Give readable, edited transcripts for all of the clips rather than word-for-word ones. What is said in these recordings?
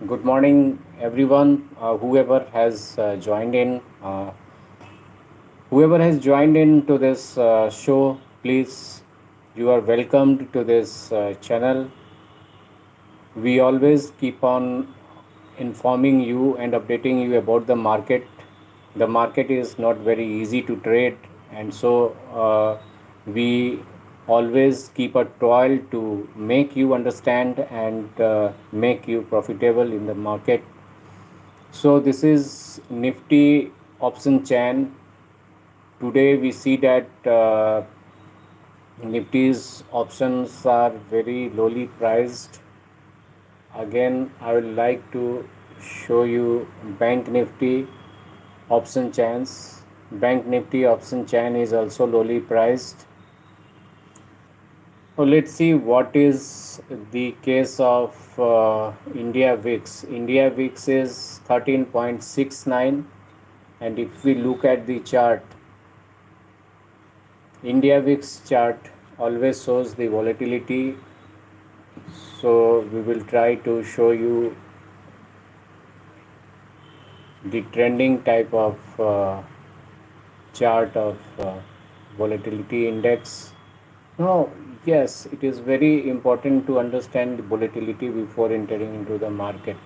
Good morning, everyone. Whoever has joined in to this show, please, you are welcomed to this channel. We always keep on informing you and updating you about the market. The market is not very easy to trade, and so we always keep a toil to make you understand and make you profitable in the market. So this is Nifty option chain. Today we see that Nifty's options are very lowly priced. Again, I would like to show you Bank Nifty option chains. Bank Nifty option chain is also lowly priced. So let's see what is the case of India VIX. India VIX is 13.69, and if we look at the chart, India VIX chart always shows the volatility. So we will try to show you the trending type of chart of volatility index. Now, yes, it is very important to understand the volatility before entering into the market.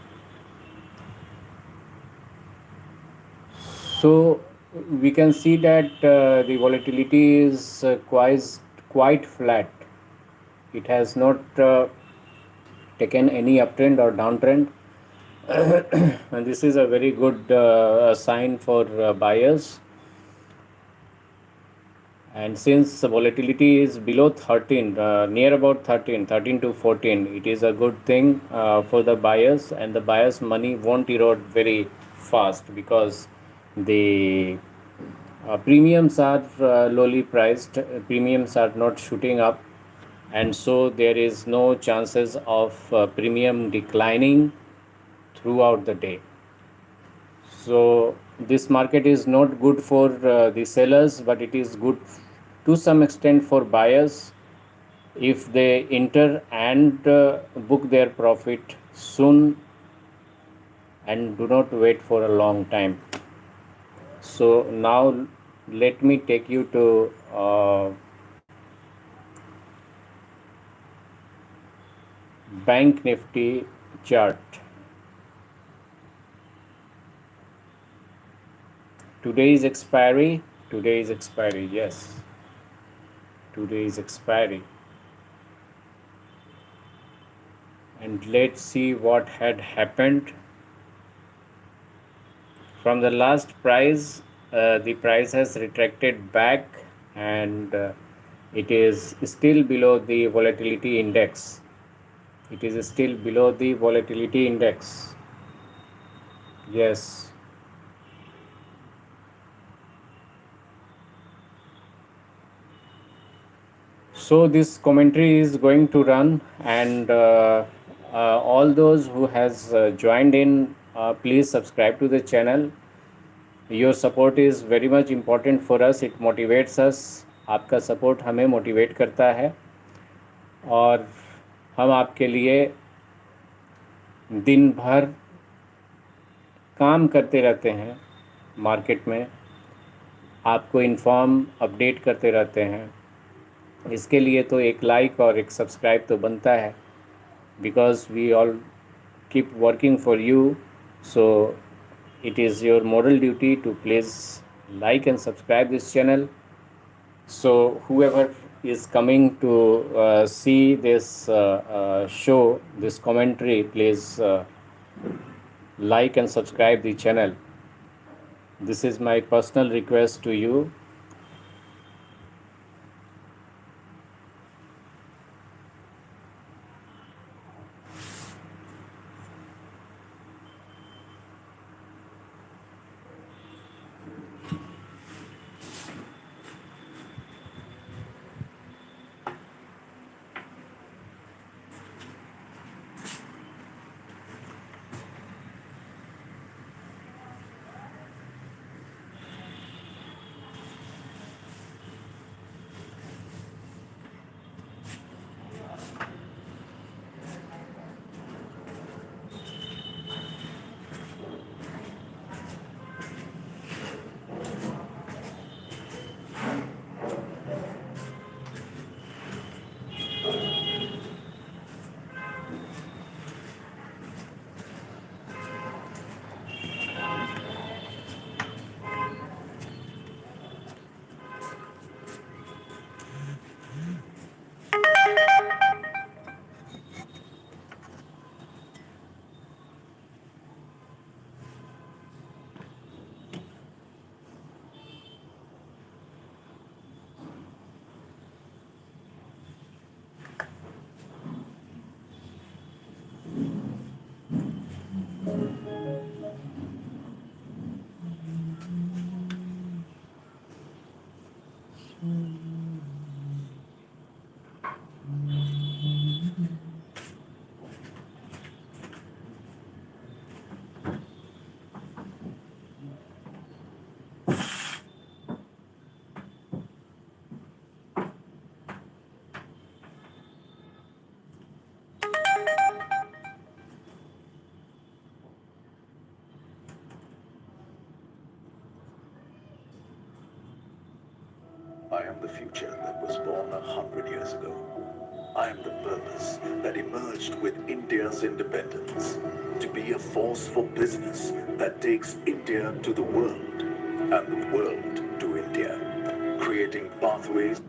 So we can see that the volatility is quite flat. It has not taken any uptrend or downtrend, and this is a very good sign for buyers. And since the volatility is below 13, near about 13 to 14, it is a good thing for the buyers, and the buyers' money won't erode very fast because the premiums are lowly priced, premiums are not shooting up, and so there is no chances of premium declining throughout the day. So this market is not good for the sellers, but it is good to some extent for buyers if they enter and book their profit soon and do not wait for a long time. So now let me take you to Bank Nifty chart. Today's expiry, yes, today's expiry. And let's see what had happened. From the last price, the price has retracted back, and it is still below the volatility index. It is still below the volatility index. Yes. So this commentary is going to run, and all those who has joined in, please subscribe to the channel. Your support is very much important for us. It motivates us. आपका support हमें motivate करता है, और हम आपके लिए दिन भर काम करते रहते हैं मार्केट में, आपको इन्फॉर्म अपडेट करते रहते हैं. इसके लिए तो एक लाइक और एक सब्सक्राइब तो बनता है, because we all keep working for you. So it is your moral duty to please like and subscribe this channel. So whoever is coming to see this show, this commentary, please like and subscribe the channel. This is my personal request to you. I am the future that was born 100 years ago. I am the purpose that emerged with India's independence, to be a force for business that takes India to the world and the world to India, creating pathways.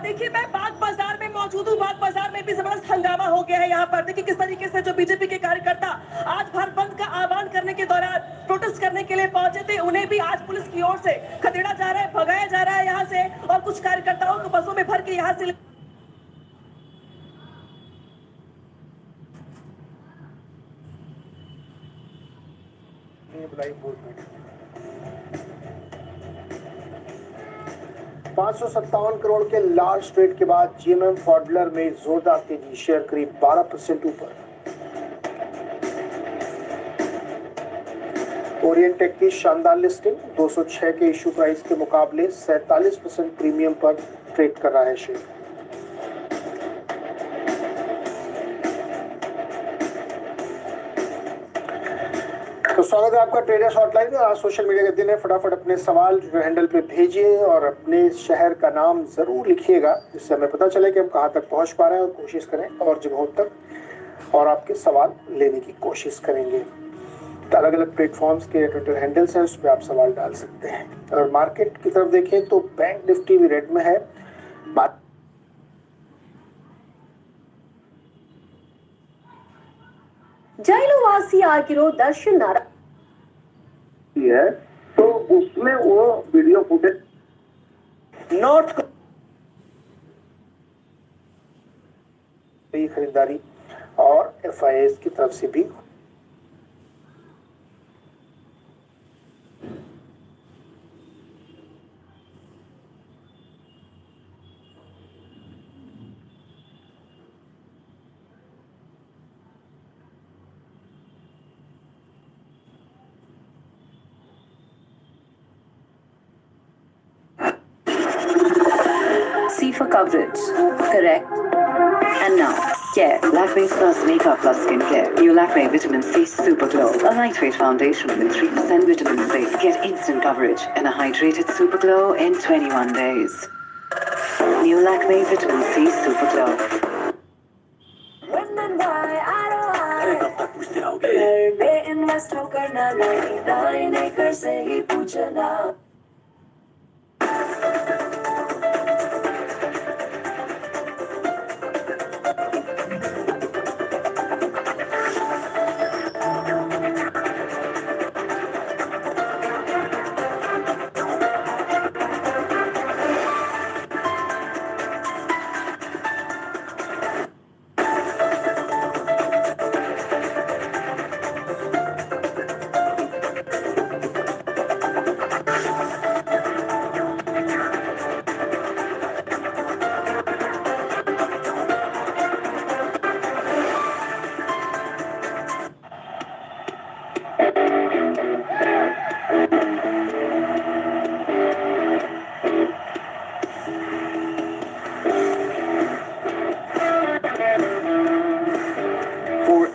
देखिए मैं बाग बाजार में मौजूद हूँ। बाग बाजार में भी जबरदस्त हंगामा हो गया है यहाँ पर। देखिए किस तरीके से जो बीजेपी के कार्यकर्ता आज भारत बंद का आह्वान करने के दौरान प्रोटेस्ट करने के लिए पहुंचे थे, उन्हें भी आज पुलिस की ओर से खदेड़ा जा रहा है, भगाया जा रहा है यहाँ से, और कुछ कार्यकर्ताओं को बसों में भर के यहाँ से करोड़ के लार्ज ट्रेड के बाद जीएमएम फॉडलर में जोरदार तेजी, शेयर करीब 12% ऊपर। ओरिएंटेक की शानदार लिस्टिंग, 206 के इश्यू प्राइस के मुकाबले 47% प्रीमियम पर ट्रेड कर रहा है शेयर। तो स्वागत है आपका ट्रेडर्स हॉटलाइन में। आज सोशल मीडिया का दिन है। फटाफट अपने सवाल हैंडल पे भेजिए और अपने शहर का नाम जरूर लिखिएगा, जिससे हमें पता चले कि हम कहाँ तक पहुँच पा रहे हैं, और कोशिश करें और जगहों तक और आपके सवाल लेने की कोशिश करेंगे। तो अलग अलग प्लेटफॉर्म्स के ट्विटर हैंडल्स हैं, उस पर आप सवाल डाल सकते हैं। और मार्केट की तरफ देखें तो बैंक निफ्टी भी रेड में है। जैलवासी आगिरो दर्शन नारा है, तो उसमें वो वीडियो फुटेज नॉर्थ खरीदारी और एफआईएस की तरफ से भी C for coverage. Correct. And now, care. Lakme's Plus Makeup Plus Skincare. New Lakme Vitamin C Super Glow. A lightweight foundation with 3% vitamin C. Get instant coverage and a hydrated Super Glow in 21 days. New Lakme Vitamin C Super Glow. Invest करना नहीं, दाहिने कर से ही पूछना।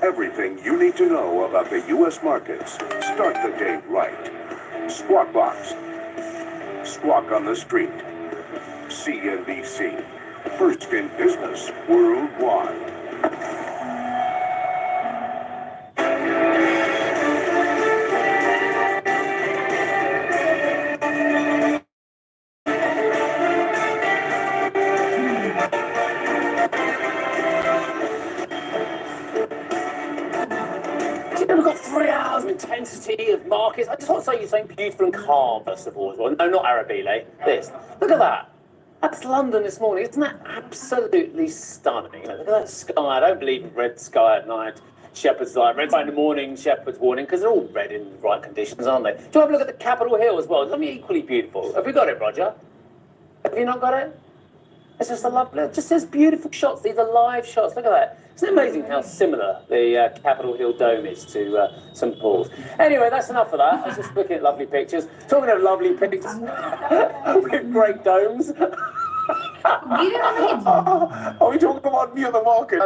Everything you need to know about the U.S. markets. Start the day right. Squawk Box. Squawk on the street. CNBC, first in business worldwide. We've got 3 hours of intensity of markets. I just want to say something beautiful and calm, first of all. Well, no, not Arabile. This. Look at that. That's London this morning. Isn't that absolutely stunning? Look at that sky. I don't believe in red sky at night. Shepherd's eye. Red sky in the morning, shepherd's warning, because they're all red in the right conditions, aren't they? Do you have a look at the Capitol Hill as well? It's something equally beautiful. Have we got it, Roger? Have you not got it? It's just a lovely, just says beautiful shots. These are live shots. Look at that. Isn't it amazing how similar the Capitol Hill Dome is to St. Paul's? Anyway, that's enough of that. I was just looking at lovely pictures. Talking of lovely pictures with great domes. Are we talking about me on the market?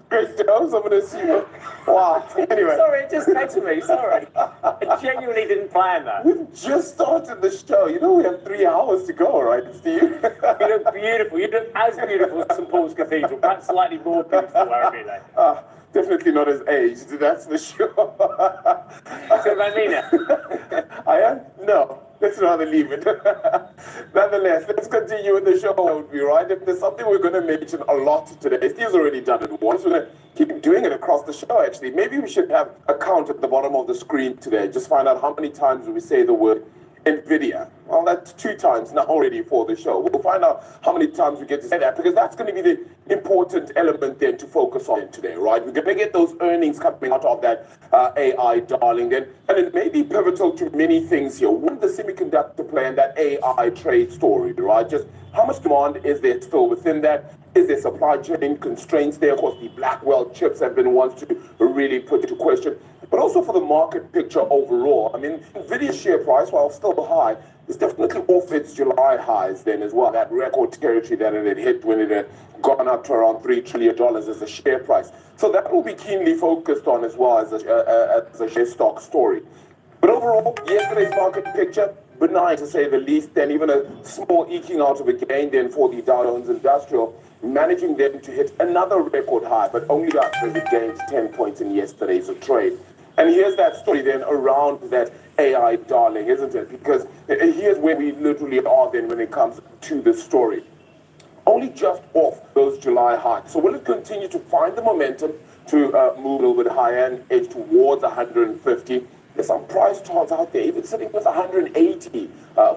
Great domes, I'm going to assume. Wow. Anyway. Sorry, it just came to me. Sorry. I genuinely didn't plan that. We've just started the show. You know we have 3 hours to go, right, Steve? You look beautiful. You look as beautiful as St. Paul's Cathedral, perhaps slightly more beautiful, Arabile. Definitely not as aged, that's for sure. So, Vanina. I am? No. Let's rather leave it. Nonetheless, let's continue with the show, would be right? If there's something we're going to mention a lot today, Steve's already done it once. We're going to keep doing it across the show, actually. Maybe we should have a count at the bottom of the screen today. Just find out how many times we say the word Nvidia. Well, that's 2 times now already for the show. We'll find out how many times we get to say that, because that's going to be the important element then to focus on today, right? We're going to get those earnings coming out of that AI darling then, and it may be pivotal to many things here. One, the semiconductor play and that AI trade story, right? Just how much demand is there still within that? Is there supply chain constraints there? Of course, the Blackwell chips have been ones to really put into question. But also for the market picture overall. I mean, Nvidia's share price, while still high, is definitely off its July highs then as well. That record territory that it had hit when it had gone up to around $3 trillion as a share price. So that will be keenly focused on as well as a share stock story. But overall, yesterday's market picture, benign to say the least, then even a small eking out of a gain then for the Dow Jones Industrial, managing them to hit another record high, but only after it gained 10 points in yesterday's trade. And here's that story then around that AI darling, isn't it? Because here's where we literally are then when it comes to the story. Only just off those July highs. So will it continue to find the momentum to move a little bit higher and edge towards 150? There's some price charts out there, even sitting with 180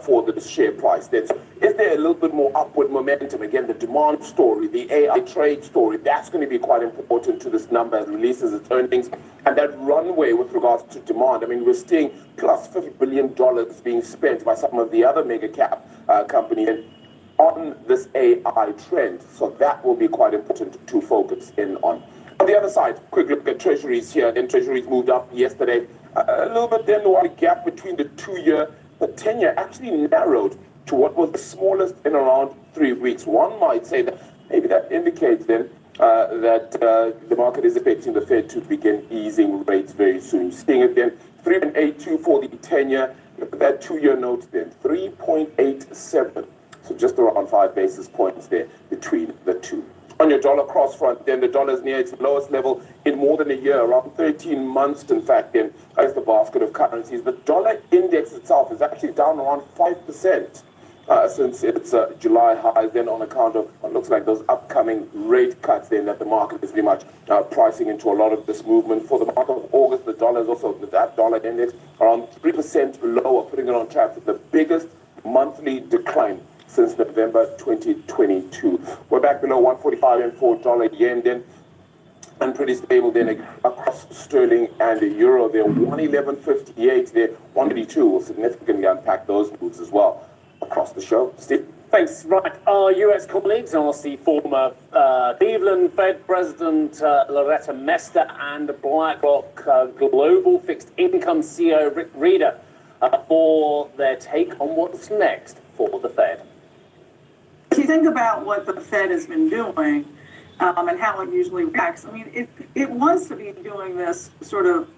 for the share price. Is there a little bit more upward momentum? Again, the demand story, the AI trade story, that's going to be quite important to this number as it releases its earnings. And that runway with regards to demand, I mean, we're seeing plus $50 billion being spent by some of the other mega cap companies on this AI trend. So that will be quite important to focus in on. On the other side, quick look at treasuries here. Then treasuries moved up yesterday. A little bit then the gap between the 2-year, the 10-year actually narrowed to what was the smallest in around 3 weeks. One might say that maybe that indicates then that the market is expecting the Fed to begin easing rates very soon. Seeing it then 3.82 for the 10-year. Look at that 2-year note then, 3.87. So just around 5 basis points there between the two. On your dollar cross front, then the dollar is near its lowest level in more than a year, around 13 months, in fact, then as the basket of currencies. The dollar index itself is actually down around 5% since its July highs, then on account of what looks like those upcoming rate cuts then that the market is pretty much pricing into a lot of this movement. For the month of August, the dollar is also, that dollar index, around 3% lower, putting it on track for the biggest monthly decline since November 2022. We're back below 145 and $4 yen then, and pretty stable then across sterling and the euro there. 111.58 there, 182. We'll significantly unpack those moves as well across the show. Steve? Thanks. Right. Our US colleagues asked the former Cleveland Fed President Loretta Mester and BlackRock Global Fixed Income CEO Rick Reeder for their take on what's next for the Fed. If you think about what the Fed has been doing and how it usually reacts, I mean, it wants to be doing this sort of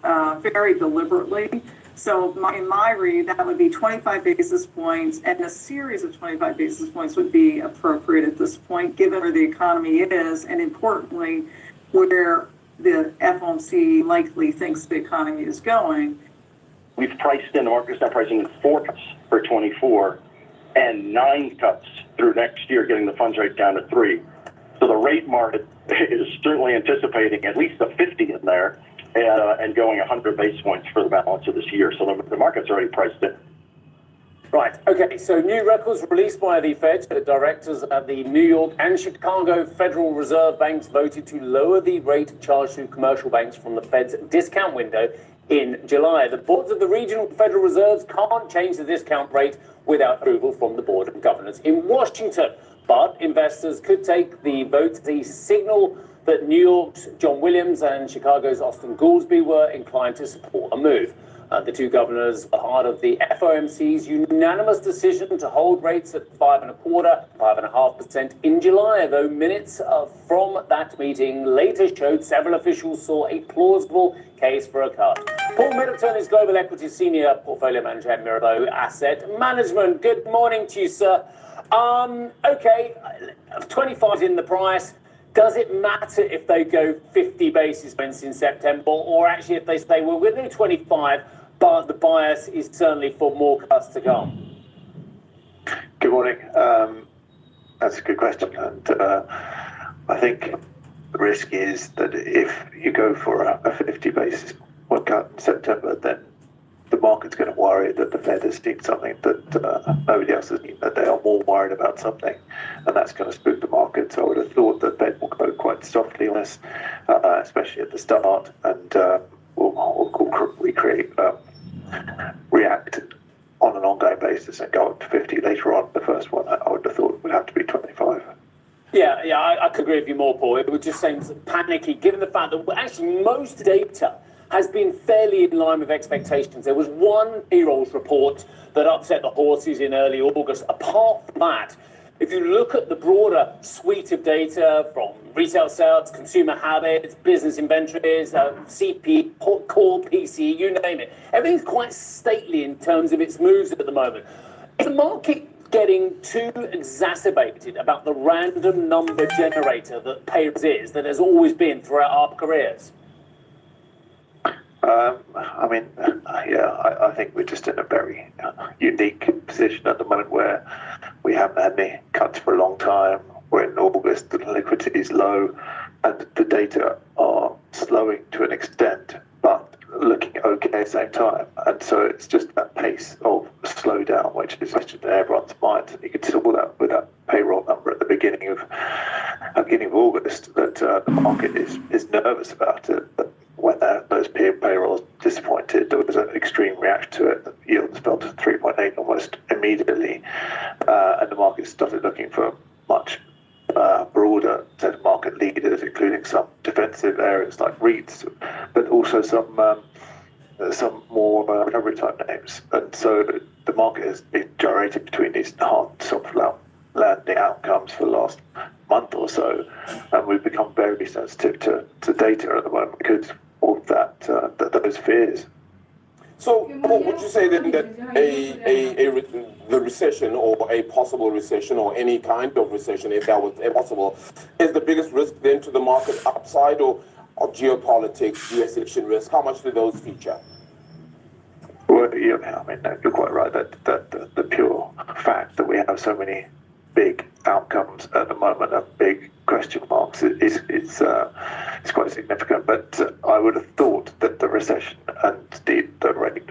very deliberately. So in my read, that would be 25 basis points, and a series of 25 basis points would be appropriate at this point, given where the economy is, and importantly, where the FOMC likely thinks the economy is going. We've priced in, the market's now pricing in 4 cuts for 24 and 9 cuts through next year, getting the funds rate down to 3. So the rate market is certainly anticipating at least a 50 in there and going 100 basis points for the balance of this year. So the market's already priced in. Right, okay, so new records released by the Fed. The directors at the New York and Chicago Federal Reserve Banks voted to lower the rate charged to commercial banks from the Fed's discount window in July. The boards of the regional Federal Reserves can't change the discount rate without approval from the Board of Governors in Washington. But investors could take the vote as a signal that New York's John Williams and Chicago's Austin Goolsbee were inclined to support a move. The two governors are part of the FOMC's unanimous decision to hold rates at 5.25%, 5.5% in July, though minutes from that meeting later showed several officials saw a plausible case for a cut. Paul Middleton is Global Equity Senior Portfolio Manager at Mirabeau Asset Management. Good morning to you, sir. Okay, 25 in the price. Does it matter if they go 50 basis points in September, or actually if they say, well, we're going to do 25, but the bias is certainly for more cuts to come? Good morning. That's a good question. And I think the risk is that if you go for a 50 basis point cut in September, then the market's going to worry that the Fed has seen something that nobody else has seen, that they are more worried about something, and that's going to spook the market. So I would have thought that Fed will go quite softly on this, especially at the start, and will react on an ongoing basis and go up to 50 later on. The first one, I would have thought, would have to be 25. Yeah, I could agree with you more, Paul. It would just seem panicky, given the fact that actually most data has been fairly in line with expectations. There was one payrolls report that upset the horses in early August. Apart from that, if you look at the broader suite of data from retail sales, consumer habits, business inventories, CP, core PC, you name it, everything's quite stately in terms of its moves at the moment. Is the market getting too exacerbated about the random number generator that payrolls is, that has always been throughout our careers? I think we're just in a very unique position at the moment where we haven't had any cuts for a long time. We're in August, the liquidity is low, and the data are slowing to an extent, but looking okay at the same time. And so it's just that pace of slowdown, which is question in everyone's mind. And you can see all that with that payroll number at the beginning of August, that the market is nervous about it. But when those payrolls disappointed, there was an extreme reaction to it. The yields fell to 3.8 almost immediately, and the market started looking for much broader set of market leaders, including some defensive areas like REITs, but also some more recovery type names. And so the market has been gyrating between these hard soft landing outcomes for the last month or so, and we've become very sensitive to data at the moment because of those fears. So, would you say then that the recession, or a possible recession, or any kind of recession, if that was possible, is the biggest risk then to the market upside, or geopolitics, US election risk? How much do those feature? Well, you're quite right that the pure fact that we have so many big outcomes at the moment and big question marks is quite significant. But I would have thought that the recession and the rate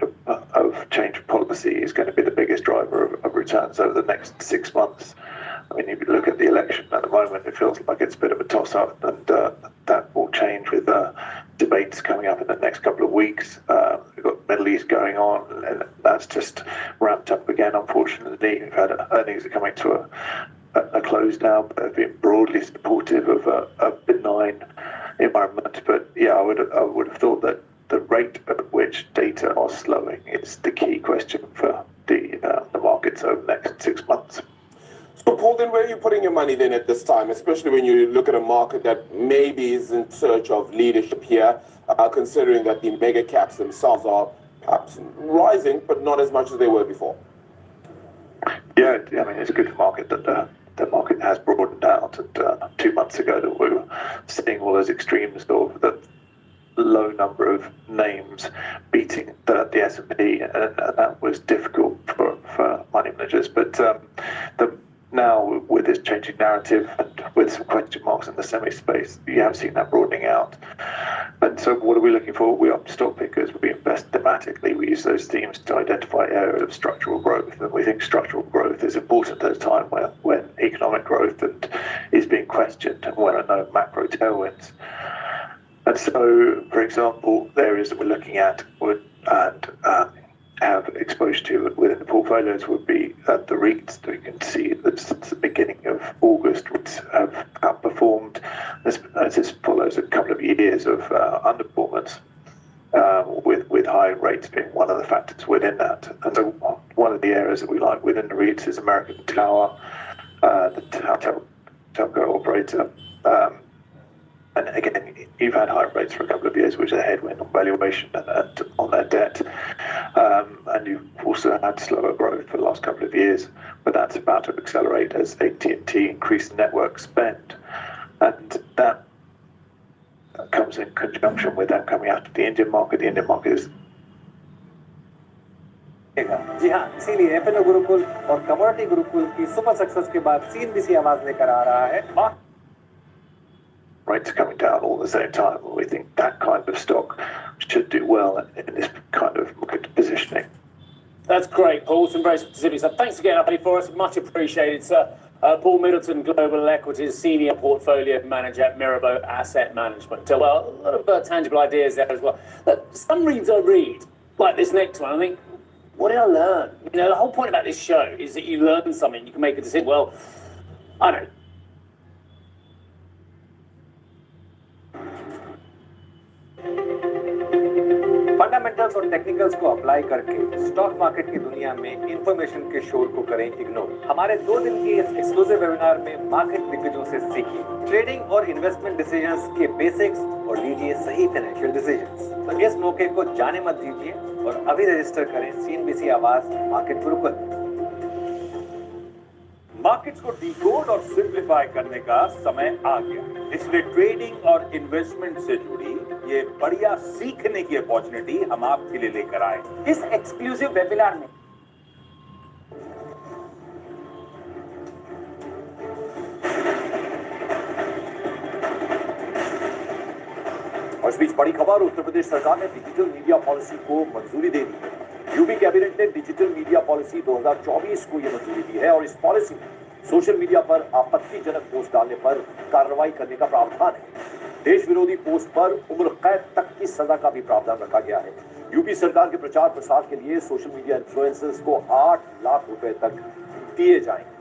of change of policy is going to be the biggest driver of returns over the next 6 months. I mean, if you look at the election at the moment, it feels like it's a bit of a toss-up, and that will change with debates coming up in the next couple of weeks. We've got the Middle East going on, and that's just ramped up again, unfortunately. We've had earnings are coming to a close now, but they've been broadly supportive of a benign environment. But yeah, I would have thought that the rate at which data are slowing is the key question for the markets over the next 6 months. So, Paul, then where are you putting your money then at this time, especially when you look at a market that maybe is in search of leadership here, considering that the mega caps themselves are rising, but not as much as they were before. Yeah, I mean, it's a good market that the market has broadened out. And 2 months ago, that we were seeing all those extremes of the low number of names beating the S&P, and that was difficult for money managers. But now, with this changing narrative and with some question marks in the semi space, you have seen that broadening out. And so what are we looking for? We are stock pickers. We invest thematically. We use those themes to identify areas of structural growth. And we think structural growth is important at a time when economic growth is being questioned and when there are no macro tailwinds. And so, for example, the areas that we're looking at and have exposure to within the portfolios would be the REITs. We can see that since the beginning of August, REITs have outperformed. This follows a couple of years of underperformance, with high rates being one of the factors within that. And so one of the areas that we like within the REITs is American Tower, the telco operator. And again, you've had high rates for a couple of years, which is a headwind on valuation and on their debt. And you've also had slower growth for the last couple of years, but that's about to accelerate as AT&T increase network spend. And that comes in conjunction with them coming out of the Indian market. The Indian market is... जी हाँ, इसीलिए F&O Gurukul और commodity Gurukul की super success के बाद CNBC आवाज लेकर आ रहा है. Rates coming down all at the same time. We think that kind of stock should do well in this kind of market positioning. That's great, Paul. Some very specific stuff. Thanks again, Abby, for us. Much appreciated, sir. Paul Middleton, Global Equities Senior Portfolio Manager at Mirabeau Asset Management. Well, a lot of tangible ideas there as well. Look, some reads I read, like this next one, I think, what did I learn? You know, the whole point about this show is that you learn something, you can make a decision. Well, I don't know. Fundamentals और technicals को apply करके stock market की दुनिया में information के शोर को करें इग्नोर. हमारे 2 दिन के इस एक्सक्लूसिव वेबिनार में मार्केट दिग्गजों से सीखिए ट्रेडिंग और इन्वेस्टमेंट डिसीजंस के बेसिक्स और लीजिए सही फाइनेंशियल डिसीजंस. तो इस मौके को जाने मत दीजिए और अभी रजिस्टर करें सीएनबीसी आवाज मार्केट गुरुकुल. मार्केट्स को डिकोड और सिंप्लीफाई करने का समय आ गया, इसलिए ट्रेडिंग और इन्वेस्टमेंट से जुड़ी ये बढ़िया सीखने की अपॉर्चुनिटी हम आपके लिए लेकर आए इस एक्सक्लूसिव वेबिनार में. और इस बीच बड़ी खबर, उत्तर प्रदेश सरकार ने डिजिटल मीडिया पॉलिसी को मंजूरी दे दी है. यूपी कैबिनेट ने डिजिटल मीडिया पॉलिसी 2024 को यह मंजूरी दी है और इस पॉलिसी में सोशल मीडिया पर आपत्तिजनक पोस्ट डालने पर कार्रवाई करने का प्रावधान है. देश विरोधी पोस्ट पर उम्र कैद तक की सजा का भी प्रावधान रखा गया है. यूपी सरकार के प्रचार प्रसार के लिए सोशल मीडिया इन्फ्लुएंसर्स को 8 लाख रुपए तक दिए जाएंगे.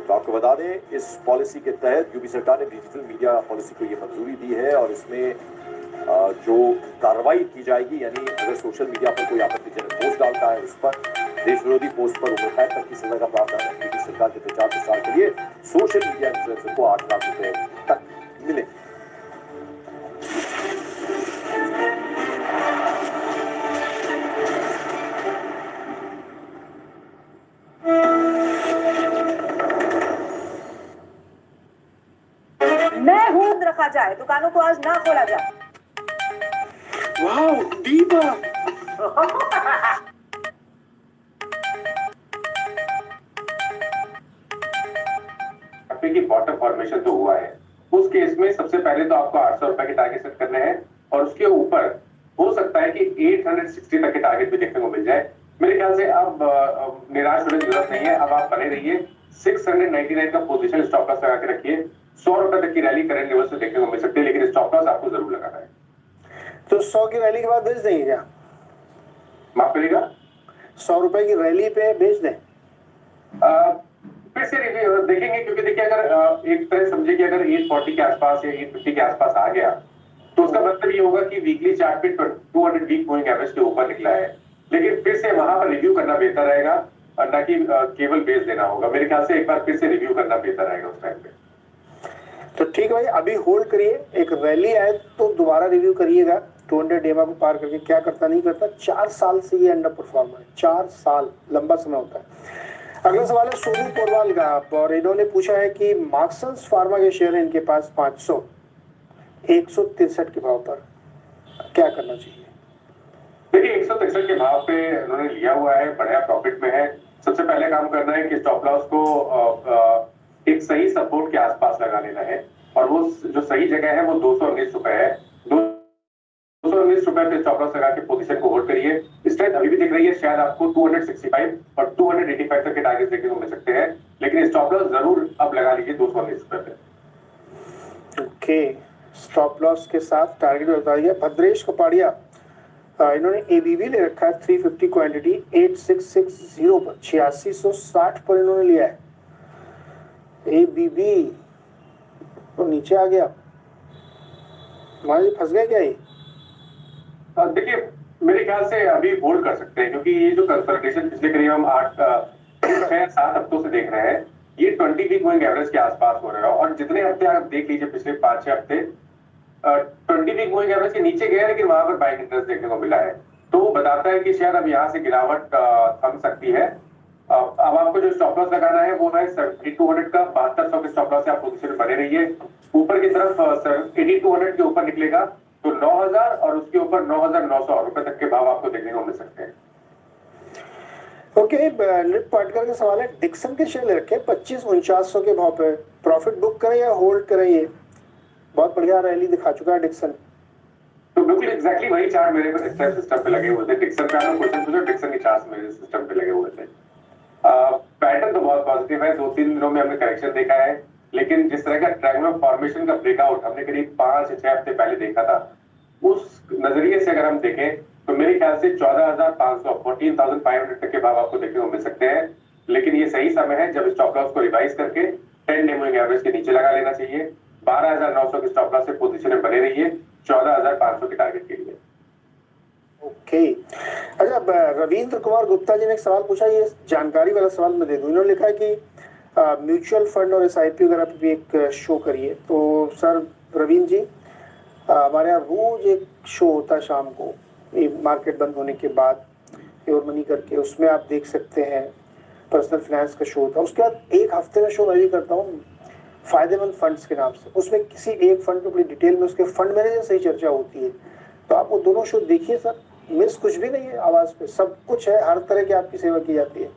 तो आपको बता दें, इस पॉलिसी के तहत यूपी सरकार ने डिजिटल मीडिया पॉलिसी को यह मंजूरी दी है और इसमें जो कार्रवाई की जाएगी, यानी अगर सोशल मीडिया पर कोई आपत्तिजनक पोस्ट डालता है उस पर देश विरोधी पोस्ट पर उम्र कैद तक की सजा का प्रावधान है. यूपी सरकार के प्रचार प्रसार के लिए सोशल मीडिया इन्फ्लुएंसर को 8 लाख रुपए तक मिले. मैं हूं रखा जाए, दुकानों को आज ना खोला जाए. Wow, Diva! की बॉटम फॉर्मेशन जो हुआ है, उस केस में सबसे पहले तो आपको 800 रुपए के टारगेट सेट करने हैं और उसके ऊपर हो सकता है कि 860 तक के टारगेट भी देखने को मिल जाए. मेरे ख्याल से अब निराश होने की जरूरत नहीं है. अब आप बने रहिए. 699 का पोजीशन स्टॉप लॉस लगा के रखिए. 100 रुपए तक की रैली करंट लेवल से देखने को मिल सकती है, लेकिन स्टॉप लॉस आपको जरूर लगाना है. तो 100 की रैली के बाद बेच देंगे क्या? माफ करिएगा, 100 रुपए की रैली पे बेच दें? फिर से देखेंगे, क्योंकि देखिए अगर एक तरह समझिए कि अगर 840 के आसपास या 850 के आसपास आ गया तो उसका मतलब ये होगा कि वीकली चार्ट पे 200 वीक मूविंग एवरेज के ऊपर निकला है. लेकिन फिर से वहां पर रिव्यू करना बेहतर रहेगा और न कि केवल बेच देना होगा. मेरे ख्याल से एक बार फिर से रिव्यू करना बेहतर रहेगा उस टाइम पे. तो ठीक है भाई, अभी होल्ड करिए, एक रैली आए तो दोबारा रिव्यू करिएगा 200 डेमा को पार करके क्या करता नहीं करता। 4 साल से ये अंडर परफॉर्म है, 4 साल लंबा समय होता है। अगला सवाल है सोनू पोरवाल का, और इन्होंने पूछा है कि मार्क्संस फार्मा के शेयर है इनके पास 500, 163 के भाव पर, क्या करना चाहिए? देखिए 163 के भाव पे उन्होंने लिया हुआ है, बढ़िया प्रॉफिट में है। सबसे पहले काम करना है कि स्टॉप लॉस को एक सही सपोर्ट के आसपास लगा लेना है, और वो जो सही जगह है वो 219 रुपए है। 219 रुपए पे स्टॉप लॉस लगा के पोजीशन को होल्ड करिए। स्ट्रेंथ अभी भी दिख रही है, शायद आपको 265 और 285 तक के टारगेट देखने को मिल सकते हैं, लेकिन स्टॉप लॉस जरूर अब लगा लीजिए 219 रुपए पे। ओके, स्टॉप लॉस के साथ टारगेट बता दिया। भद्रेश कपाड़िया, इन्होंने एबीवी ले रखा है 350 क्वांटिटी 8660 पर, 8660 पर इन्होंने लिया है। एबीवी तो नीचे आ गया, फंस गए क्या ये? देखिए मेरे ख्याल से अभी होल्ड कर सकते हैं, क्योंकि ये जो कंसोलिडेशन पिछले करीब हम 6-7 हफ्तों से देख रहे हैं, ये 20 वीक मूविंग एवरेज के आसपास हो रहा है। और जितने हफ्ते आप देख लीजिए पिछले 5-6 हफ्ते 20 वीक मूविंग एवरेज के नीचे गए, लेकिन वहां पर बाइंग इंटरेस्ट देखने को मिला है। तो वो बताता है कि शायद अब यहाँ से गिरावट थम सकती है। अब आपको जो स्टॉप लॉस लगाना है वो है 7200 का, 7200 के स्टॉप लॉस से आप पोजीशन बने रहिए। ऊपर की तरफ 8200 के ऊपर निकलेगा तो 9000 और उसके ऊपर 9900 रुपए तक के भाव आपको देखने को मिल सकते हैं। ओके, निप पाटकर का सवाल है, डिक्सन के शेयर ले रखे 25-4900 के भाव पे, प्रॉफिट बुक करें या होल्ड करें? ये बहुत बढ़िया रैली दिखा चुका है डिक्सन। तो बिल्कुल एग्जैक्टली वही चार्ट मेरे सिस्टम पे लगे हुए थे। डिक्सन पे आपने क्वेश्चन पूछा, डिक्सन के चार्ट मेरे सिस्टम पे लगे हुए थे। पैटर्न तो बहुत पॉजिटिव है, 2-3 दिनों में हमने करेक्शन देखा है, लेकिन जिस तरह का ट्रायंगुलर फॉर्मेशन का ब्रेकआउट हमने करीब 5-6 हफ्ते पहले देखा था, उस नजरिए से अगर हम देखें तो मेरे ख्याल से 14,500 14,500 तक के भाव आपको देखने को मिल सकते हैं। लेकिन ये सही समय है जब स्टॉप लॉस को रिवाइज करके 10 डे मूविंग एवरेज के नीचे लगा लेना चाहिए। 12,900 के स्टॉप लॉस से पोजीशन में बने रहिए 14,500 के टारगेट के लिए। ओके, अच्छा, रविंद्र कुमार गुप्ता जी ने एक सवाल पूछा, ये जानकारी वाला सवाल मैं दे दूं। इन्होंने लिखा है कि म्यूचुअल फंड और SIP वगैरह पे भी एक शो करिए। तो सर रविंद्र जी, हमारे यहाँ रोज एक शो होता है शाम को, ये मार्केट बंद होने के बाद, प्योर मनी करके, उसमें आप देख सकते हैं पर्सनल फाइनेंस का शो होता है। उसके बाद एक हफ्ते में शो मैं भी करता हूँ फायदेमंद फंड्स के नाम से, उसमें किसी एक फंड पे बड़ी डिटेल में उसके फंड मैनेजर से ही चर्चा होती है। तो आप वो दोनों शो देखिए सर, मिस कुछ भी नहीं है, आवाज पे सब कुछ है, हर तरह की आपकी सेवा की जाती है।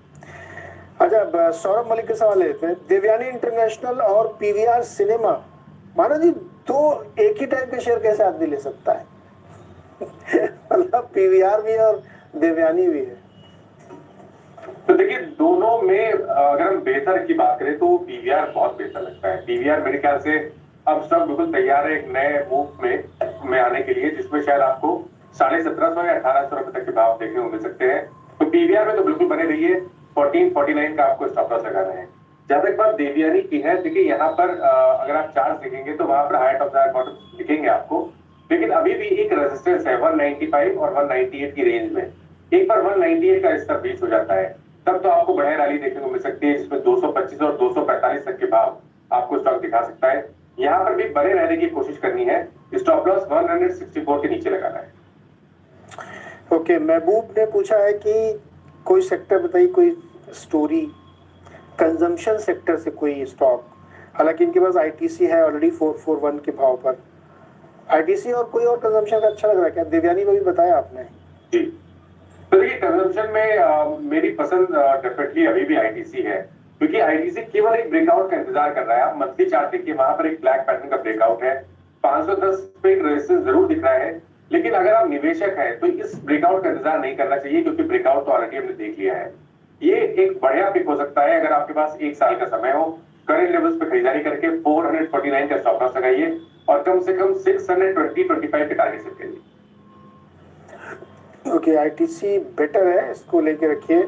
अच्छा, सौरभ मलिक के सवाल लेते हैं, देवयानी इंटरनेशनल और PVR सिनेमा, मानो जी दो एक ही टाइप के शेयर कैसे आदमी ले सकता है? मतलब PVR भी है और देवयानी भी है। तो देखिए दोनों में अगर हम बेहतर की बात करें तो PVR बहुत बेहतर लगता है। PVR मेरे ख्याल से अब सब बिल्कुल तैयार है एक नए मूव में आने के लिए, जिसमें शायद आपको 1750 या 1800 रुपए तक के भाव देखने को मिल सकते हैं। तो PVR में तो बिल्कुल बने रहिए, 1449 का आपको स्टॉप लॉस लगाना है। जहां तक बात देवयानी की है, देखिए यहाँ पर अगर आप चार्ट देखेंगे तो वहां पर हाइट ऑफ द बॉटम दिखेंगे आपको, लेकिन अभी भी एक रेजिस्टेंस है 195 और 198 की रेंज में। एक बार 198 का स्तर बीच हो जाता है तब तो आपको बढ़िया रैली देखने को मिल सकती है, जिसमें 225 और 245 तक के भाव आपको स्टॉक दिखा सकता है। यहाँ पर भी बने रहने की कोशिश करनी है, स्टॉप लॉस 164 के नीचे लगाना है। ओके, महबूब ने पूछा है कि कोई सेक्टर बताइए, कोई स्टोरी कंजम्पशन सेक्टर से कोई स्टॉक, हालांकि इनके पास ITC है ऑलरेडी 441 के भाव पर। ITC और कोई और कंजम्पशन का अच्छा लग रहा है क्या? देवयानी को भी बताया आपने जी। तो देखिए कंजम्पशन में मेरी पसंद डेफिनेटली अभी भी ITC है, क्योंकि ITC केवल एक ब्रेकआउट का इंतजार कर रहा है। आप मंथली चार्ट देखिए, वहां पर एक ब्लैक पैटर्न का ब्रेकआउट है, 510 पे एक रेजिस्टेंस जरूर दिख रहा है, लेकिन अगर आप निवेशक हैं तो इस ब्रेकआउट का इंतजार नहीं करना चाहिए, क्योंकि ब्रेकआउट तो ऑलरेडी हमने देख लिया है। ये एक बढ़िया पिक हो सकता है अगर आपके पास 1 साल का समय हो। करेंट लेवल्स पे खरीदारी करके 449 का स्टॉप लॉस लगाइए और कम से कम 625 के टारगेट सेट करिए। ओके, ITC बेटर है, इसको लेके रखिए।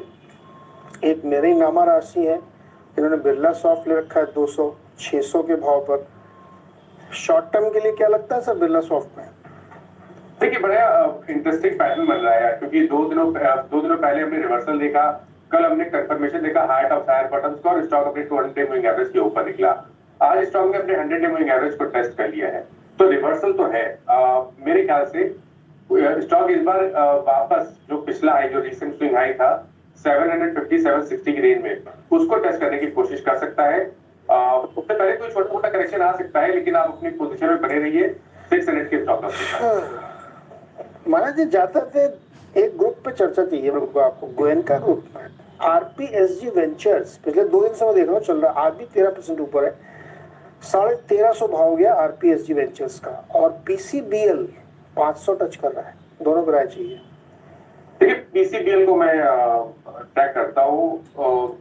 एक मेरे ही नामा राशि है, इन्होंने बिरला सॉफ्ट ले रखा है 200-600 के भाव पर। शॉर्ट टर्म के लिए क्या लगता है सर बिरला सॉफ्ट में? देखिए बढ़िया इंटरेस्टिंग पैटर्न बन रहा है, क्योंकि 2 दिनों पहले हमने रिवर्सल देखा, कल हमने कंफर्मेशन देखा हाइट ऑफ हायर बटन्स का, और स्टॉक अपने 200 मूविंग एवरेज के ऊपर निकला। आज स्टॉक ने अपने 100 डे मूविंग एवरेज को टेस्ट कर लिया है, तो रिवर्सल तो है। मेरे ख्याल से स्टॉक इस बार वापस जो पिछला हाई, जो रिसेंट स्विंग हाई था 750 760 की रेंज में, उसको टेस्ट करने की कोशिश कर सकता है। उससे पहले कोई छोटा मोटा करेक्शन आ सकता है, लेकिन आप अपनी पोजीशन में बने रहिए 600 के स्टॉप लॉस के साथ। महाराज जी जाते थे एक ग्रुप पे चर्चा चाहिए मेरे को, आपको गोयनका ग्रुप में आरपीएसजी वेंचर्स पिछले 2 दिन से मैं देख रहा हूँ चल रहा है, आज भी 13% ऊपर है, 1350 भाव हो गया आरपीएसजी वेंचर्स का, और पीसीबीएल 500 टच कर रहा है। दोनों को राय चाहिए। देखिए पीसीबीएल को मैं ट्रैक करता हूँ,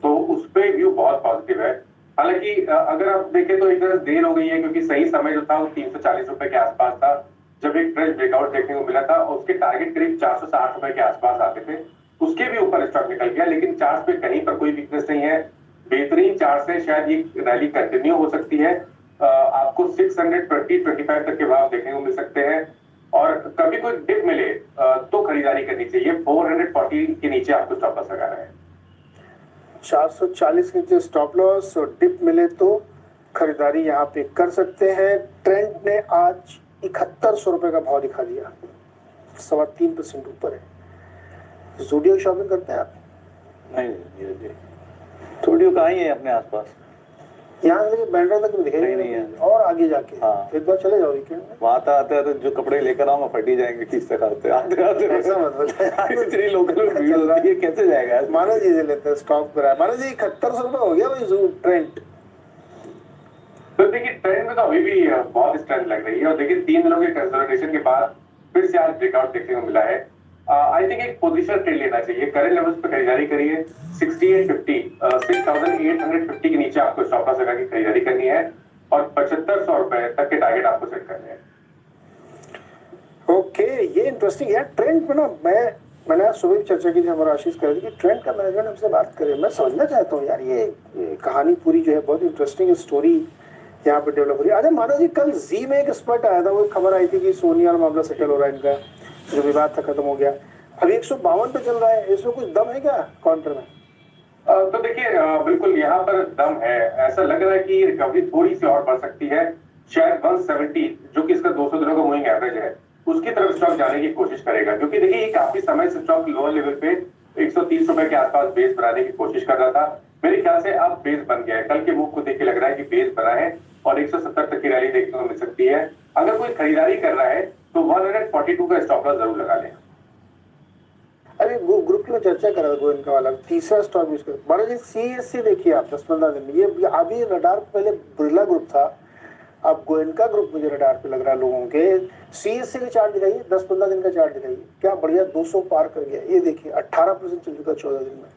तो उस पे व्यू बहुत पॉजिटिव है। हालांकि अगर आप देखें तो एक तरह देर हो गई है, क्योंकि सही समय जो था वो 340 रुपए के आसपास था, जब एक फ्रेश ब्रेकआउट देखने को मिला था, और उसके टारगेट करीब 460 रुपए के आसपास आते थे। उसके भी ऊपर स्टॉक निकल गया, लेकिन चार्ट पे कहीं पर कोई वीकनेस नहीं है। बेहतरीन चार्ट से शायद ये रैली कंटिन्यू हो सकती है। आपको 625 तक के भाव देखने को मिल सकते हैं, और कभी कोई डिप मिले तो खरीदारी करनी चाहिए। 440 के नीचे आपको स्टॉप लॉस लगाना है। 440 के नीचे स्टॉप लॉस, और डिप मिले तो खरीदारी यहाँ पे कर सकते हैं। ट्रेंड ने आज 7100 रुपए का भाव दिखा दिया, 3.25% ऊपर है। ज़ूडियो शॉपिंग करते हैं आप? नहीं, ज़ूडियो कहाँ ही है अपने आसपास, यहाँ से बैंड्रा तक भी दिखाई नहीं है, और आगे जाके एक बार चले जाओ वीकेंड में। वहाँ आते आते जो कपड़े लेकर आऊंगा फटी जाएंगे किस तरह से, आते आते ऐसा मतलब इतनी लोकल में भीड़ होती है, कैसे जाएगा? मानो जी से लेते हैं स्टॉक पर है, मानो जी 7100 रुपए हो गया भाई ट्रेंड। तो देखिए ट्रेंड में तो अभी भी बहुत स्ट्रेंथ लग रही है, और देखिए 3 दिनों के कंसोलिडेशन के बाद फिर से आज ब्रेकआउट देखने को मिला है। आई थिंक एक पोजीशन ट्रेड लेना चाहिए, करंट लेवल्स पे खरीदारी करिए 6850, 6850 के नीचे आपको स्टॉप लॉस लगा के खरीदारी करनी है, और 7500 रुपए तक के टारगेट आपको सेट करने हैं। ओके, ये इंटरेस्टिंग है। ट्रेंड पे ना मैंने आज सुबह चर्चा की थी, हमारा आशीष कर रही थी कि ट्रेंड का मैनेजमेंट हमसे बात करे। मैं समझना चाहता हूँ यार, ये कहानी पूरी जो है बहुत इंटरेस्टिंग स्टोरी यहाँ पे डेवलप हो रही है। अच्छा मानो जी, कल जी में एक एक्सपर्ट आया था, वो खबर आई थी कि सोनिया मामला सेटल हो रहा है, इनका जो विवाद था खत्म हो गया, अभी 152 पे चल रहा है। इसमें कुछ दम है क्या काउंटर में? तो देखिए बिल्कुल यहाँ पर दम है। ऐसा लग रहा है कि रिकवरी थोड़ी सी और बढ़ सकती है, शायद 170 जो कि इसका 200 दिनों का मूविंग एवरेज है, उसकी तरफ स्टॉक जाने की कोशिश करेगा। क्योंकि देखिए काफी समय से स्टॉक लोअर लेवल पे 130 रुपए के आसपास बेस बनाने की कोशिश कर रहा था। मेरे ख्याल से अब बेस बन गया है, कल के मूव को देख के लग रहा है कि बेस बना है, और 170 तक की रैली देखने को मिल सकती है। अगर कोई खरीदारी कर रहा है तो 142 का स्टॉप लॉस जरूर लगा लें। अरे वो ग्रुप की मैं चर्चा कर रहा था, इनका वाला तीसरा स्टॉक यूज कर। बड़ा जी सीएससी देखिए आप 10-15 दिन में, ये अभी रडार पहले बिरला ग्रुप था, अब गोयनका ग्रुप मुझे रडार पे लग रहा है लोगों के। सीएससी का चार्ट दिखाइए, 10-15 दिन का चार्ट दिखाइए, क्या बढ़िया 200 पार कर गया। ये देखिए 18% चल चुका 14 दिन में।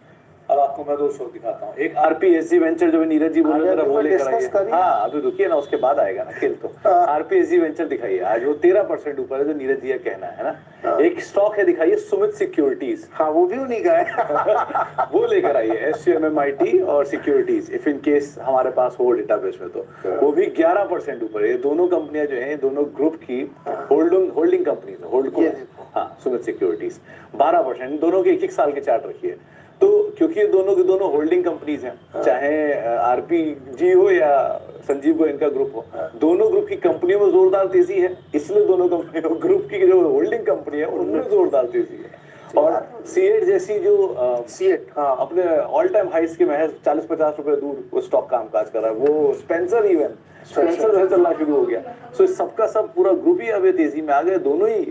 अब आपको मैं 200 दिखाता हूँ। एक आरपीएसजी वेंचर जो नीरज जी बोल रहे थे वो लेकर आइए। हाँ अभी रुकिए ना, उसके बाद आएगा ना खेल। तो आरपीएसजी वेंचर दिखाइए, आज वो 13% ऊपर है, जो नीरज जी का कहना है ना। एक स्टॉक है दिखाइए सुमित सिक्योरिटीज, हाँ वो भी नहीं गए वो लेकर आइए SCMMIT और सिक्योरिटीज, इफ इन केस हमारे पास हो डेटाबेस में, तो वो भी 11% ऊपर है। ये दोनों कंपनियां जो है, दोनों ग्रुप की होल्डिंग कंपनीज, होल्ड को। हाँ सुमित सिक्योरिटीज 12%, दोनों के 1-1 साल के चार्ट रखिए। तो क्योंकि ये दोनों के दोनों होल्डिंग कंपनीज हैं, चाहे आरपीजी हो या संजीव को इनका ग्रुप हो, दोनों ग्रुप की कंपनियों में जोरदार तेजी है, इसलिए दोनों कंपनियों ग्रुप की जो होल्डिंग कंपनी है उनमें जोरदार तेजी है। और सीएट जैसी जो सीएट अपने ऑल टाइम हाइस के महज 40-50 रुपए दूर वो स्टॉक कामकाज कर रहा है। वो स्पेंसर जो चलना शुरू हो गया। सो इस सबका सब पूरा ग्रुप ही अब तेजी में आ गए, दोनों ही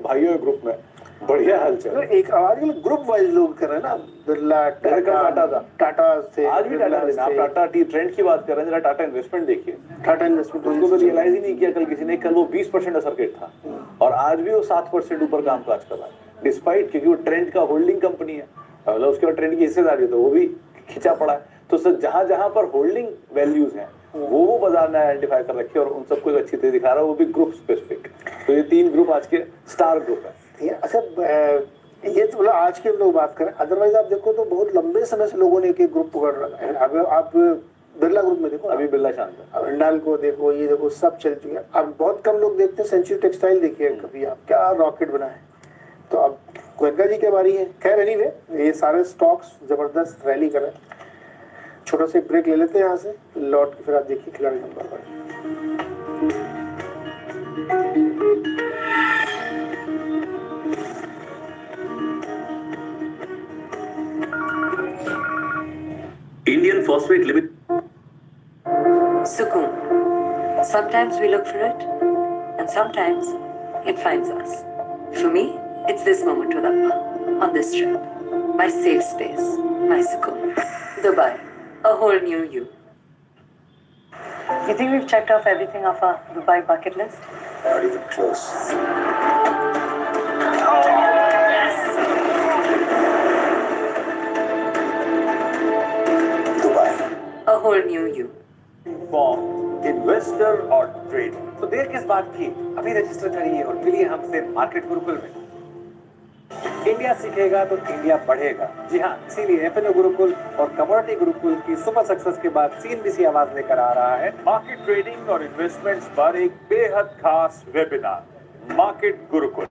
भाइयों के ग्रुप में बढ़िया हलचल। एक आजकल ग्रुप वाइज लोग कर रहे हैं ना, बिरला टाटा से, आज भी टाटा से। आप टाटा टी ट्रेंड की बात कर रहे हैं, जरा टाटा इन्वेस्टमेंट देखिए। टाटा इन्वेस्टमेंट उसको तो रियलाइज ही नहीं किया कल किसी ने। कल वो 20% सर्किट था, और आज भी वो 7% ऊपर कामकाज कर रहा है, डिस्पाइट, क्योंकि वो ट्रेंड का होल्डिंग कंपनी है, मतलब उसके बाद ट्रेंड की हिस्सेदारी है, तो वो भी खिंचा पड़ा है। तो सर जहां जहां पर होल्डिंग वैल्यूज हैं वो बाजार ने आइडेंटिफाई कर रखे, और उन सबको अच्छी तरह दिखा रहा है, वो भी ग्रुप स्पेसिफिक। तो ये 3 ग्रुप आज के स्टार ग्रुप है। अच्छा ये तो मतलब आज के लोग बात करें, अदरवाइज आप देखो तो बहुत लंबे समय से लोगों ने एक ग्रुप पकड़ रखा है। अब आप बिरला ग्रुप में देखो, अभी बिरला शांत है, हिंडाल को देखो, ये देखो, सब चल चुके हैं। अब बहुत कम लोग देखते हैं सेंचुरी टेक्सटाइल, देखिए कभी आप क्या रॉकेट बना है। तो अब गोयनका जी की बारी है। खैर एनीवे, ये सारे स्टॉक्स जबरदस्त रैली कर रहे हैं। छोटा सा ब्रेक ले लेते हैं यहाँ से, लौट के फिर आप देखिए खिलाड़ी number 1। Indian Phosphate Limited. Sukoon. Sometimes we look for it, and sometimes it finds us. For me, it's this moment with Appa, on this trip. My safe space, my Sukoon. Dubai, a whole new you. You think we've checked off everything off our Dubai bucket list? Not even close. Dubai, a whole new you. For investor और trader. तो देर किस बात की? अभी register करिए और मिलिए हमसे मार्केट गुरुकुल में। इंडिया सीखेगा तो इंडिया बढ़ेगा। जी हाँ, इसीलिए एफएनओ गुरुकुल और कमोडिटी गुरुकुल की सुपर सक्सेस के बाद सीएनबीसी आवाज लेकर आ रहा है मार्केट ट्रेडिंग और इन्वेस्टमेंट्स पर एक बेहद खास वेबिनार, मार्केट गुरुकुल।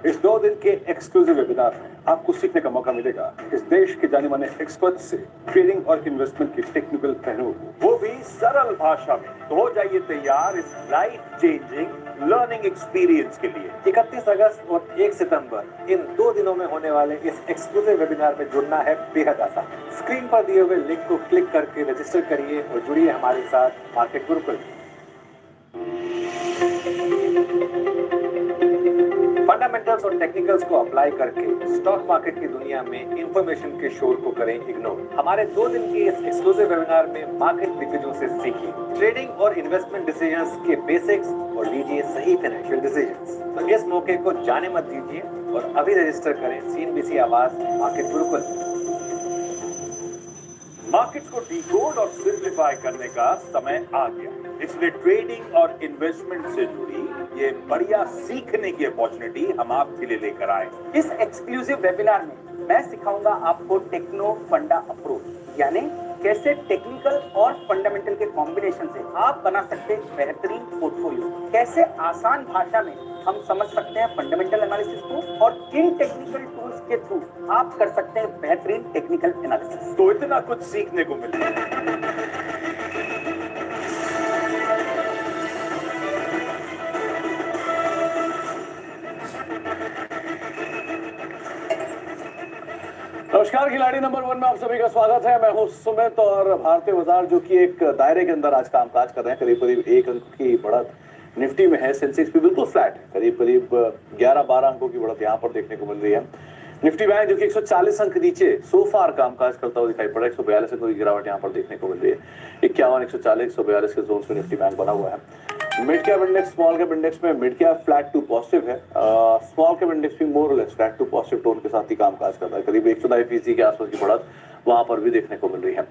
इस 2 दिन के एक्सक्लूसिव वेबिनार में आपको सीखने का मौका मिलेगा इस देश के जाने माने एक्सपर्ट से ट्रेडिंग और इन्वेस्टमेंट की टेक्निकल पहलुओं, वो भी सरल भाषा में। तो हो जाइए तैयार इस लाइफ चेंजिंग लर्निंग एक्सपीरियंस के लिए। 31 अगस्त और 1 सितंबर इन 2 दिनों में होने वाले इस एक्सक्लूसिव वेबिनार में जुड़ना है बेहद आसान। स्क्रीन पर दिए हुए लिंक को क्लिक करके रजिस्टर करिए और जुड़िए हमारे साथ मार्केट गुरुकुल। फंडामेंटल्स और टेक्निकल्स को अप्लाई करके स्टॉक मार्केट की दुनिया में इंफॉर्मेशन के शोर को करें इग्नोर। हमारे 2 दिन के इस एक्सक्लूसिव वेबिनार में मार्केट दिग्गजों से सीखिए ट्रेडिंग और इन्वेस्टमेंट डिसीजंस के बेसिक्स और लीजिए सही फाइनेंशियल डिसीजंस। तो इस मौके को जाने मत दीजिए और अभी रजिस्टर करें सीएनबीसी आवाज मार्केट गुरुकुल। मार्केट को डिकोड और सिंप्लीफाई करने का समय आ गया, इसलिए ट्रेडिंग और इन्वेस्टमेंट से जुड़ी ये बढ़िया सीखने की अपॉर्चुनिटी हम आपके लिए लेकर आए। इस एक्सक्लूसिव वेबिनार में मैं सिखाऊंगा आपको टेक्नो फंडा अप्रोच, यानी कैसे टेक्निकल और फंडामेंटल के कॉम्बिनेशन से आप बना सकते हैं बेहतरीन पोर्टफोलियो। कैसे आसान भाषा में हम समझ सकते हैं फंडामेंटल एनालिसिस को और किन टेक्निकल टूल्स के थ्रू आप कर सकते हैं बेहतरीन टेक्निकल एनालिसिस। तो इतना कुछ सीखने को मिला। नमस्कार, खिलाड़ी नंबर 1 में आप सभी का स्वागत है। मैं हूं सुमित और भारतीय बाजार जो कि एक दायरे के अंदर आज कामकाज कर रहे हैं। करीब करीब 1 अंक की बढ़त निफ्टी में है। सेंसेक्स भी बिल्कुल फ्लैट है, करीब करीब 11-12 अंकों की बढ़त यहाँ पर देखने को मिल रही है। निफ्टी बैंक जो कि 140 अंक नीचे सो फार कामकाज करता हुआ दिखाई पड़ रहा है। 142 अंकों की गिरावट यहाँ पर देखने को मिल रही है। 51, 140, 142 के जोन में निफ्टी बैंक बना हुआ है। Mid cap index, small cap index में mid cap flat to positive है, स्मॉल कैप इंडेक्स भी मोर और less flat to positive tone के साथ ही कामकाज करता है। करीब 110% के आसपास की बढ़त वहां पर भी देखने को मिल रही है,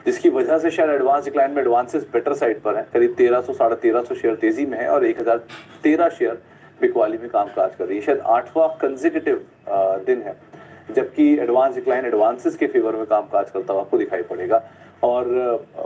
जिसकी वजह से शायद एडवांस डिक्लाइन में एडवांसेस बेटर साइड पर है। करीब 1300 साढ़े 1300 शेयर तेजी में है और 1013 शेयर बिकवाली में कामकाज कर रही है। शायद 8वां कंसेक्यूटिव दिन है जबकि एडवांस डिक्लाइन एडवांसेस के फेवर में कामकाज करता हुआ आपको दिखाई पड़ेगा। और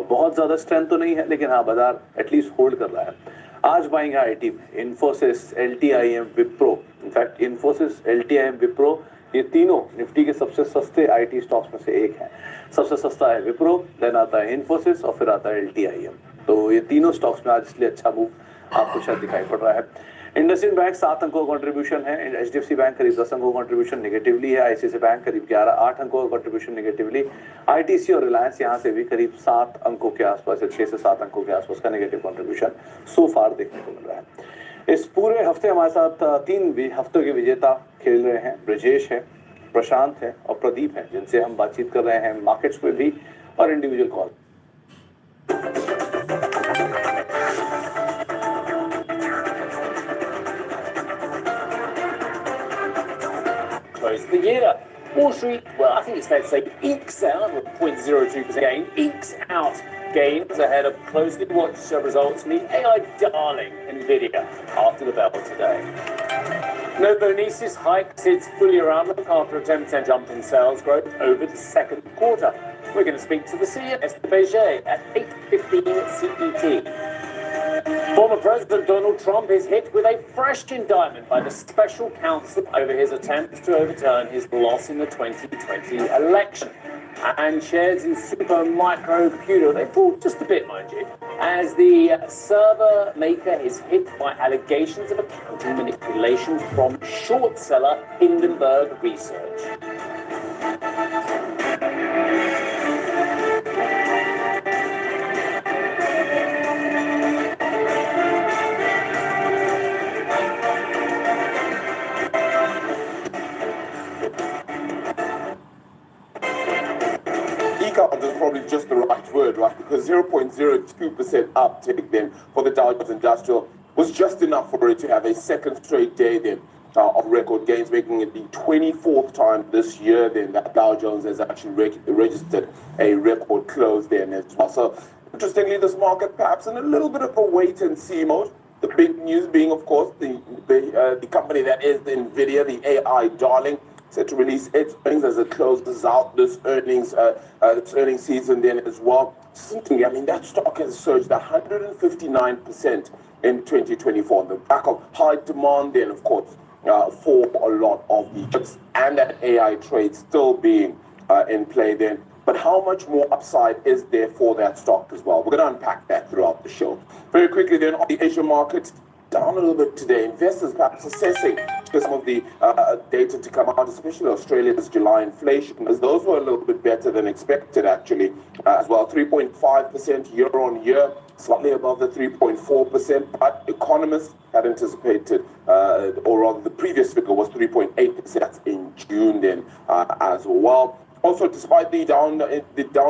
बहुत ज्यादा स्ट्रेंथ तो नहीं है, लेकिन हाँ बाजार एटलीस्ट होल्ड कर रहा है। आज बाइंग है आईटी में इन्फोसिस, एलटीआईएम, विप्रो। इनफैक्ट इन्फोसिस, एलटीआईएम, विप्रो ये तीनों निफ्टी के सबसे सस्ते आईटी स्टॉक्स में से एक है। सबसे सस्ता है विप्रो, देन आता है इन्फोसिस और फिर आता है एलटीआईएम। तो ये तीनों स्टॉक्स में आज इसलिए अच्छा मूव आपको शायद दिखाई पड़ रहा है। इंडसइंड बैंक 7 अंकों का कंट्रीब्यूशन है, एचडीएफसी बैंक करीब 10 अंकों का कंट्रीब्यूशन नेगेटिवली है, आईसीआईसीआई बैंक करीब 8 अंकों का कंट्रीब्यूशन नेगेटिवली, आईटीसी और रिलायंस यहाँ से भी करीब 7 अंकों के आसपास, 6 से 7 अंकों के आसपास का नेगेटिव कंट्रीब्यूशन सो फार देखने को मिल रहा है। इस पूरे हफ्ते हमारे साथ 3 हफ्तों के विजेता खेल रहे हैं। ब्रजेश है, प्रशांत है और प्रदीप है, जिनसे हम बातचीत कर रहे हैं मार्केट्स में भी और individual call. Close the year. Wall Street, well, I think it's fair to say, ekes out a 0.02% gain, ekes out gains ahead of closely watched results from the AI darling Nvidia after the bell today. Novozymes hikes its full-year outlook after a 10% jump in sales growth over the second quarter. We're going to speak to the CEO at 8:15 CET. Former President Donald Trump is hit with a fresh indictment by the special counsel over his attempts to overturn his loss in the 2020 election. And shares in Super Microcomputer, they fall just a bit, mind you, as the server maker is hit by allegations of accounting manipulation from short seller Hindenburg Research. Econ is probably just the right word, right? Because 0.02% uptick then for the Dow Jones Industrial was just enough for it to have a second straight day then of record gains, making it the 24th time this year then that Dow Jones has actually registered a record close then as well. So interestingly, this market perhaps in a little bit of a wait and see mode. The big news being, of course, the company that is the Nvidia, the AI darling, set to release its earnings as it closes out this earnings season then as well. I mean, that stock has surged 159% in 2024 on the back of high demand then, of course, for a lot of the chips and that AI trade still being in play then. But how much more upside is there for that stock as well? We're going to unpack that throughout the show. Very quickly then, on the Asian markets, down a little bit today. Investors perhaps assessing some of the data to come out, especially Australia's July inflation, as those were a little bit better than expected actually as well. 3.5% year on year, slightly above the 3.4%, but economists had anticipated, or rather the previous figure was 3.8% in June then as well. Also, despite the down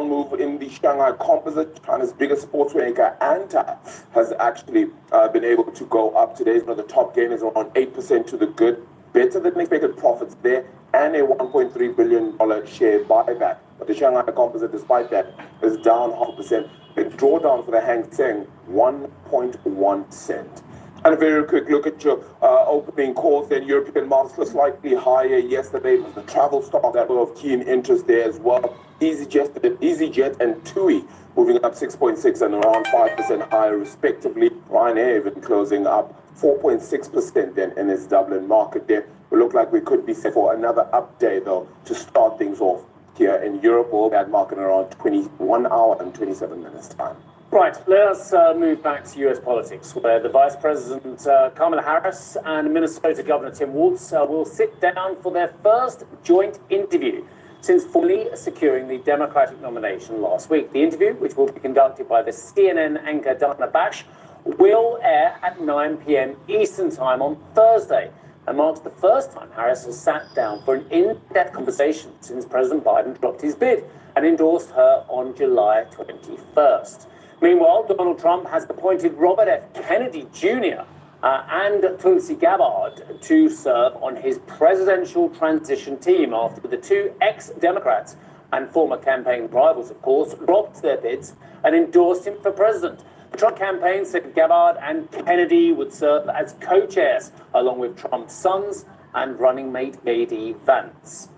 move in the Shanghai Composite, China's biggest sports maker, Anta, has actually been able to go up today. One of the top gainers, around 8% to the good, better than expected profits there, and a $1.3 billion share buyback. But the Shanghai Composite, despite that, is down 0.5%. Big drawdown for the Hang Seng, 1.1 cent. And a very quick look at your opening calls. Then European markets were slightly higher yesterday. It was the travel stock that were of keen interest there as well. EasyJet and TUI moving up 6.6 and around 5% higher respectively. Ryanair even closing up 4.6% then in its Dublin market there. We look like we could be set for another up day though to start things off here in Europe. All that market around 21 hour and 27 minutes time. Right, let us move back to US politics, where the Vice President Kamala Harris and Minnesota Governor Tim Walz will sit down for their first joint interview since fully securing the Democratic nomination last week. The interview, which will be conducted by the CNN anchor Dana Bash, will air at 9 p.m. Eastern Time on Thursday and marks the first time Harris has sat down for an in-depth conversation since President Biden dropped his bid and endorsed her on July 21st. Meanwhile, Donald Trump has appointed Robert F. Kennedy Jr. And Tulsi Gabbard to serve on his presidential transition team after the two ex-Democrats and former campaign rivals, of course, dropped their bids and endorsed him for president. The Trump campaign said Gabbard and Kennedy would serve as co-chairs, along with Trump's sons and running mate J.D. Vance.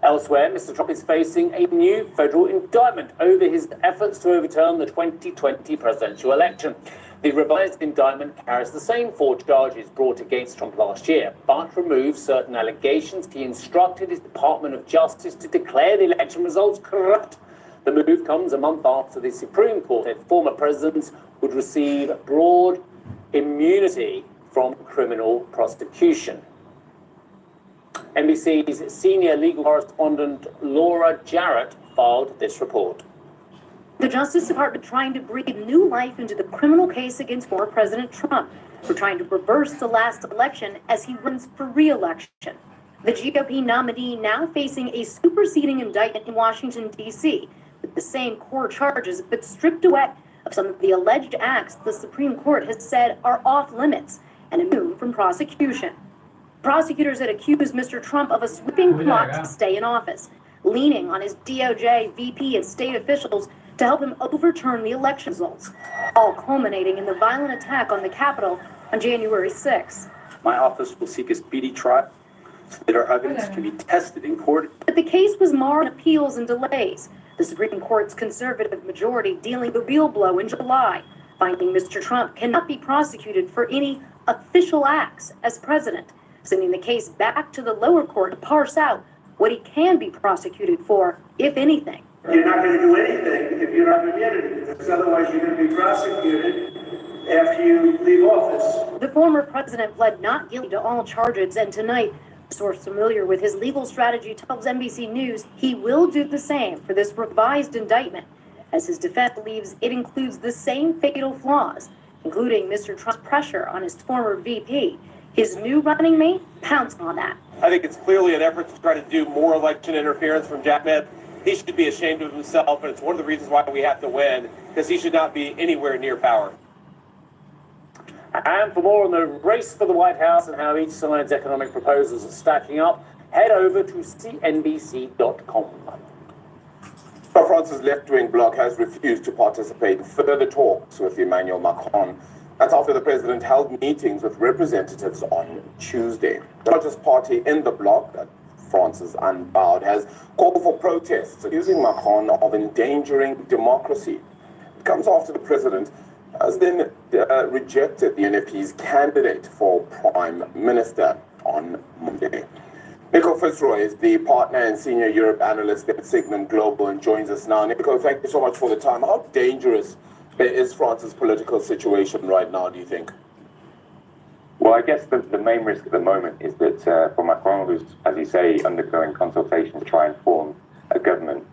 Elsewhere, Mr. Trump is facing a new federal indictment over his efforts to overturn the 2020 presidential election. The revised indictment carries the same four charges brought against Trump last year, but removes certain allegations he instructed his Department of Justice to declare the election results corrupt. The move comes a month after the Supreme Court said former presidents would receive broad immunity from criminal prosecution. NBC's senior legal correspondent Laura Jarrett filed this report. The Justice Department trying to breathe new life into the criminal case against former President Trump for trying to reverse the last election as he runs for re-election. The GOP nominee now facing a superseding indictment in Washington, D.C., with the same core charges but stripped away of some of the alleged acts the Supreme Court has said are off limits and immune from prosecution. Prosecutors had accused Mr. Trump of a sweeping plot to stay in office, leaning on his DOJ, VP, and state officials to help him overturn the election results, all culminating in the violent attack on the Capitol on January 6. My office will seek a speedy trial so that our evidence can be tested in court. But the case was marred in appeals and delays, the Supreme Court's conservative majority dealing the real blow in July, finding Mr. Trump cannot be prosecuted for any official acts as president, sending the case back to the lower court to parse out what he can be prosecuted for, if anything. You're not going to do anything if you don't have immunity, because otherwise you're going to be prosecuted after you leave office. The former president pled not guilty to all charges, and tonight, a source familiar with his legal strategy tells NBC News he will do the same for this revised indictment, as his defense believes it includes the same fatal flaws, including Mr. Trump's pressure on his former VP. His new running mate pounced on that. I think it's clearly an effort to try to do more election interference from Jack Smith. He should be ashamed of himself, and it's one of the reasons why we have to win, because he should not be anywhere near power. And for more on the race for the White House and how each side's economic proposals are stacking up, head over to cnbc.com. France's left-wing bloc has refused to participate in further talks with Emmanuel Macron. That's after the president held meetings with representatives on Tuesday. The largest party in the bloc, France's Unbowed, has called for protests, accusing Macron of endangering democracy. It comes after the president has then rejected the NFP's candidate for prime minister on Monday. Nico Fitzroy is the partner and senior Europe analyst at Segment Global and joins us now. Nico, thank you so much for the time. How dangerous is France's political situation right now, do you think? Well, I guess the main risk at the moment is that for Macron, who's, as you say, undergoing consultation to try and form a government,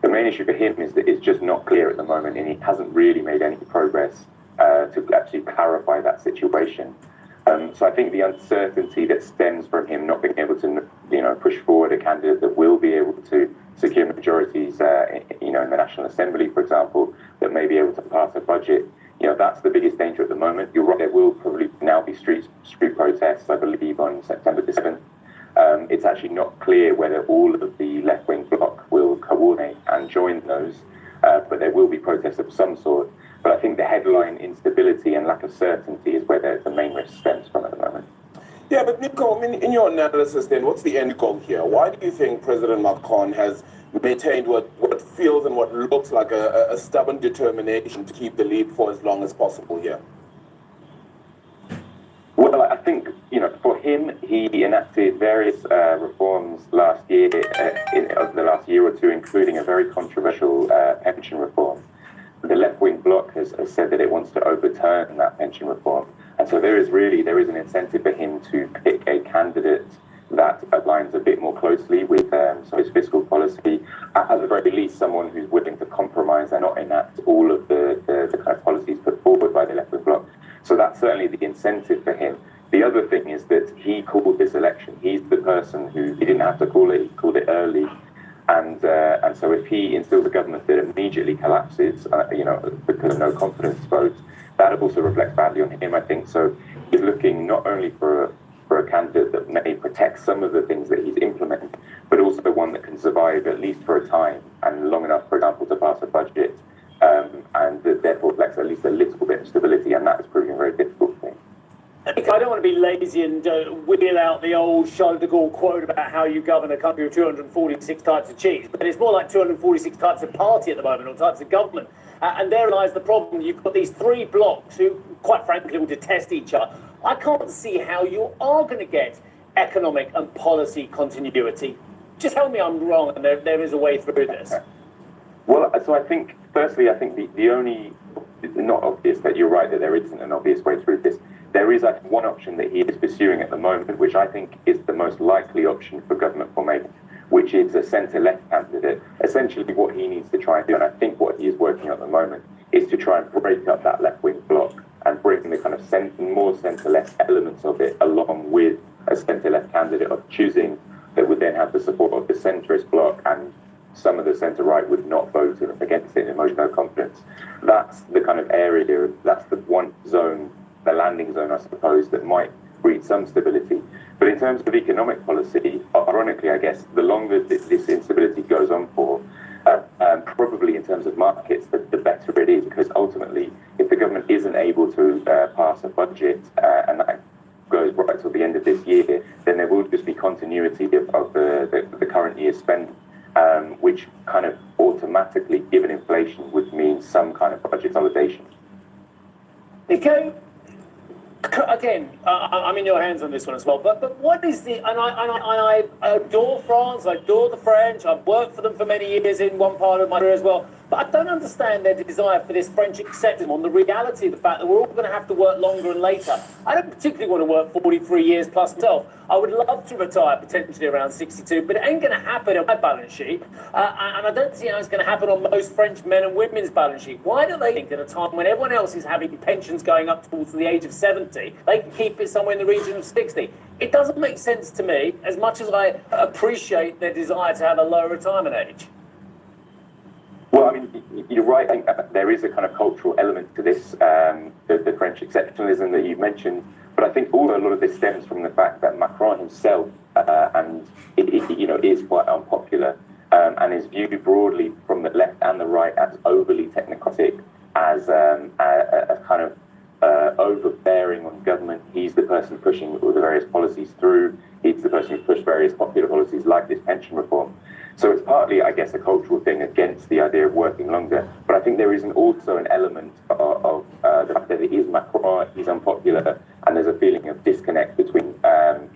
the main issue for him is that it's just not clear at the moment, and he hasn't really made any progress to actually clarify that situation. So I think the uncertainty that stems from him not being able to, push forward a candidate that will be able to secure majorities, in the National Assembly, for example, that may be able to pass a budget. That's the biggest danger at the moment. You're right, there will probably now be street protests, I believe, on September the 7th. It's actually not clear whether all of the left-wing bloc will coordinate and join those, but there will be protests of some sort. But I think the headline instability and lack of certainty is where the main risk stems from at the moment. Yeah, but Nico, in your analysis then, what's the end goal here? Why do you think President Macron has maintained what feels and what looks like a stubborn determination to keep the lead for as long as possible here? Well, I think, for him, he enacted various reforms last year, over the last year or two, including a very controversial pension reform. The left-wing bloc has said that it wants to overturn that pension reform. And so there is an incentive for him to pick a candidate that aligns a bit more closely with his fiscal policy, at the very least someone who's willing to compromise and not enact all of the kind of policies put forward by the left-wing bloc. So that's certainly the incentive for him. The other thing is that he called this election. He's the person who, he didn't have to call it, he called it early. And so if he instills a government that immediately collapses, because of no confidence vote, that also reflects badly on him, I think. So he's looking not only for a candidate that may protect some of the things that he's implementing, but also one that can survive at least for a time and long enough, for example, to pass a budget, and that therefore reflects at least a little bit of stability, and that is proving very difficult for him. I don't want to be lazy and wheel out the old Charles de Gaulle quote about how you govern a country of 246 types of cheese, but it's more like 246 types of party at the moment, or types of government. And there lies the problem. You've got these three blocs who, quite frankly, will detest each other. I can't see how you are going to get economic and policy continuity. Just tell me I'm wrong and there is a way through this. Well, so I think, firstly, the only, not obvious that you're right that there isn't an obvious way through this. There is one option that he is pursuing at the moment, which I think is the most likely option for government formation, which is a centre-left candidate. Essentially what he needs to try and do, and I think what he is working on at the moment, is to try and break up that left-wing bloc and bring the kind of more centre-left elements of it along with a centre-left candidate of choosing that would then have the support of the centrist bloc, and some of the centre-right would not vote against it in motion of no confidence. That's the kind of area, that's the one zone, the landing zone, I suppose, that might breed some stability. But in terms of economic policy, ironically, I guess, the longer this instability goes on for, probably in terms of markets, the better it is, because ultimately, if the government isn't able to pass a budget, and that goes right till the end of this year, then there will just be continuity of the current year's spend, which kind of automatically, given inflation, would mean some kind of budget consolidation. Okay. Again, I'm in your hands on this one as well. But what is the? And I adore France. I adore the French. I've worked for them for many years in one part of my career as well. But I don't understand their desire for this French acceptance on the reality of the fact that we're all going to have to work longer and later. I don't particularly want to work 43 years plus myself. I would love to retire potentially around 62, but it ain't going to happen on my balance sheet. And I don't see how it's going to happen on most French men and women's balance sheet. Why do they think at a time when everyone else is having pensions going up towards the age of 70, they can keep it somewhere in the region of 60? It doesn't make sense to me, as much as I appreciate their desire to have a lower retirement age. Well, I mean, you're right. I think there is a kind of cultural element to this, the French exceptionalism that you mentioned. But I think also a lot of this stems from the fact that Macron himself, is quite unpopular and is viewed broadly from the left and the right as overly technocratic, as a kind of overbearing on government. He's the person pushing all the various policies through. He's the person who pushed various popular policies like this pension reform. So it's partly, I guess, a cultural thing against the idea of working longer. But I think there is also an element of the fact that it is Macron, he's unpopular, and there's a feeling of disconnect between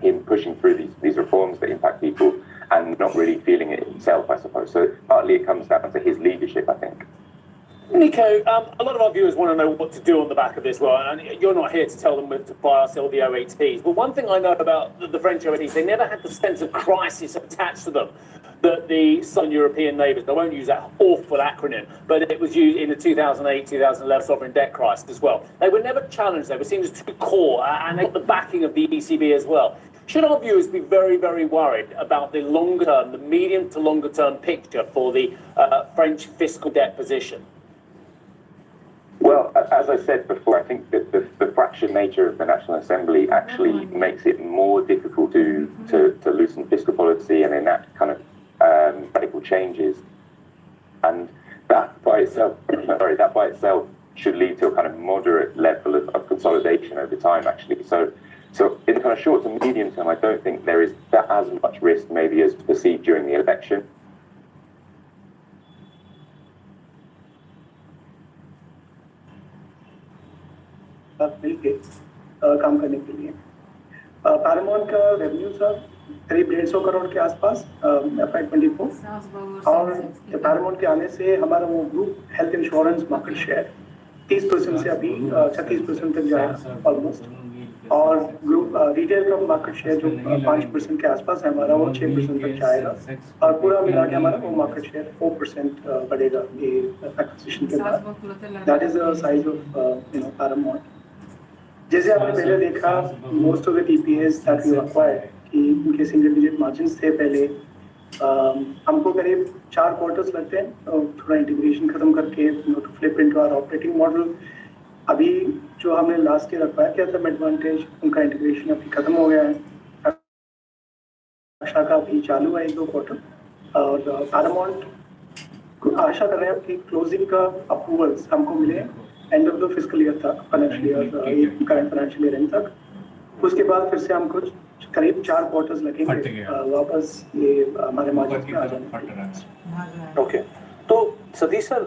him pushing through these reforms that impact people and not really feeling it himself, I suppose. So partly it comes down to his leadership, I think. Nico, a lot of our viewers want to know what to do on the back of this, well, and you're not here to tell them to buy or sell the OATs. But one thing I know about the French OATs, they never had the sense of crisis attached to them that the Southern European neighbours, I won't use that awful acronym, but it was used in the 2008-2011 sovereign debt crisis as well. They were never challenged, they were seen as too core, and they got the backing of the ECB as well. Should our viewers be very, very worried about the longer term, the medium to longer term picture for the French fiscal debt position? Well, as I said before, I think that the fractured nature of the National Assembly actually makes it more difficult to loosen fiscal policy and enact kind of radical changes, and that by itself should lead to a kind of moderate level of consolidation over time, actually. So in the kind of short to medium term, I don't think there is that as much risk maybe as perceived during the election. मिलके काम करने के लिए Paramount का revenue था करीब 150 करोड़ के आसपास FY24 और पैरामाउंट के आने से हमारा वो group health insurance market share 30% से अभी 36% तक जाएगा ऑलमोस्ट, और ग्रुप रिटेल का मार्केट शेयर जो 5% के आसपास है हमारा, वो 6% तक जाएगा, और पूरा मिला के हमारा वो मार्केट शेयर 4% बढ़ेगा ये एक्विजिशन के बाद. That is the size of paramount. जैसे आपने पहले देखा most of the TPs that we acquired कि उनके सिंगल डिजिट मार्जिन्स थे पहले. हमको करीब 4 क्वार्टर्स लगते हैं थोड़ा इंटीग्रेशन खत्म करके to flip into our operating model. अभी जो हमने लास्ट ईयर एक्वायर किया था एडवांटेज, उनका इंटीग्रेशन अभी खत्म हो गया है. आशा का अभी चालू है 1-2 क्वार्टर, और पैरामाउंट आशा कर रहे हैं कि क्लोजिंग का अप्रूवल्स हमको मिले end of the fiscal year तक, financial year current financial year end तक. उसके बाद फिर से हमको करीब 4 क्वार्टर्स लगेंगे वापस ये हमारे मार्जिन में आ जाने. ओके, तो सतीश सर,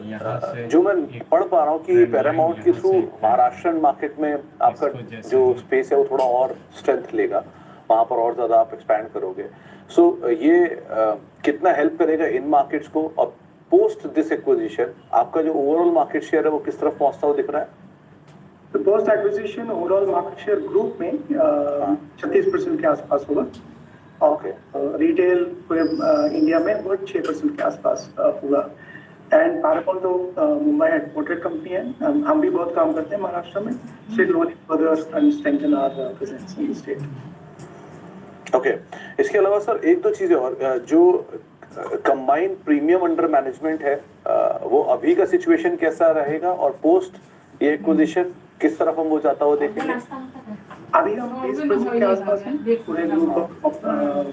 जो मैं पढ़ पा रहा हूँ कि पैरामाउंट के थ्रू महाराष्ट्र मार्केट में आपका जो स्पेस है वो थोड़ा और स्ट्रेंथ लेगा, वहाँ पर और ज़्यादा आप एक्सपैंड करोगे. सो ये कितना हेल्प करेगा इन मार्केट्स को, और पोस्ट दिस एक्विजिशन आपका जो ओवरऑल मार्केट शेयर है वो किस तरफ पहुँचता हुआ दिख रहा है? तो post acquisition overall market share group में 36% के आसपास होगा. ओके, रिटेल पूरे इंडिया में वो 6% के आसपास होगा. एंड पैरामाउंट तो मुंबई हेडक्वार्टर्ड कंपनी है, हम भी बहुत काम करते हैं महाराष्ट्र में, so it will only further strengthen our presence in the state. Okay, इसके अलावा सर एक दो चीजें और, जो कंबाइंड प्रीमियम अंडर मैनेजमेंट है वो अभी का सिचुएशन कैसा रहेगा, और पोस्ट ये एक्विजिशन किस तरफ हम वो जाता हुआ देखेंगे? अभी हम 20% के आसपास हैं पूरे ग्रुप ऑफ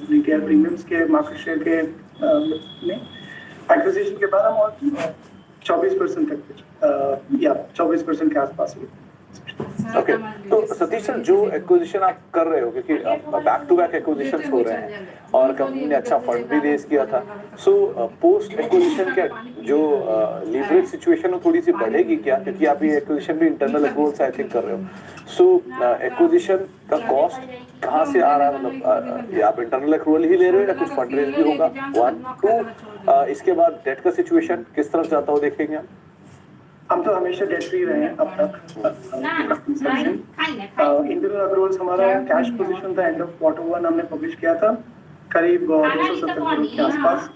रिटेल प्रीमियम्स के मार्केट शेयर के में. एक्विजिशन के बाद हम और 24% तक या 24% के आसपास. ओके, तो सतीश सर जो एक्विजिशन आप कर रहे हो, क्योंकि बैक टू बैक एक्विजिशन हो रहे हैं और कंपनी ने अच्छा फंड भी रेज किया था, सो पोस्ट एक्विजिशन क्या जो लीवरेज सिचुएशन वो थोड़ी सी बढ़ेगी क्या, क्योंकि आप ये एक्विजिशन भी इंटरनल अप्रूवल आई थिंक कर रहे हो, सो एक्विजिशन का कॉस्ट कहाँ से आ रहा है, मतलब ये आप इंटरनल अप्रूवल ही ले रहे हो या कुछ फंड रेज भी होगा, 1 2 इसके बाद डेट का सिचुएशन किस तरफ जाता हो देखेंगे आप? हम तो हमेशा डेट फ्री रहे हैं अब तक। इंटरनल अप्रूवल्स हमारा कैश पोजीशन था एंड ऑफ Q1 हमने पब्लिश किया था करीब 270 करोड़ के आसपास।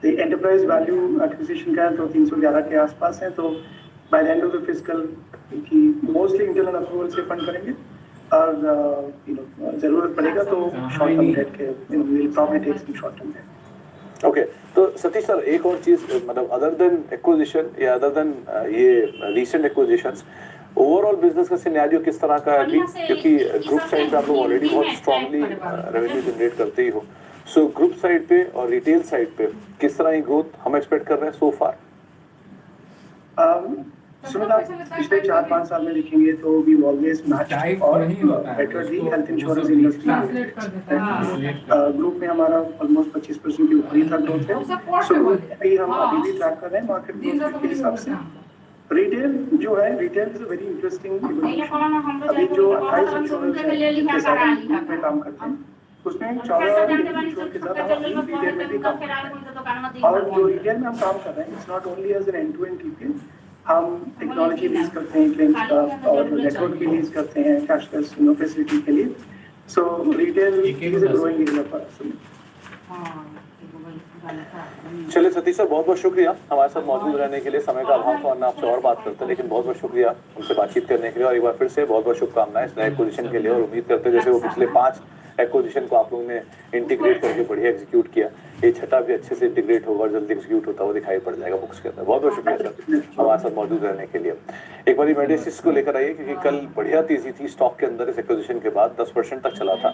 एंटरप्राइज वैल्यू एक्विजिशन का तो 311 के आसपास है। तो by the end of the fiscal की मोस्टली इंटरनल अप्रूवल से फंड करेंगे और जरूरत पड़ेगा तो शॉर्ट टर्म डेट के will probably take some short term debt. Okay, तो सतीश सर एक और चीज, मतलब अदर देन एक्विजिशन या अदर देन ये रीसेंट एक्विजिशंस, ओवरऑल बिजनेस का सिनेरियो किस तरह का है अभी, क्योंकि ग्रुप साइड पे आप लोग ऑलरेडी बहुत स्ट्रांगली रेवेन्यू जनरेट करते ही हो, सो ग्रुप साइड पे और रिटेल साइड पे किस तरह की ग्रोथ हम एक्सपेक्ट कर रहे हैं सो फार? सुमित, आप पिछले 4-5 साल में देखेंगे तो वी ऑलवेज मैच्ड और better the health insurance industry. Group में हमारा ऑलमोस्ट 25% के ऊपर ही था ग्रोथ है। सो अभी हम अभी भी ट्रैक कर रहे हैं मार्केट ग्रोथ के हिसाब से। रिटेल जो है, retail is a very interesting evolution. अभी जो 28 इंश्योरेंस है जिनके साथ हम ग्रुप में काम करते हैं उसमें 14 इंश्योरेंस के साथ हम रिटेल में भी काम कर रहे हैं। और जो रिटेल में हम काम कर रहे हैं it's not only as an end to end retail, हम टेक्नोलॉजी लीज करते हैं क्लेम्स का और नेटवर्क भी लीज करते हैं कैशलेस फैसिलिटी के लिए। So retail is a growing area for us. चलिए सतीश सर, बहुत बहुत शुक्रिया हमारे साथ मौजूद रहने के लिए। समय का अभाव तो वरना आपसे और बात करते हैं, लेकिन बहुत बहुत शुक्रिया हमसे बातचीत करने के लिए और एक बार फिर से बहुत बहुत शुभकामनाएं इस नए एक्विजिशन के लिए। और उम्मीद करते हैं जैसे वो पिछले 5 एक्विजिशन को आप लोगों ने इंटीग्रेट करके बढ़िया एग्जीक्यूट किया, ये छठा भी अच्छे से इंटीग्रेट होगा और जल्दी एग्जीक्यूट होता हुआ दिखाई पड़ जाएगा बुक्स के अंदर। बहुत बहुत शुक्रिया सर हमारे साथ मौजूद रहने के लिए। एक बार मेडिसिस को लेकर आइए, क्योंकि कल बढ़िया तेजी थी स्टॉक के अंदर इस एक्विजिशन के बाद, 10% तक चला था,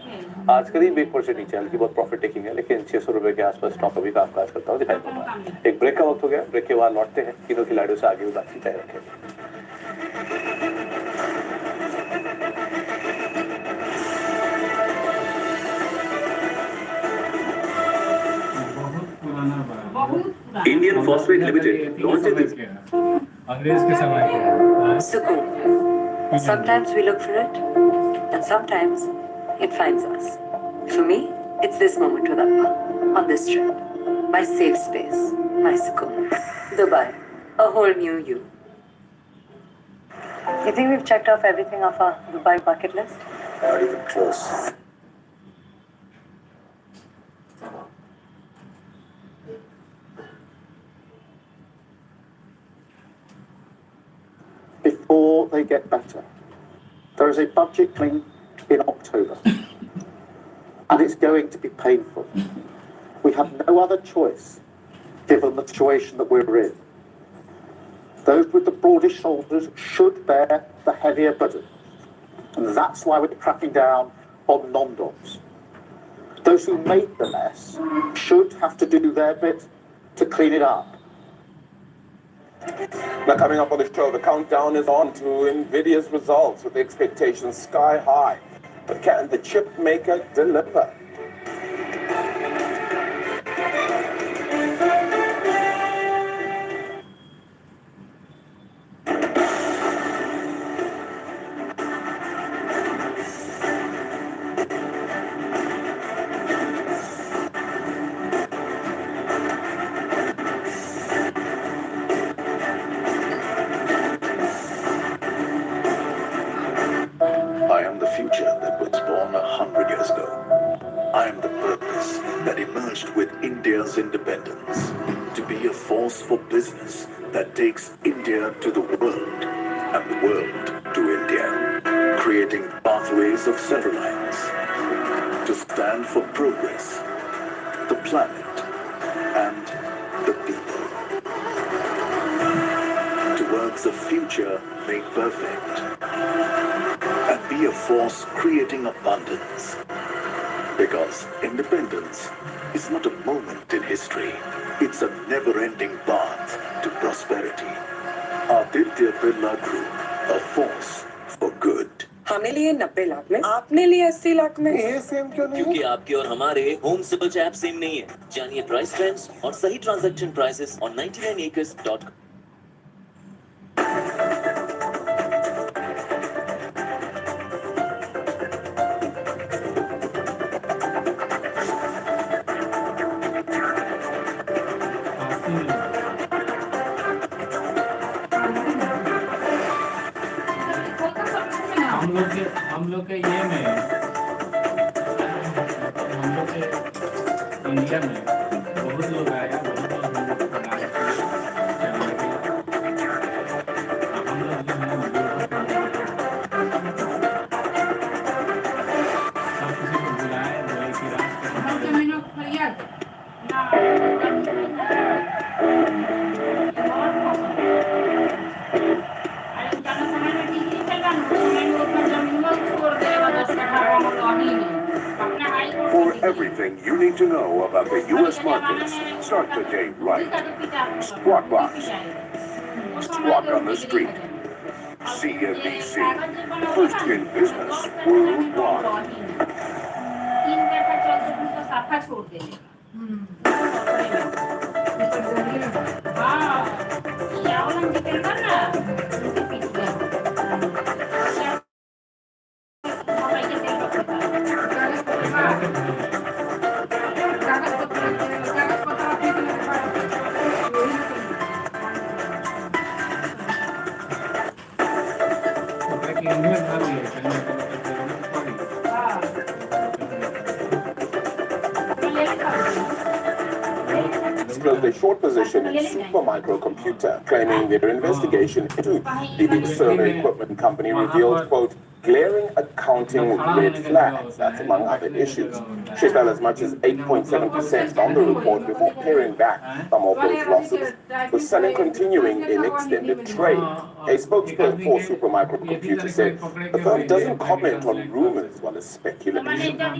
आज करीब 1% नीचे, हल्की बहुत प्रॉफिट टेकिंग है, लेकिन 600 रुपए के आसपास स्टॉक अभी कामकाज करता हुआ दिखाई पड़ रहा है। एक ब्रेक का वक्त हो गया, ब्रेक के बाद लौटते हैं, तीनों खिलाड़ियों से आगे भी बातचीत जारी रखेंगे। Indian Phosphate Limited launched this. Sukoon. Sometimes we look for it, and sometimes it finds us. For me, it's this moment with Appa on this trip. My safe space, my Sukoon. Dubai, a whole new you. You think we've checked off everything off our Dubai bucket list? Not even close. Before they get better, there is a budget clean in October, and it's going to be painful. We have no other choice, given the situation that we're in. Those with the broadest shoulders should bear the heavier burden, and that's why we're cracking down on non-doms. Those who made the mess should have to do their bit to clean it up. Now, coming up on the show, the countdown is on to Nvidia's results with expectations sky high. But can the chip maker deliver? I am the future that was born 100 years ago. I am the purpose that emerged with India's independence, to be a force for business that takes India to the world and the world to India, creating pathways of several lines, to stand for progress, the planet, and the people, towards a future made perfect, and be a force creating abundance. Because independence is not a moment in history, it's a never-ending path to prosperity. Aditya Birla Group, a force for good. हमने लिए 90 लाख में, आपने लिए 80 लाख में। ये same क्यों नहीं? क्योंकि आपके और हमारे होम सर्च ऐप सेम नहीं है। जानिए प्राइस ट्रेंड्स और सही ट्रांजैक्शन प्राइसेस ऑन 99acres.com। हम लोग के ये में हम लोग के इंडिया में बहुत लोग आए, बहुत लोग हम लोग बनाए चलने के। हम लोग जो है सब किसी को बुलाए, बोले कि For everything you need to know about the U.S. markets, start the day right. Squawk Box. Squawk on the street. CNBC. First in business worldwide. Disclosed a short position in Supermicro Computer, claiming their investigation into the server equipment company revealed, quote, glaring accounting red flags, that's among other issues. Shares fell as much as 8.7% on the report before paring back some of those losses, with selling continuing in extended trade. A spokesperson for Supermicro Computer said the firm doesn't comment on rumors as well as speculation. Now,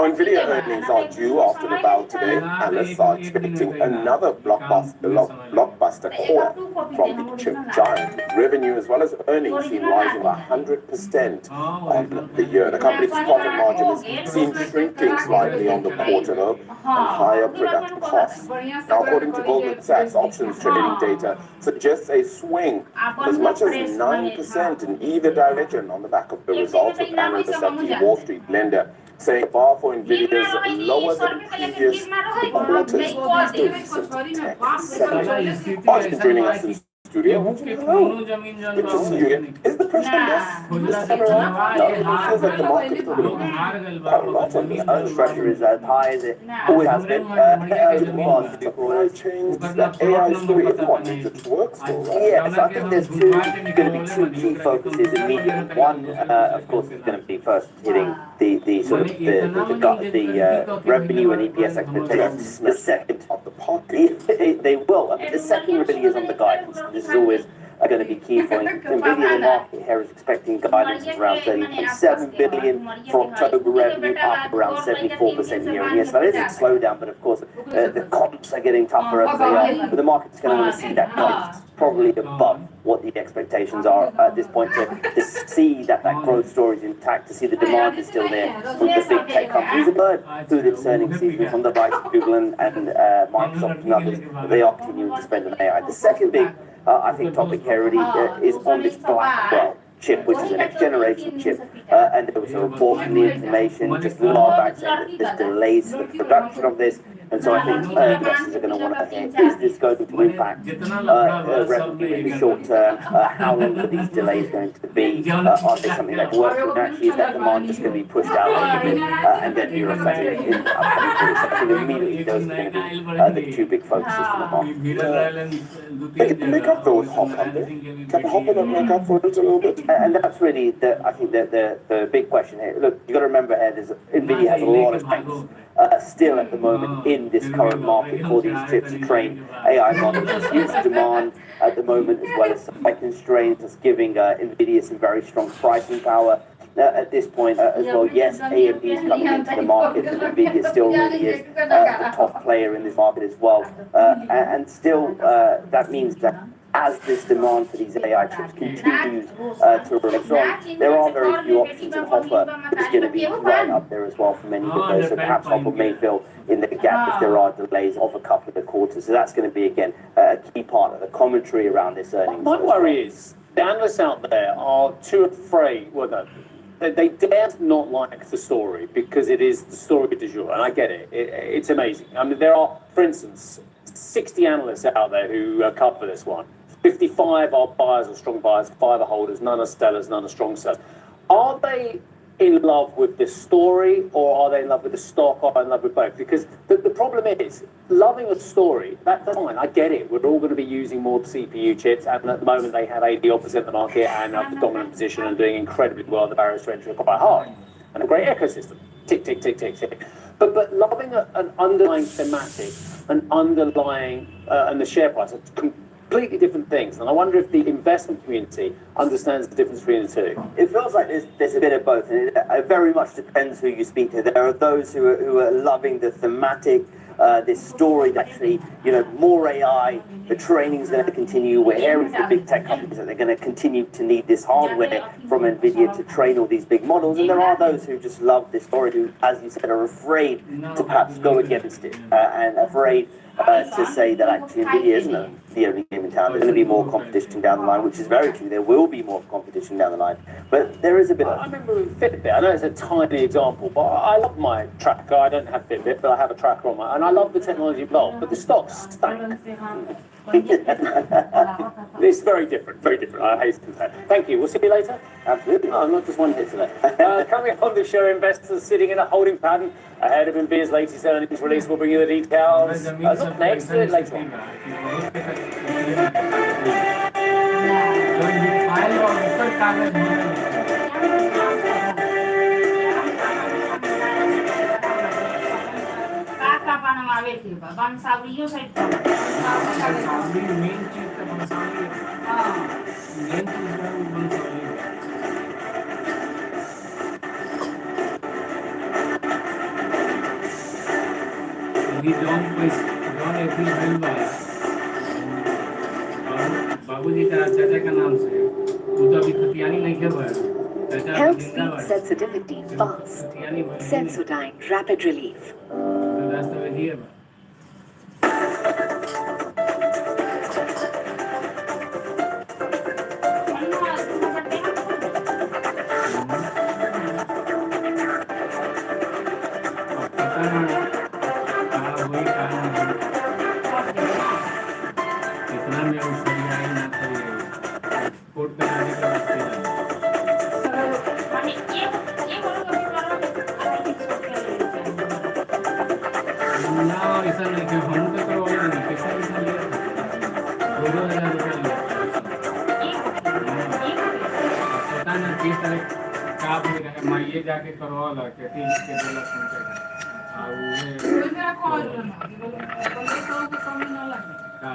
Nvidia earnings are due after the bout today. Analysts are expecting another blockbuster call from the chip giant. Revenue as well as earnings seem rising by 100% on the year. The company's profit margin is seen shrinking slightly on the quarter, though, and higher production costs. Now, according to Goldman Sachs, options trading data suggests a swing of as much as 9% in either direction on the back of the results, with analysts at the Wall Street lender saying bar for Nvidia's lower than previous quarters. Still decent tech sector. Arjun joining us in studio. Hello. Good to see you again. Is the pressure less this time around? No, it feels like the market is quite a lot on this. Pressure is as high as it always has been. Supply chains, that AI story, everyone needs it to work still, right? Yeah, so I think there's going to be two key focuses immediately. One, of course, is going to be first hitting the sort of the revenue and EPS expectations. The second of the pocket. They will. I mean, the second really is on the guidance. This is always going to be key for Nvidia. The market here is expecting guidance of around 30.7 billion for October revenue, up around 74% year on year. So that is a slowdown, but of course the comps are getting tougher as they are. But the market's going to want to see that guidance probably above what the expectations are at this point, to see that growth story is intact, to see the demand is still there from the big tech companies. A bird through this earnings season from the likes of Google and Microsoft and others, they are continuing to spend on AI. The second big I think topic here really is on this Blackwell chip, which is a next generation chip, and there was a report from the information just a little while back saying that there's delays to the production of this, and so I think investors are going to want to hear, is this going to impact revenue in the short term? How long are these delays going to be? Are they something that works, or actually is that demand just going to be pushed out a little bit and then be reflected in the upcoming quarters? So I think immediately those are going to be the two big focuses for the market. Make up those hop, can hop it and make up for it a little bit? And that's really, I think, the big question here. Look, you've got to remember here, Nvidia has a lot of strengths still at the moment in this current market for these chips to train AI models. There's huge demand at the moment, as well as supply constraints, that's giving Nvidia some very strong pricing power. At this point as well, yes, AMD is coming into the market, but Nvidia still really is the top player in this market as well. And still, that means that as this demand for these AI chips continues to remain strong, there are very few options, and Hopper is going to be right up there as well for many of those. So perhaps Hopper may fill in the gap if there are delays of a couple of quarters. So that's going to be, again, a key part of the commentary around this earnings. My worry is the analysts out there are too afraid. Well, no, they dare not like the story because it is the story du jour, and I get it. It's amazing. I mean, there are, for instance, 60 analysts out there who cover this one. 55 are buyers or strong buyers, 5 are holders, none are sellers, none are strong sellers. Are they in love with this story, or are they in love with the stock, or in love with both? Because the problem is, loving a story, that's fine, I get it. We're all going to be using more CPU chips, and at the moment they have 80% of the market and have the dominant position and doing incredibly well. The barriers to entry are quite high, and a great ecosystem. Tick, tick, tick, tick, tick. But loving an underlying thematic, an underlying, and the share price are completely different things, and I wonder if the investment community understands the difference between the two. It feels like there's a bit of both, and it very much depends who you speak to. There are those who are loving the thematic, this story that actually, more AI, the training is going to continue. We're hearing from big tech companies that they're going to continue to need this hardware from Nvidia to train all these big models, and there are those who just love this story, who, as you said, are afraid to perhaps go against it, and afraid to say that actually Nvidia isn't the only game in town. There's going to be more competition down the line, which is very true. There will be more competition down the line, but there is a bit of... I remember with Fitbit, I know it's a tiny example, but I love my tracker. I don't have Fitbit, but I have a tracker on my... And I love the technology involved, but the stocks stank. It's very different, I hasten to say. Thank you. We'll see you later. Absolutely. No, not just one hit today. Coming on the show, investors sitting in a holding pattern ahead of Nvidia's latest earnings release. We'll bring you the details. Up next, later on. बाबूजी का चाचा का नाम से वो तो अभी खतियानी नहीं के भर Helps beat sensitivity fast. Sensodyne Rapid Relief. रास्ते में दिए ये जाके करवा ला के 3 के देला सुन के आ वो मेरा कॉल ना बोले तो कम ना लगे का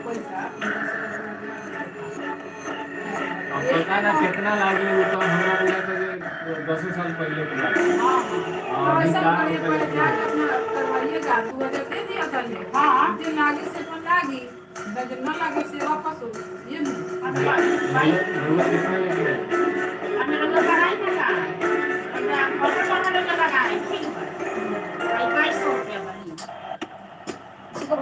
पैसा अब पता ना कितना लागी वो तो हमरा बोला तो 10 साल पहले की बात हां पैसा पहले जाके अपना करवाइएगा 2000 दे दिया था ये हां दिन लागी से तो लागी बजट ना लागी से वापस हो ये For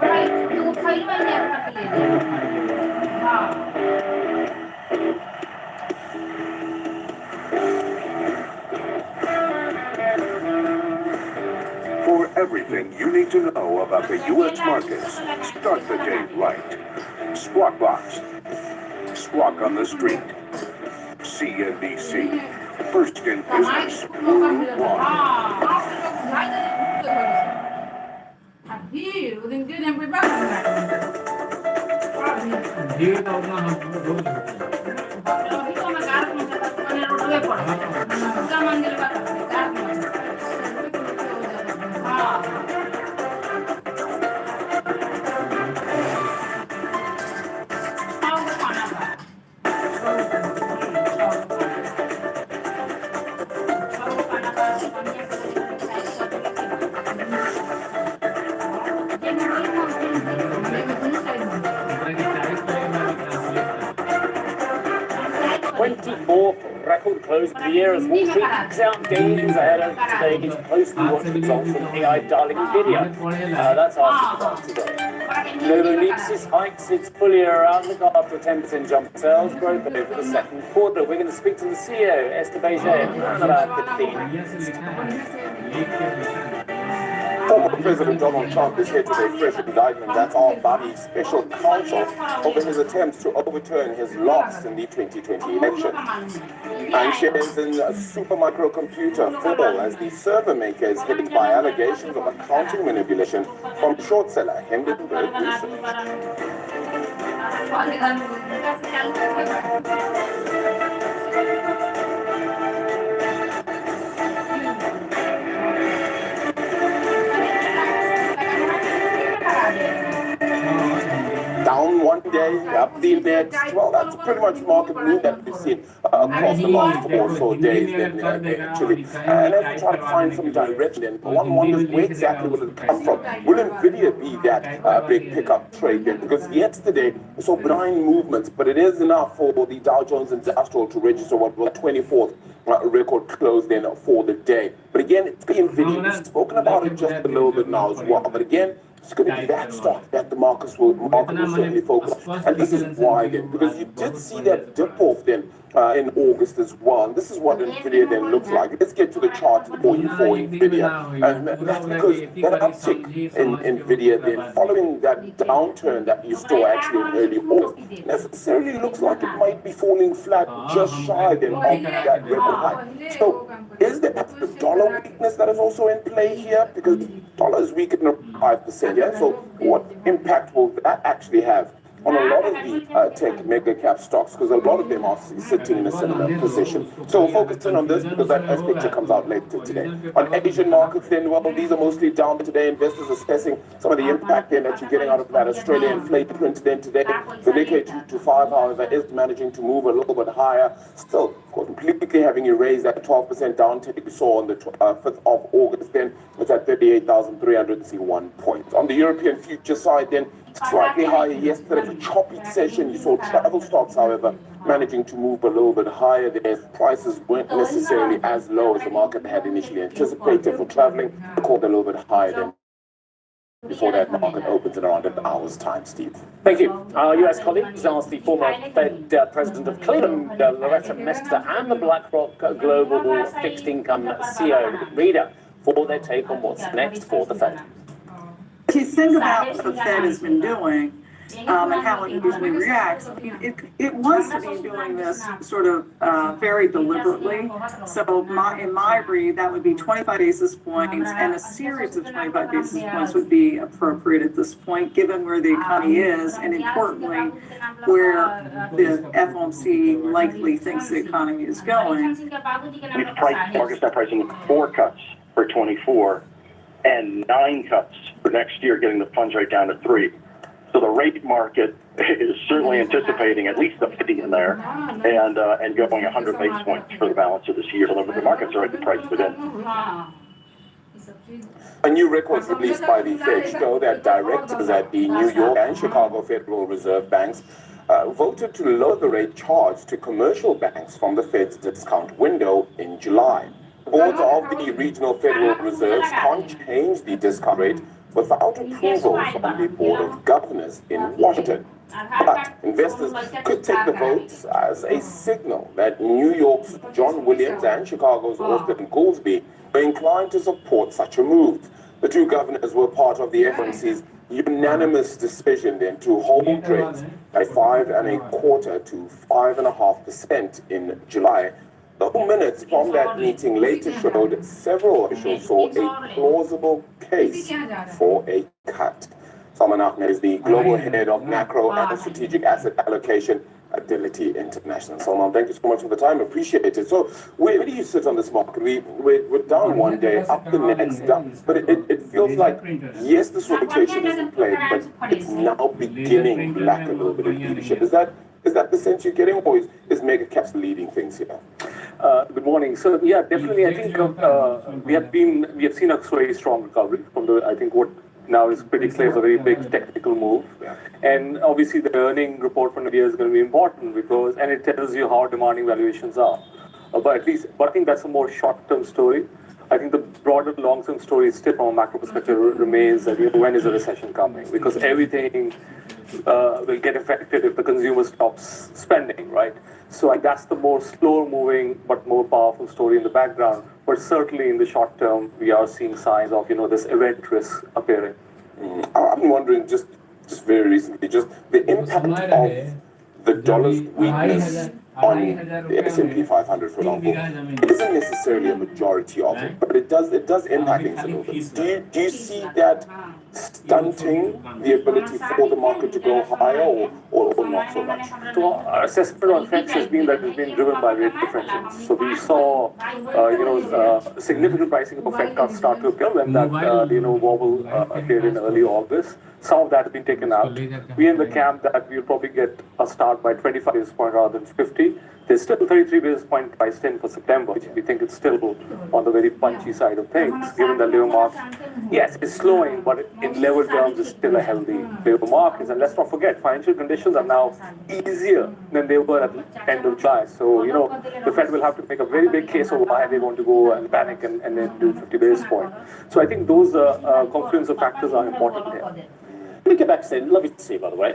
everything you need to know about the U.S. markets, start the day right. Squawk Box. Squawk on the street. CNBC. First in business. 24, record close of the year as Wall Street kicks out gains ahead of today's closely watched results from AI darling Nvidia. That's our today. Novozymes hikes its full year outlook after a 10% jump in sales growth over the second quarter. We're going to speak to the CEO, Esther Beijing, in about 15 minutes. Former President Donald Trump is hit with a fresh indictment. That's our body special counsel over his attempts to overturn his loss in the 2020 election. And shares in Supermicro Computer fall as the server maker is hit by allegations of accounting manipulation from short seller Hindenburg Research. Down one day, up the next. Well, that's pretty much market move that we've seen across the last 4 or so days. Then actually, and as we try to find some direction, then one wonders where exactly will it come from. Will Nvidia be that big pickup trade then? Because yesterday we saw benign movements, but it is enough for the Dow Jones Industrial to register what was 24th record close then for the day. But again, it's been Nvidia. We've spoken about it just a little bit now as well. But again, it's going to be that stock that the market will certainly focus on. And this is why then, because you did see that dip off then in August as well. And this is what Nvidia then looks like. Let's get to the chart for Nvidia. And that's because that uptick in Nvidia then, following that downturn that you saw actually in early August, necessarily looks like it might be falling flat just shy then of that record high. So is there the dollar weakness that is also in play here? Because dollar is weakened 5%. Yeah. So what impact will that actually have on a lot of the tech mega cap stocks? Because a lot of them are sitting in a similar position. So we'll focus in on this because that picture comes out later today. On Asian markets then, well, these are mostly down today. Investors assessing some of the impact then that you're getting out of that Australian inflation print then today. The Nikkei 225, however, is managing to move a little bit higher. Still, of course, completely having erased that 12% downtick we saw on the 5th of August. Then it's at 38,301 points. On the European future side then, slightly higher yesterday. It was a choppy session. You saw travel stocks, however, managing to move a little bit higher. Their prices weren't necessarily as low as the market had initially anticipated for traveling. They called a little bit higher than before that market opens in around an hour's time, Steve. Thank you. Our US colleagues asked the former Fed President of Cleveland, Loretta Mester, and the BlackRock Global Fixed Income CEO, Reader, for their take on what's next for the Fed. If you think about what the Fed has been doing and how it usually reacts, I mean, it wants to be doing this sort of very deliberately. So in my read, that would be 25 basis points, and a series of 25 basis points would be appropriate at this point, given where the economy is, and importantly, where the FOMC likely thinks the economy is going. We've priced market start pricing 4 cuts for 24 and 9 cuts for next year, getting the funds rate down to 3. So the rate market is certainly anticipating at least a 50 in there, and going 100 basis points for the balance of this year. So the market's already priced it in. A new record released by the Fed show that directors at the New York and Chicago Federal Reserve banks voted to lower the rate charged to commercial banks from the Fed's discount window in July. The boards of the regional Federal Reserves can't change the discount rate without approval from the Board of Governors in Washington. But investors could take the votes as a signal that New York's John Williams and Chicago's Austin Goolsbee were inclined to support such a move. The 2 governors were part of the FOMC's unanimous decision then to hold rates at 5.25% to 5.5% in July. The minutes from that meeting later showed several officials saw a plausible case for a cut. Salman Ahmed is the global head of macro and strategic asset allocation at Fidelity International. Salman, thank you so much for the time. Appreciate it. So where do you sit on this market? We're down one day, up the next, but it feels like, yes, this rotation is in play, but it's now beginning to lack a little bit of leadership. Is that the sense you're getting, or is mega caps leading things here? Good morning. So yeah, definitely. I think we have seen a very strong recovery from the. I think what now is pretty clear it's a very big technical move. And obviously the earning report from Nvidia is going to be important and it tells you how demanding valuations are. But I think that's a more short-term story. I think the broader long-term story still from a macro perspective remains that when is a recession coming? Because everything will get affected if the consumer stops spending, right? So that's the more slow-moving but more powerful story in the background. But certainly in the short term, we are seeing signs of this event risk appearing. I'm wondering just very recently, just the impact of the dollar's weakness on the S&P 500, for example, isn't necessarily a majority of it, but it does impact things a little bit. Do you see that stunting the ability for the market to go higher or not so much? So our assessment on FX has been that it's been driven by rate differentials. So we saw, significant pricing of Fed cuts start to appear when that, wobble appeared in early August. Some of that has been taken out. We're in the camp that we'll probably get a start by 25 basis points rather than 50. There's still 33 basis point priced in for September, which we think it's still on the very punchy side of things, given the labor market. Yes, it's slowing, but in level terms, it's still a healthy labor market. And let's not forget, financial conditions are now easier than they were at the end of July. So, the Fed will have to make a very big case of why they want to go and panic and then do 50 basis points. So I think those confluence of factors are important here. Let me get back to saying, lovely to see you, by the way.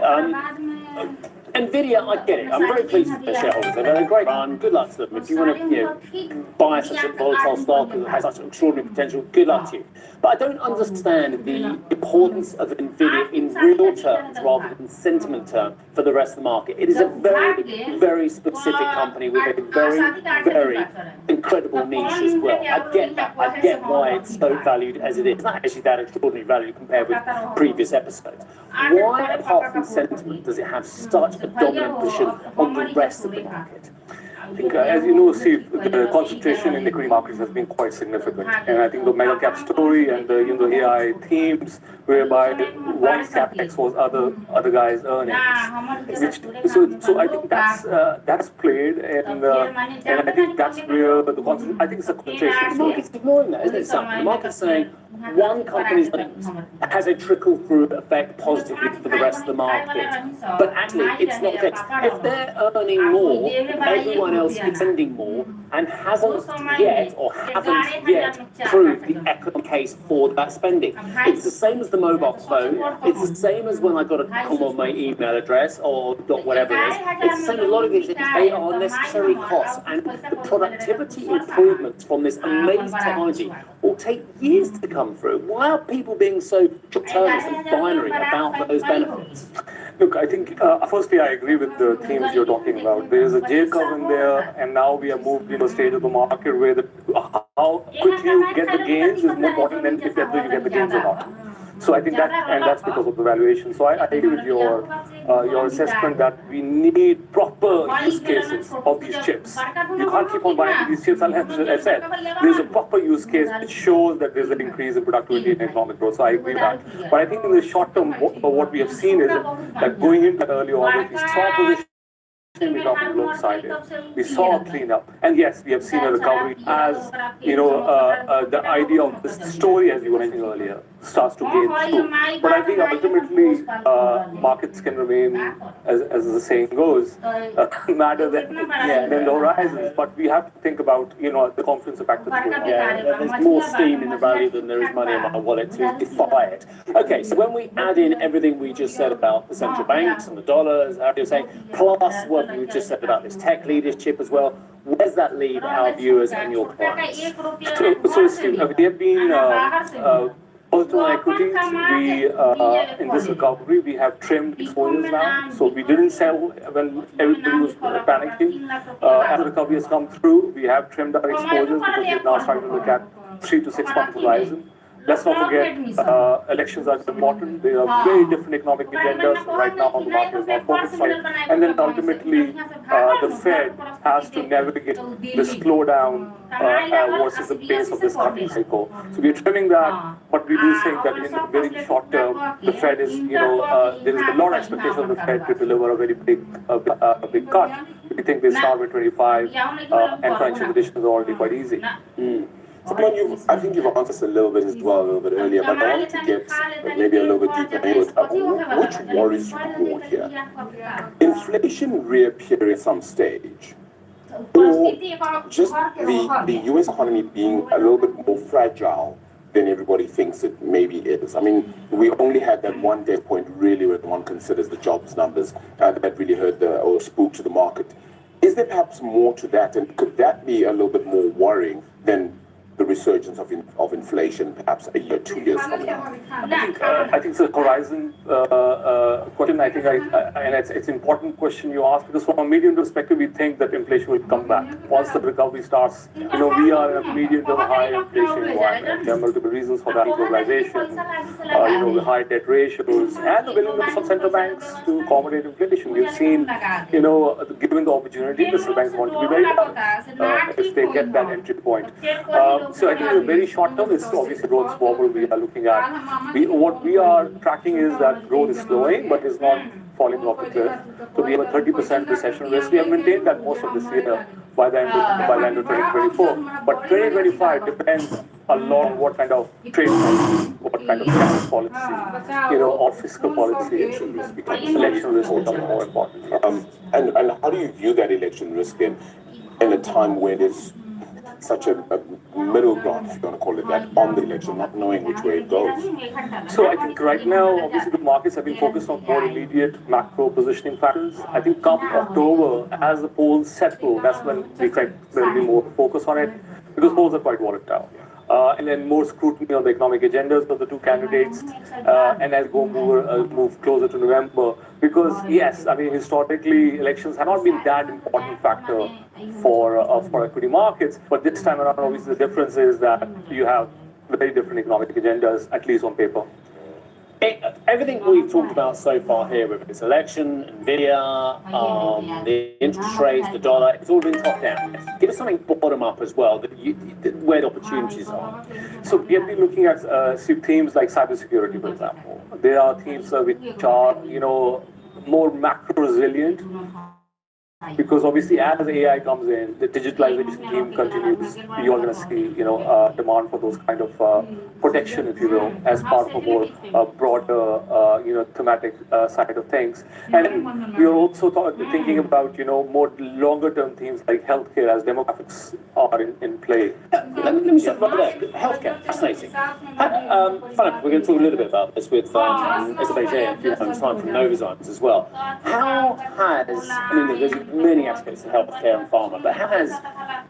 Nvidia, I get it. I'm very pleased with the shareholders. They've had a great run. Good luck to them. If you want to buy such a volatile stock that has such extraordinary potential, good luck to you. But I don't understand the importance of Nvidia in real terms rather than sentiment terms for the rest of the market. It is a very, very specific company with a very, very incredible niche as well. I get that. I get why it's so valued as it is. It's not actually that extraordinary value compared with previous episodes. Why, apart from sentiment, does it have such a dominant position on the rest of the market? I think, as you know, Steve, the concentration in equity markets has been quite significant. And I think the mega cap story and the AI themes, whereby one capex was other guys' earnings. So I think that's played, and I think that's where I think it's a concentration. The market's ignoring that, isn't it, Sam? The market's saying one company's earnings has a trickle-through effect positively for the rest of the market. But actually, it's not the case. If they're earning more, everyone else is spending more and haven't yet proved the economic case for that spending. It's the same as the mobile phone. It's the same as when I got a call on my email address or whatever it is. It's the same as a lot of these things. They are necessary costs, and the productivity improvements from this amazing technology will take years to come through. Why are people being so short-termist and binary about those benefits? Look, I think, firstly, I agree with the themes you're talking about. There is a J-curve in there, and now we are moved to a stage of the market where how quickly you get the gains is more important than if whether you get the gains or not. So I think that's because of the valuation. So I agree with your assessment that we need proper use cases of these chips. You can't keep on buying these chips. As I said, there's a proper use case which shows that there's an increase in productivity and economic growth. So I agree with that. But I think in the short term, what we have seen is that going into that early August, we saw position. We got on the low side. We saw a cleanup, and yes, we have seen a recovery as the idea of the story, as you were mentioning earlier, starts to gain through. But I think ultimately markets can remain, as the saying goes, madder than the horizons. But we have to think about the confluence of factors. Yeah, there's more steam in the valley than there is money in my wallet to defy it. Okay, so when we add in everything we just said about the central banks and the dollars, how you're saying, plus what we just said about this tech leadership as well, where does that leave our viewers and your clients? So Steve, we have been positive on equities. In this recovery, we have trimmed exposures now. So we didn't sell when everybody was panicking. As the recovery has come through, we have trimmed our exposures because we're now starting to look at 3 to 6 month horizon. Let's not forget, elections are important. There are very different economic agendas right now. The market is not focused on it. And then ultimately, the Fed has to navigate the slowdown versus the pace of this cutting cycle. So we're trimming that, but we do think that in the very short term, the Fed is, there is a lot of expectation of the Fed to deliver a very big cut. We think they start with 25, and financial conditions are already quite easy. Someone I think you've answered a little bit as well, a little bit earlier, but I want to get maybe a little bit deeper into it. Which worries you more here? Inflation reappearing at some stage, or just the US economy being a little bit more fragile than everybody thinks it maybe is? I mean, we only had that one data point really when one considers the jobs numbers that really hurt or spooked to the market. Is there perhaps more to that, and could that be a little bit more worrying than the resurgence of inflation perhaps a year, 2 years from now? I think it's a horizon question. I think and it's an important question you ask, because from a medium perspective, we think that inflation will come back once the recovery starts. We are in a medium to high inflation environment. There are multiple reasons for that: globalization, the high debt ratios, and the willingness of central banks to accommodate inflation. We've seen, given the opportunity, the central banks want to be very balanced if they get that entry point. So I think in the very short term, it's obviously growth wobble we are looking at. What we are tracking is that growth is slowing, but is not falling off the cliff. So we have a 30% recession risk. We have maintained that most of this year by the end of 2024. But 2025 depends a lot on what kind of trade policy, what kind of tax policy, or fiscal policy. Election risk becomes more important. And how do you view that election risk in a time where there's such a middle ground, if you want to call it that, on the election, not knowing which way it goes? So I think right now, obviously, the markets have been focused on more immediate macro positioning factors. I think come October, as the polls settle, that's when we expect there will be more focus on it, because polls are quite volatile. And then more scrutiny on the economic agendas of the two candidates, and as we move closer to November, because yes, I mean, historically, elections have not been that important factor for equity markets, but this time around, obviously, the difference is that you have very different economic agendas, at least on paper. Everything we've talked about so far here, whether it's election, Nvidia, the interest rates, the dollar, it's all been top down. Give us something bottom up as well, where the opportunities are. So we have been looking at themes like cybersecurity, for example. There are themes which are, more macro resilient. Because obviously, as AI comes in, the digitalization theme continues. You're going to see, demand for those kind of protection, if you will, as part of a more broader, thematic side of things. And we are also thinking about, more longer-term themes like healthcare, as demographics are in play. Let me stop right there. Healthcare, fascinating. We're going to talk a little bit about this with Isabelle, if you have time, from Novozymes as well. How has, there's many aspects of healthcare and pharma, but how has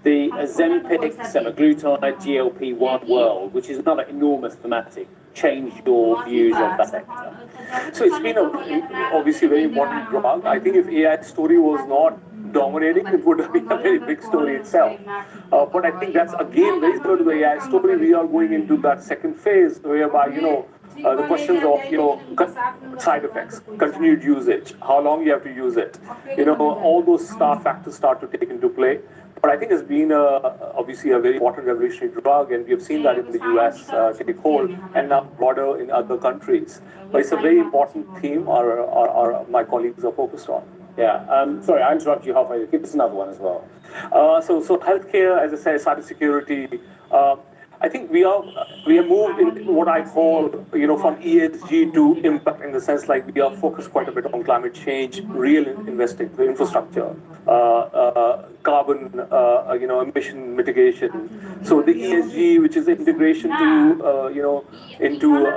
the Ozempic, semaglutide, GLP-1 world, which is another enormous thematic, changed your views of that sector? So it's been obviously a very important drug. I think if AI story was not dominating, it would have been a very big story itself. But I think that's again very similar to the AI story. We are going into that second phase whereby, the questions of, side effects, continued usage, how long you have to use it, all those factors start to take into play. But I think it's been obviously a very important revolutionary drug, and we have seen that in the US take hold, and now broader in other countries. But it's a very important theme my colleagues are focused on. Yeah, sorry, I interrupted you halfway. Give us another one as well. So healthcare, as I say, cybersecurity. I think we have moved in what I call, from ESG to impact, in the sense like we are focused quite a bit on climate change, real investing, the infrastructure, carbon, emission mitigation. So the ESG, which is the integration to, into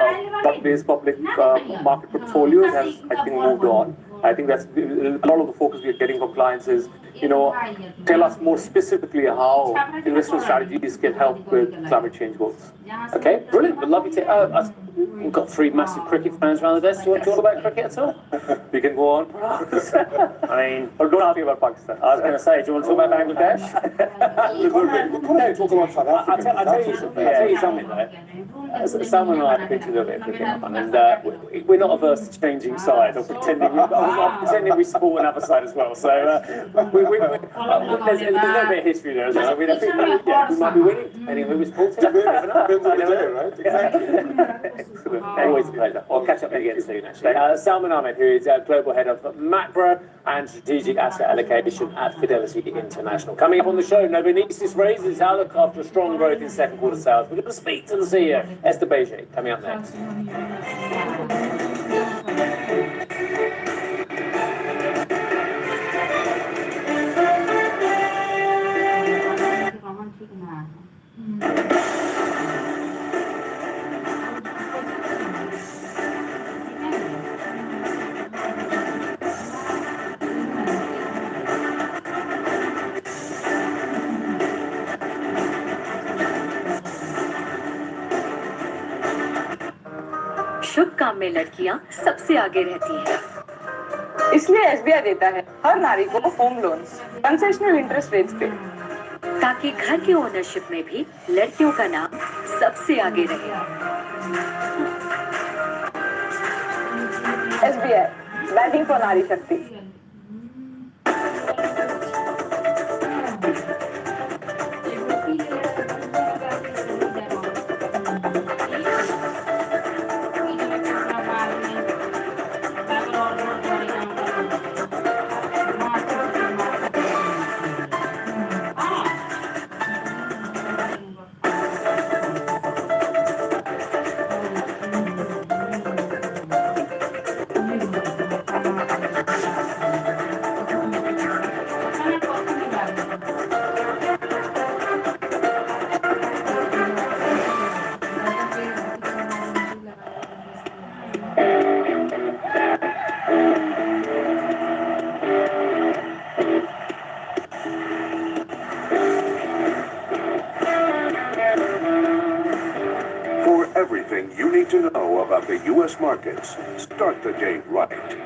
based public market portfolios, has, I think, moved on. I think that's a lot of the focus we are getting from clients is, tell us more specifically how investment strategies can help with climate change goals. Okay, brilliant. We'd love you to. We've got three massive cricket fans around the desk. Do you want to talk about cricket at all? We can go on for hours. Or don't ask me about Pakistan. I was going to say, do you want to talk about Bangladesh? I'll tell you something though. Salman and I have been to a little bit of cricket, and we're not averse to changing sides or pretending we support another side as well. So we there's no bit of history there. So, I mean, I think we might be winning, depending on who we're supporting. You never know. Right? Exactly. Always a pleasure. I'll catch up again soon, actually. Salman Ahmed, who is Global Head of Macro and Strategic Asset Allocation at Fidelity International. Coming up on the show, Novozymes raises its outlook after strong growth in second quarter sales. We're going to speak to the CEO, Esther Beige, coming up next. शुभ काम में लड़कियां सबसे आगे रहती हैं। इसलिए SBI देता है हर नारी को home loans concessional interest rates पे, ताकि घर के ओनरशिप में भी लड़कियों का नाम सबसे आगे रहे। एसबीआई बैंकिंग फॉर नारी शक्ति। Everything you need to know about the U.S. markets. Start the day right.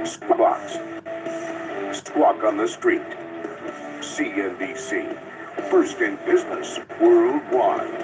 Squawks. Squawk on the street. CNBC. First in business worldwide.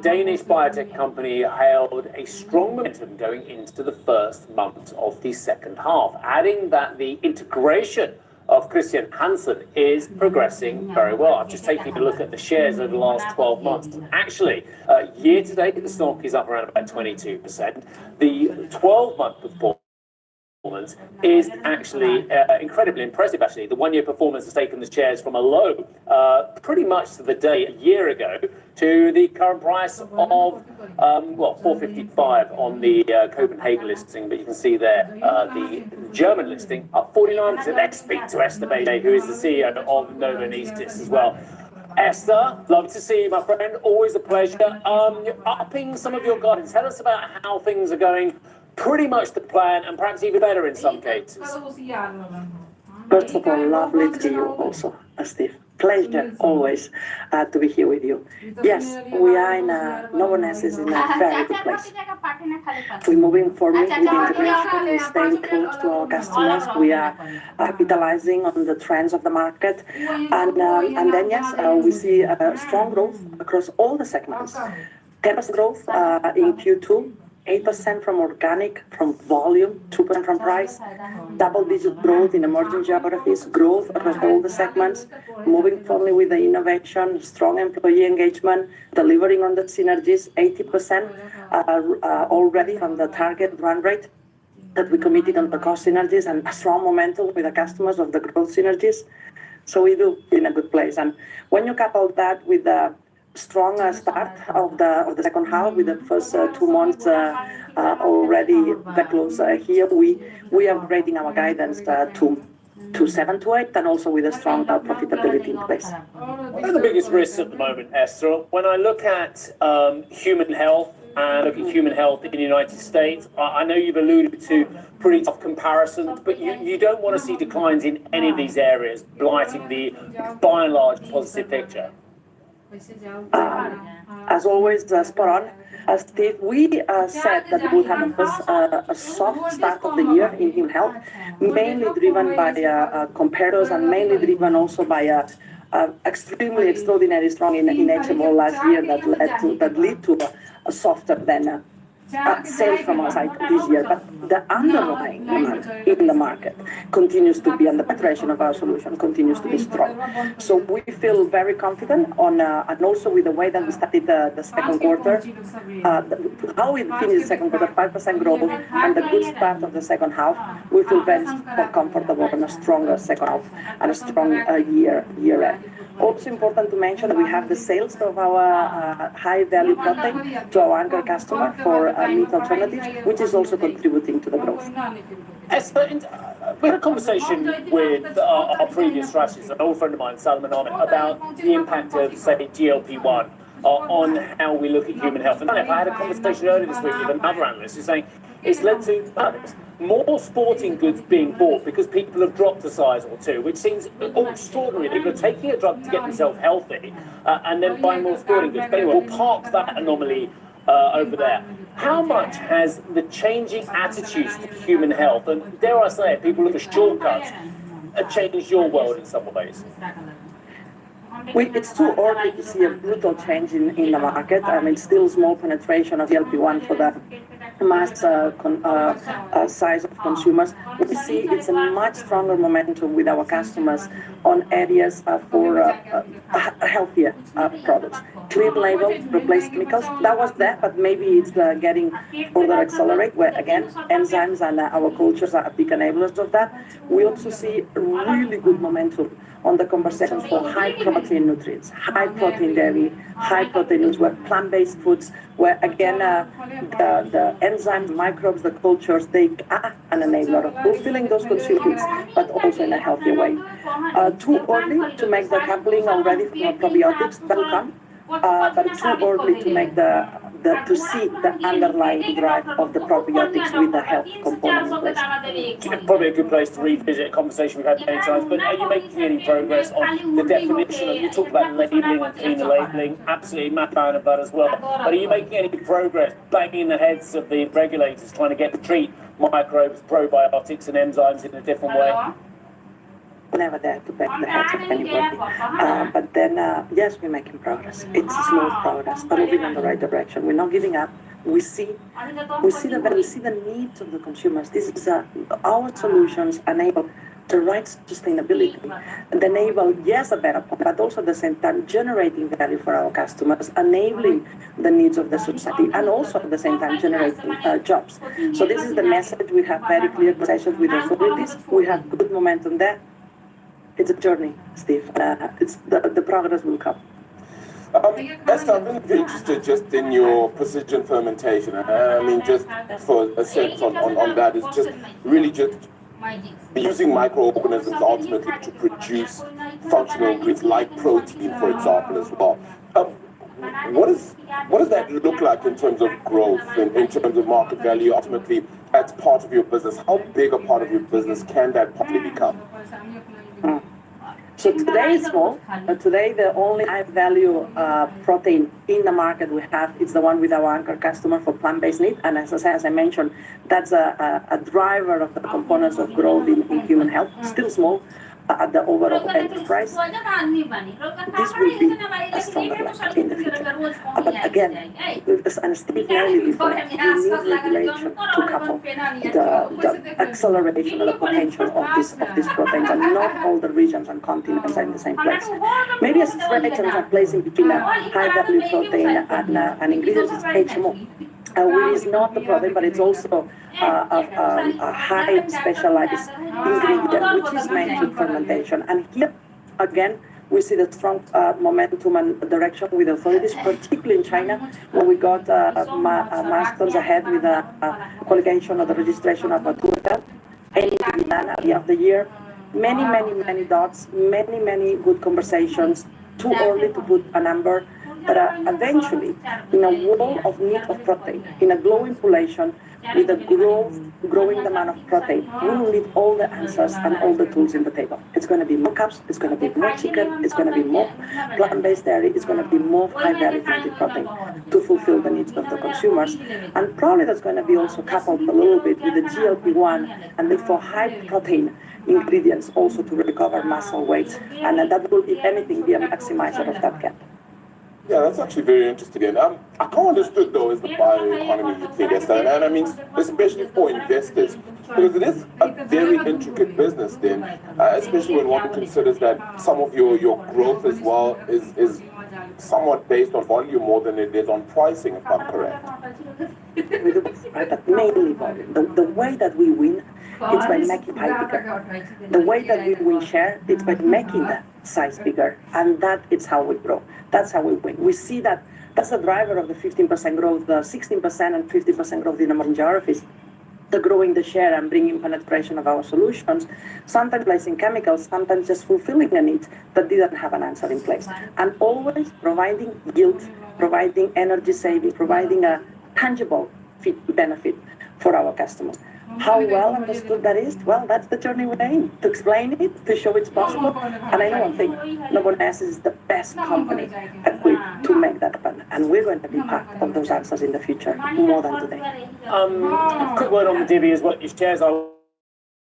Danish biotech company held a strong momentum going into the first month of the second half, adding that the integration of Christian Hansen is progressing very well. I'm just taking a look at the shares over the last 12 months. Actually, year to date, the stock is up around about 22%. The 12-month performance is actually incredibly impressive, actually. The one-year performance has taken the shares from a low pretty much to the day a year ago to the current price of, well, 455 on the Copenhagen listing, but you can see there the German listing up 49%. Let's speak to Esther Beige, who is the CEO of Novozymes as well. Esther, love to see you, my friend. Always a pleasure. Upping some of your guidance. Tell us about how things are going. Pretty much the plan, and perhaps even better in some cases. First of all, lovely to see you also, Steve. Pleasure always to be here with you. Yes, we are in Novozymes is in a very good place. We're moving forward with integration. We're staying close to our customers. We are capitalizing on the trends of the market, and then yes, we see strong growth across all the segments. 10% growth in Q2. 8% from organic, from volume, 2% from price, double-digit growth in emerging geographies, growth across all the segments, moving forward with the innovation, strong employee engagement, delivering on the synergies, 80% already from the target run rate that we committed on the cost synergies, and a strong momentum with the customers of the growth synergies. So we do in a good place. And when you couple that with the strong start of the second half, with the first 2 months already that close here, we are upgrading our guidance to 7 to 8, and also with a strong profitability in place. What are the biggest risks at the moment, Esther? When I look at human health and look at human health in the United States, I know you've alluded to pretty tough comparisons, but you don't want to see declines in any of these areas, blighting the, by and large, positive picture. As always, spot on. Steve, we said that we would have a soft start of the year in human health, mainly driven by comparators and mainly driven also by extremely extraordinary strong in HMO last year that led to a softer than sales from our side this year. But the underlying demand in the market continues to be, and the penetration of our solution continues to be strong. So we feel very confident on, and also with the way that we started the second quarter, how we finished the second quarter, 5% growth, and the good start of the second half, we feel very comfortable in a stronger second half and a strong year end. Also important to mention that we have the sales of our high-value protein to our anchor customer for meat alternatives, which is also contributing to the growth. Esther, we had a conversation with our previous strategist, an old friend of mine, Salman Ahmed, about the impact of, say, GLP-1 on how we look at human health. And I had a conversation earlier this week with another analyst who's saying it's led to more sporting goods being bought because people have dropped a size or two, which seems extraordinary. People are taking a drug to get themselves healthy and then buying more sporting goods. But anyway, we'll park that anomaly over there. How much has the changing attitudes to human health, and dare I say it, people look for shortcuts, changed your world in some ways? It's too early to see a brutal change in the market. I mean, still small penetration of GLP-1 for the mass size of consumers. We see it's a much stronger momentum with our customers on areas for healthier products. Clean label, replace chemicals. That was there, but maybe it's getting further accelerate, where again, enzymes and our cultures are big enablers of that. We also see really good momentum on the conversations for high protein nutrients, high protein dairy, high protein foods, where plant-based foods, where again the enzymes, microbes, the cultures, they are an enabler of fulfilling those consumer needs, but also in a healthier way. Too early to make the coupling already from probiotics, that will come, but too early to make to see the underlying drive of the probiotics with the health component in place. Probably a good place to revisit a conversation we've had many times, but are you making any progress on the definition of, you talked about labelling and cleaner labelling, absolutely mad fan of that as well, but are you making any progress banging the heads of the regulators trying to get to treat microbes, probiotics and enzymes in a different way? Never there to bang the heads of anybody. But then, yes, we're making progress. It's a slow progress, but moving in the right direction. We're not giving up. We see the needs of the consumers. This is our solutions enable the right sustainability, and enable, yes, a better point, but also at the same time generating value for our customers, enabling the needs of the society, and also at the same time generating jobs. So this is the message. We have very clear conversations with authorities. We have good momentum there. It's a journey, Steve. It's the progress will come. Esther, I'm really interested just in your precision fermentation. I mean, just for a sense on that, is just really just using microorganisms ultimately to produce functional ingredients like protein, for example, as well. What does that look like in terms of growth, in terms of market value, ultimately, as part of your business? How big a part of your business can that possibly become? So today it's small. Today the only high-value protein in the market we have is the one with our anchor customer for plant-based meat. And as I mentioned, that's a driver of the components of growth in human health. Still small. at the overall enterprise, this will be a stronger leg in the future. But again, and Steve nailed it before, you need regulation to couple the acceleration of the potential of these proteins, and not all the regions and continents are in the same place. Maybe a stretch and placing between a high-value protein and ingredients is HMO. Which is not the protein, but it's also a high specialized ingredient, which is meant for fermentation. And here, again, we see the strong momentum and direction with authorities, particularly in China, where we got milestones ahead with the qualification of the registration of Maturka, and at the end of the year. Many dots, many good conversations. Too early to put a number, but eventually, in a world of need of protein, in a growing population, with a growing demand of protein, we will need all the answers and all the tools in the table. It's going to be more carbs, it's going to be more chicken, it's going to be more plant-based dairy, it's going to be more high-value plant protein to fulfill the needs of the consumers. And probably that's going to be also coupled a little bit with the GLP-1 and therefore high-protein ingredients also to recover muscle weight. And that will, if anything, be a maximizer of that gap. Yeah, that's actually very interesting. And I kind of understood, though, is the bioeconomy you think, Esther. And I mean, especially for investors, because it is a very intricate business then, especially when one considers that some of your growth as well is somewhat based on volume more than it is on pricing, if I'm correct. Right, but mainly volume. The way that we win, it's by making pie bigger. The way that we win share, it's by making the size bigger. And that is how we grow. That's how we win. We see that that's the driver of the 15% growth, the 16% and 50% growth in emerging geographies. The growing the share and bringing penetration of our solutions, sometimes placing chemicals, sometimes just fulfilling a need that didn't have an answer in place. And always providing yield, providing energy saving, providing a tangible benefit for our customers. How well understood that is? Well, that's the journey we're in, to explain it, to show it's possible. And I know one thing, Novozymes is the best company equipped to make that happen. And we're going to be part of those answers in the future, more than today. Quick word on the divvy as well. Your shares are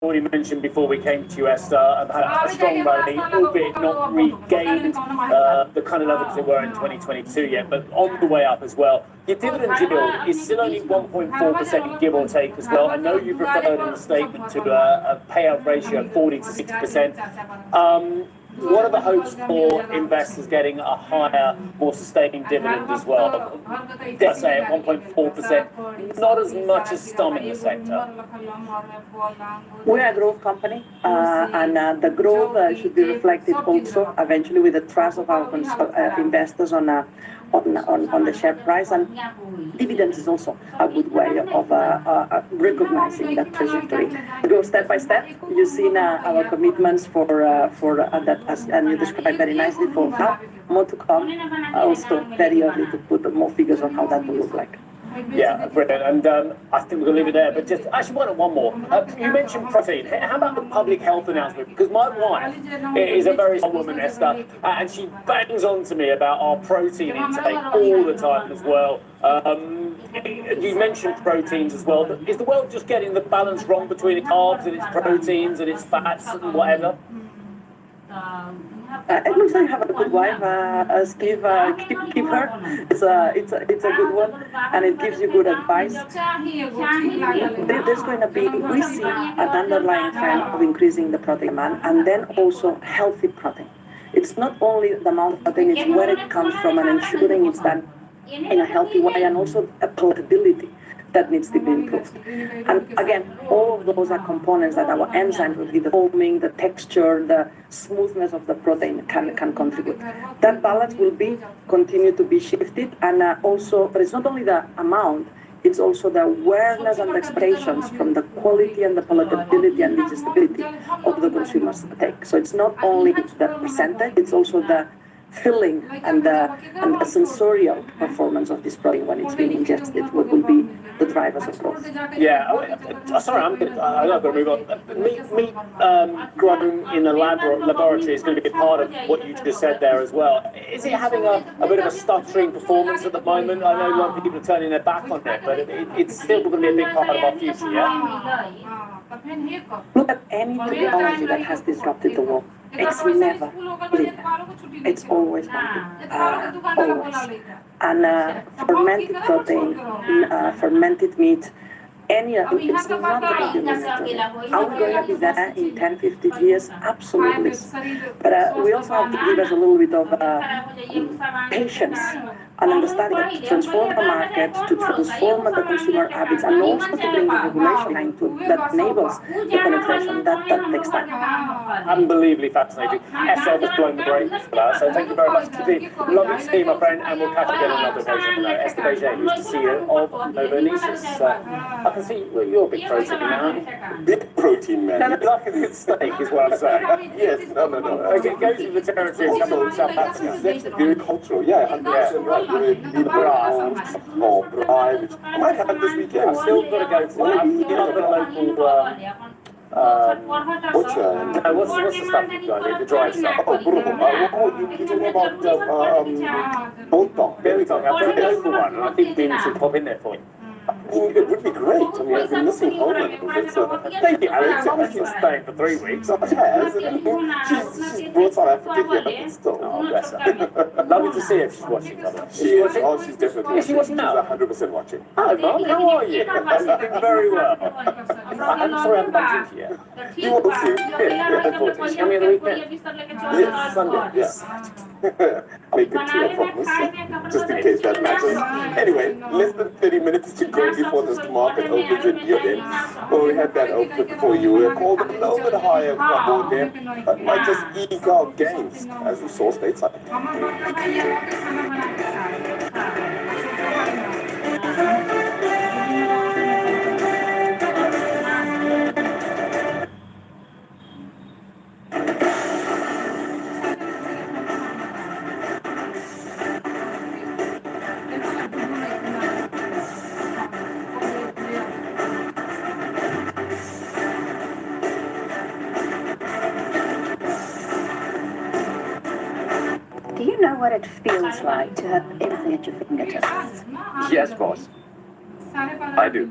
already mentioned before we came to you, Esther, have had a strong rally, albeit not regained the kind of levels they were in 2022 yet, but on the way up as well. Your dividend yield is still only 1.4% give or take as well. I know you've referred in the statement to a payout ratio of 40 to 60%. What are the hopes for investors getting a higher, more sustaining dividend as well? Let's say at 1.4%, not as much as some in the sector. We're a growth company, and the growth should be reflected also eventually with the trust of our investors on the share price, and dividends is also a good way of recognizing that trajectory. We go step by step. You've seen our commitments for that, and you described very nicely for now. More to come. Also very early to put more figures on how that will look like. Yeah, brilliant. And I think we're going to leave it there. But just actually one more. You mentioned protein. How about the public health announcement? Because my wife is a very strong woman, Esther, and she bangs on to me about our protein intake all the time as well. You mentioned proteins as well. But is the world just getting the balance wrong between its carbs and its proteins and its fats and whatever? It looks like you have a good wife, Steve. Keep her. It's a good one, and it gives you good advice. There's going to be, we see an underlying trend of increasing the protein demand, and then also healthy protein. It's not only the amount of protein, it's where it comes from, and ensuring it's done in a healthy way, and also a palatability that needs to be improved. And again, all of those are components that our enzymes will be the foaming, the texture, the smoothness of the protein can contribute. That balance will continue to be shifted, and also, but it's not only the amount, it's also the awareness and the expectations from the quality and the palatability and digestibility of the consumers take. So it's not only the percentage, it's also the feeling and the sensorial performance of this protein when it's being ingested will be the drivers of growth. Yeah, sorry, I'm going to move on. Meat grown in a laboratory is going to be part of what you just said there as well. Is it having a bit of a stuttering performance at the moment? I know a lot of people are turning their back on it, but it's still going to be a big part of our future, yeah? Look at any technology that has disrupted the world. It's never linear. It's always bumpy. Always. And fermented protein, fermented meat, any of it, it's not going to be linear. Are we going to be there in 10, 15 years? Absolutely. But we also have to give us a little bit of patience and understanding that to transform the market, to transform the consumer habits, and also to bring the regulation into that enables the penetration, that takes time. Unbelievably fascinating. Estelle has blown the brakes for that, so thank you very much indeed. Lovely to see you, my friend, and we'll catch you again on another occasion. Estelle Beger, who's the CEO of Novozymes. I can see you're a big protein man. Big protein man. No, like a good steak is what I'm saying. Yes, no. It goes with the territory of some of South Africa. That's very cultural, yeah, 100% right. Or braai, which I might have this weekend. I've still got to go to the local what's the stuff you've got? The dry stuff. Oh, you're talking about berry tongue. I've got a local one, and I think Dean should pop in there for you. It would be great. I mean, I've been missing Poland. Thank you, Alex. I've been staying for 3 weeks. I has. She's brought South Africa here, but still. Oh, bless her. Lovely to see her. She's watching, by the way. She is. Oh, she's definitely watching. She's 100% watching. Hi, Mum. How are you? You've been very well. I'm sorry I haven't bumped into you yet. You will see. She's coming on the weekend. Yes, Sunday. Yes. Make it 2 appointments, just in case that matters. Anyway, less than 30 minutes to go before this market opens in Europe. Well, we had that open for you. We're called a little bit higher couple there, but might just eke out gains, as we saw stateside. Do you know what it feels like to have everything at your fingertips? Yes, boss. I do.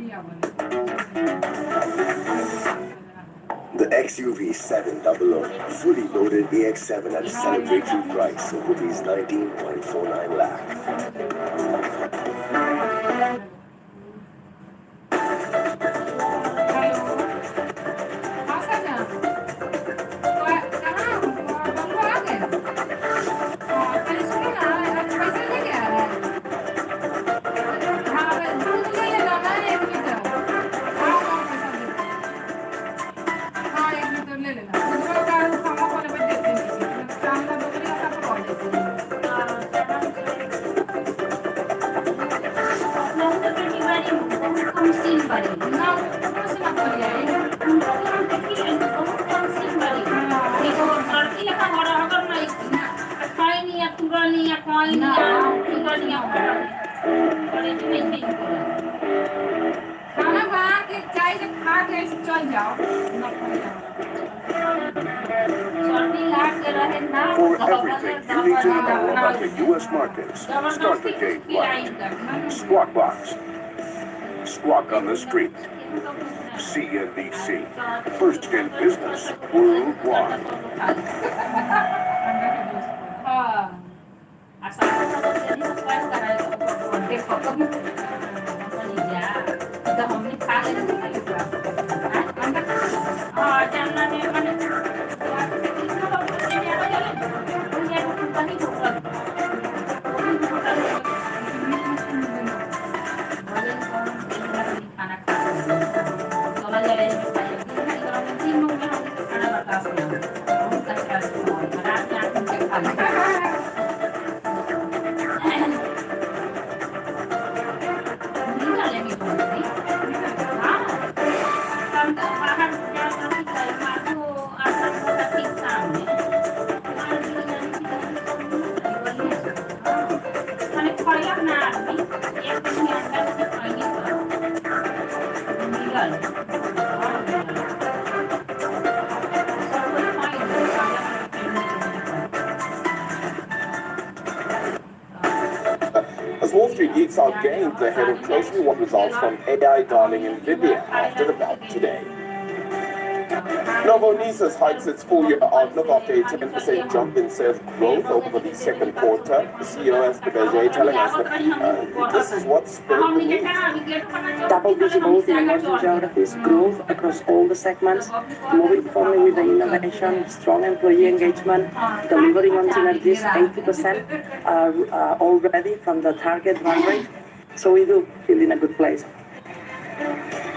The XUV 700, fully loaded AX7 at a celebratory price of rupees 19.49 lakh. For everything you need to know about the U.S. markets, start the day right. Squawk Box. Squawk on the street. CNBC. First in business worldwide. As Wall Street ekes out gains ahead of closely watched results from AI darling Nvidia after the bell today. Novozymes hikes its full-year outlook after a 10% jump in sales growth over the second quarter. The CEO, Nvidia, telling us that this is what spurred the move. Double-digit growth in emerging geographies, growth across all the segments, moving forward with the innovation, strong employee engagement, delivering on synergies, 80% already from the target run rate. So we do feel in a good place.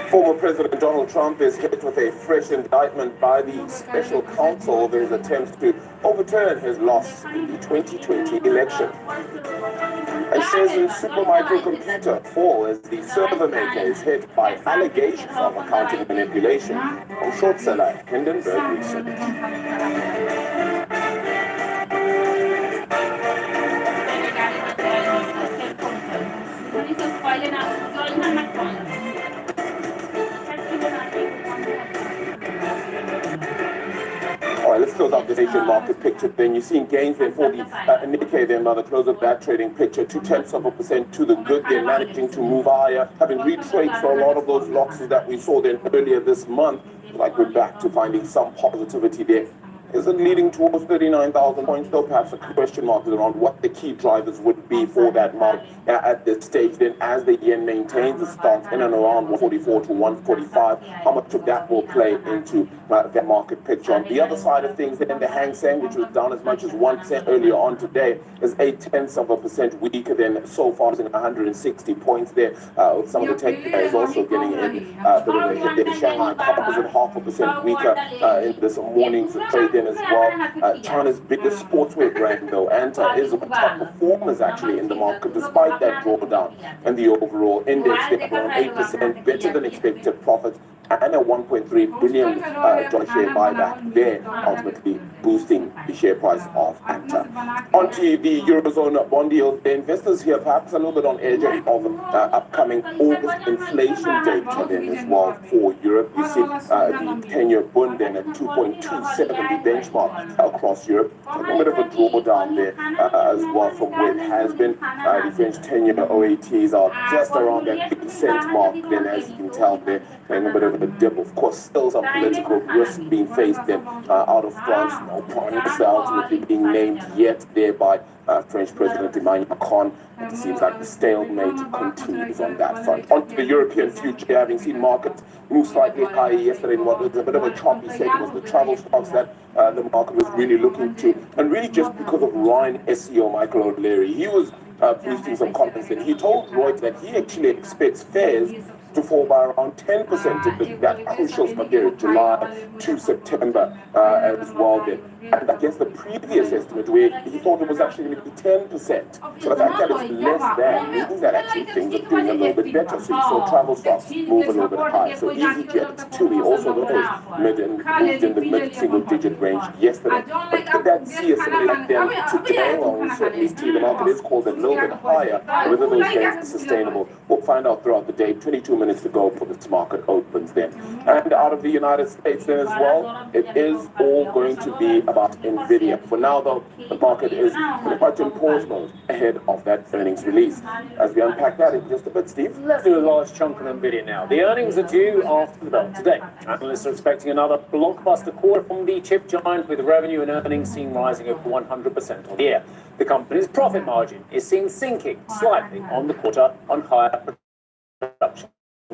Former President Donald Trump is hit with a fresh indictment by the special counsel over his attempts to overturn his loss in the 2020 election. And shares in Supermicro Computer fall as the server maker is hit by allegations of accounting manipulation from short seller Hindenburg Research. All right, let's close out this Asian market picture. Then you're seeing gains there for the Nikkei there by the close of that trading picture. 0.2% to the good. They're managing to move higher, having retraced a lot of those losses that we saw then earlier this month. Like we're back to finding some positivity there. Is it leading towards 39,000 points? Though perhaps a question mark is around what the key drivers would be for that mark at this stage. Then as the yen maintains the stance in and around 144 to 145, how much of that will play into that market picture? On the other side of things, then the Hang Seng, which was down as much as 1% earlier on today, is 0.8% weaker than so far as in 160 points there. Some of the tech is also getting in a bit of a hit there. Shanghai Composite 0.5% weaker in this morning's trade then as well. China's biggest sportswear brand though, Anta, is one of the top performers actually in the market despite that drawdown. And the overall index there around 8%, better than expected profits, and a 1.3 billion share buyback there, ultimately boosting the share price of Anta. Onto the Eurozone bond yield, the investors here perhaps a little bit on edge of upcoming August inflation data then as well for Europe. You see the 10-year bund then at 2.27, the benchmark across Europe. A bit of a drawdown there as well from where it has been. The French 10-year OATs are just around that 8% mark then, as you can tell there, and a bit of a dip. Of course, still some political risk being faced then out of France. No prime minister ultimately being named yet there by French President Emmanuel Macron. It seems like the stalemate continues on that front. On to the European future, having seen markets move slightly higher yesterday in what was a bit of a choppy segment, was the travel stocks that the market was really looking to. And really just because of Ryan SEO Michael O'Leary, he was boosting some confidence that he told Reuters that he actually expects fares to fall by around 10% in that crucial period, July to September as well then. And I guess the previous estimate where he thought it was actually going to be 10%. So the fact that it's less than means that actually things are doing a little bit better. So you saw travel stocks move a little bit higher. So EasyJet, TUI, also those moved in the mid-single digit range yesterday. But could that see a similar then today? Well, we certainly see the market is called a little bit higher. Whether those gains are sustainable, we'll find out throughout the day. 22 minutes to go for this market opens then. And out of the United States then as well, it is all going to be about Nvidia. For now though, the market is pretty much in pause mode ahead of that earnings release. As we unpack that in just a bit, Steve. Let's do a large chunk on Nvidia now. The earnings are due after the bell today. Analysts are expecting another blockbuster quarter from the chip giant, with revenue and earnings seen rising over 100% on the year. The company's profit margin is seen sinking slightly on the quarter on higher production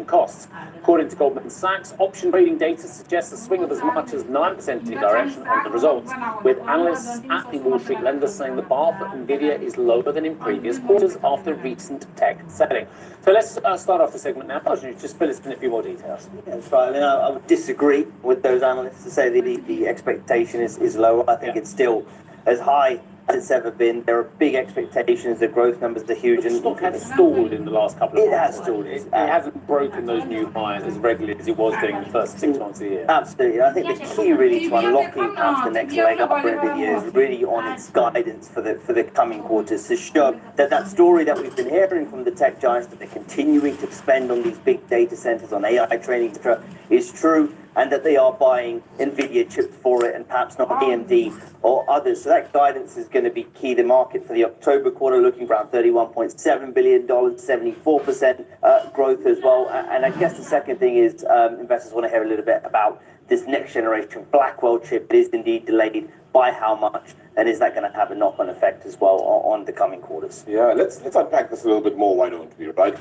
costs. According to Goldman Sachs, option trading data suggests a swing of as much as 9% in the direction of the results, with analysts at the Wall Street lenders saying the bar for Nvidia is lower than in previous quarters after recent tech selling. So let's start off the segment now. Just fill us in a few more details. Yeah, that's right. I mean, I would disagree with those analysts to say the expectation is lower. I think it's still as high as it's ever been. There are big expectations. The growth numbers are huge. The stock has stalled in the last couple of months. It has stalled. It hasn't broken those new highs as regularly as it was doing the first 6 months of the year. Absolutely. I think the key really to unlocking perhaps the next leg up for Nvidia is really on its guidance for the coming quarters to show that story that we've been hearing from the tech giants, that they're continuing to spend on these big data centers, on AI training, etc., is true, and that they are buying Nvidia chips for it and perhaps not AMD or others. So that guidance is going to be key. The market for the October quarter looking around $31.7 billion, 74% growth as well. And I guess the second thing is investors want to hear a little bit about this next generation Blackwell chip is indeed delayed, by how much, and is that going to have a knock-on effect as well on the coming quarters? Yeah, let's unpack this a little bit more, why don't we, right?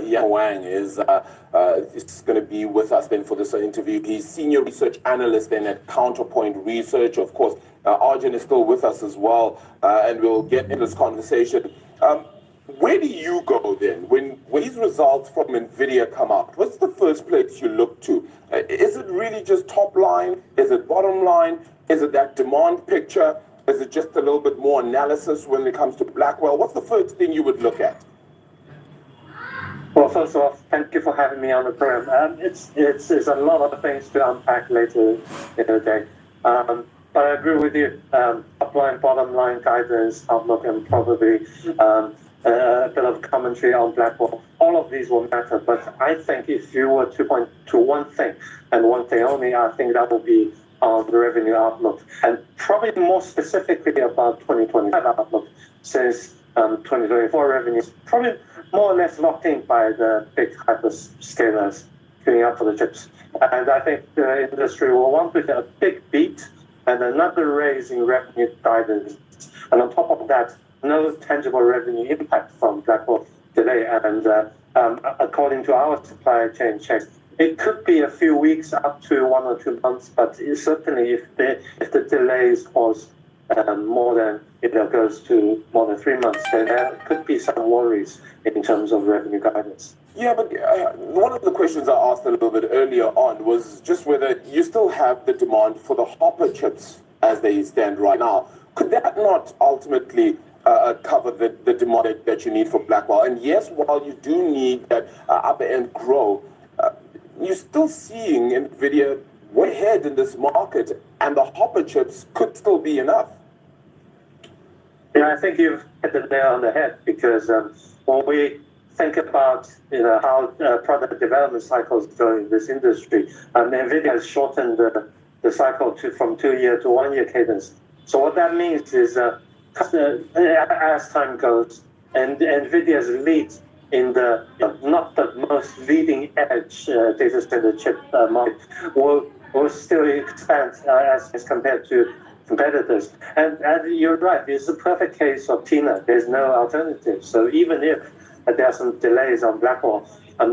Yang Wang is going to be with us then for this interview. He's senior research analyst then at Counterpoint Research. Of course, Arjun is still with us as well, and we'll get into this conversation. Where do you go then when these results from Nvidia come out? What's the first place you look to? Is it really just top line? Is it bottom line? Is it that demand picture? Is it just a little bit more analysis when it comes to Blackwell? What's the first thing you would look at? Well, first of all, thank you for having me on the program. It's a lot of things to unpack later in the day. But I agree with you. Top line, bottom line guidance, outlook, and probably a bit of commentary on Blackwell. All of these will matter. But I think if you were to point to one thing, and one thing only, I think that will be on the revenue outlook, and probably more specifically about 2025 outlook, since 2024 revenues probably more or less locked in by the big hyperscalers queuing up for the chips. And I think the industry will want to get a big beat and another raise in revenue guidance. And on top of that, no tangible revenue impact from Blackwell delay. And according to our supply chain checks, it could be a few weeks up to 1 or 2 months, but certainly if the delays cause more than, goes to more than 3 months, then there could be some worries in terms of revenue guidance. Yeah, but one of the questions I asked a little bit earlier on was just whether you still have the demand for the Hopper chips as they stand right now. Could that not ultimately cover the demand that you need for Blackwell? And yes, while you do need that upper end grow, you're still seeing Nvidia way ahead in this market, and the Hopper chips could still be enough. Yeah, I think you've hit the nail on the head, because when we think about how product development cycles go in this industry, Nvidia has shortened the cycle from 2-year to 1-year cadence. So what that means is as time goes, and Nvidia's lead in the not the most leading edge data center chip market will still expand as compared to competitors. And you're right, it's a perfect case of TINA. There's no alternative. So even if there are some delays on Blackwell,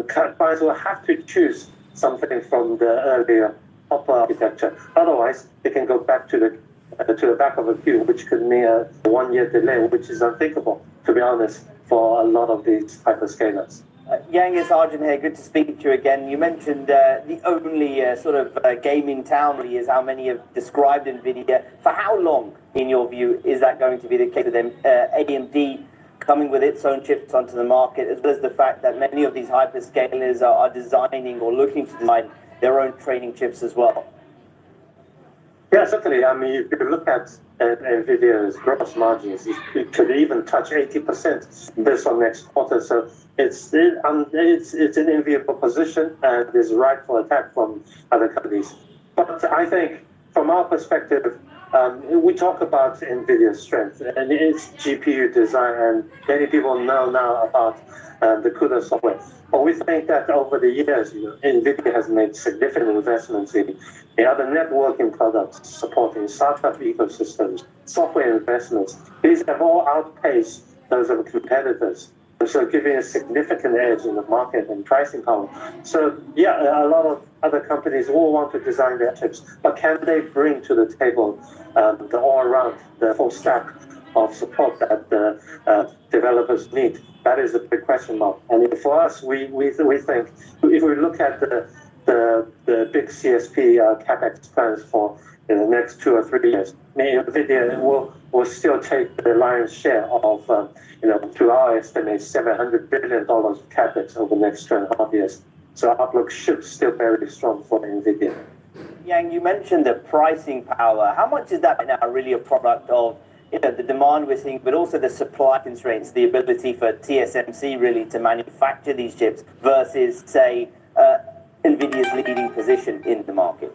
clients will have to choose something from the earlier Hopper architecture. Otherwise, they can go back to the back of a queue, which could mean a 1-year delay, which is unthinkable, to be honest, for a lot of these hyperscalers. Yang, it's Arjun here. Good to speak to you again. You mentioned the only sort of game in town really is how many have described Nvidia. For how long, in your view, is that going to be the case with them? AMD coming with its own chips onto the market, as well as the fact that many of these hyperscalers are designing or looking to design their own training chips as well. Yeah, certainly. I mean, if you look at Nvidia's gross margins, it could even touch 80% this or next quarter. So it's an enviable position and is ripe for attack from other companies. But I think, from our perspective, we talk about Nvidia's strength and its GPU design, and many people know now about the CUDA software. But we think that over the years, Nvidia has made significant investments in other networking products, supporting startup ecosystems, software investments. These have all outpaced those of competitors, and so giving a significant edge in the market and pricing power. So yeah, a lot of other companies all want to design their chips, but can they bring to the table the all-around, the full stack of support that developers need? That is a big question mark. And for us, we think if we look at the big CSP capex plans for the next 2 or 3 years, Nvidia will still take the lion's share of, to our estimate, $700 billion capex over the next 2.5 years. So our outlook should still be very strong for Nvidia. Yang, you mentioned the pricing power. How much is that now really a product of the demand we're seeing, but also the supply constraints, the ability for TSMC really to manufacture these chips versus, say, Nvidia's leading position in the market?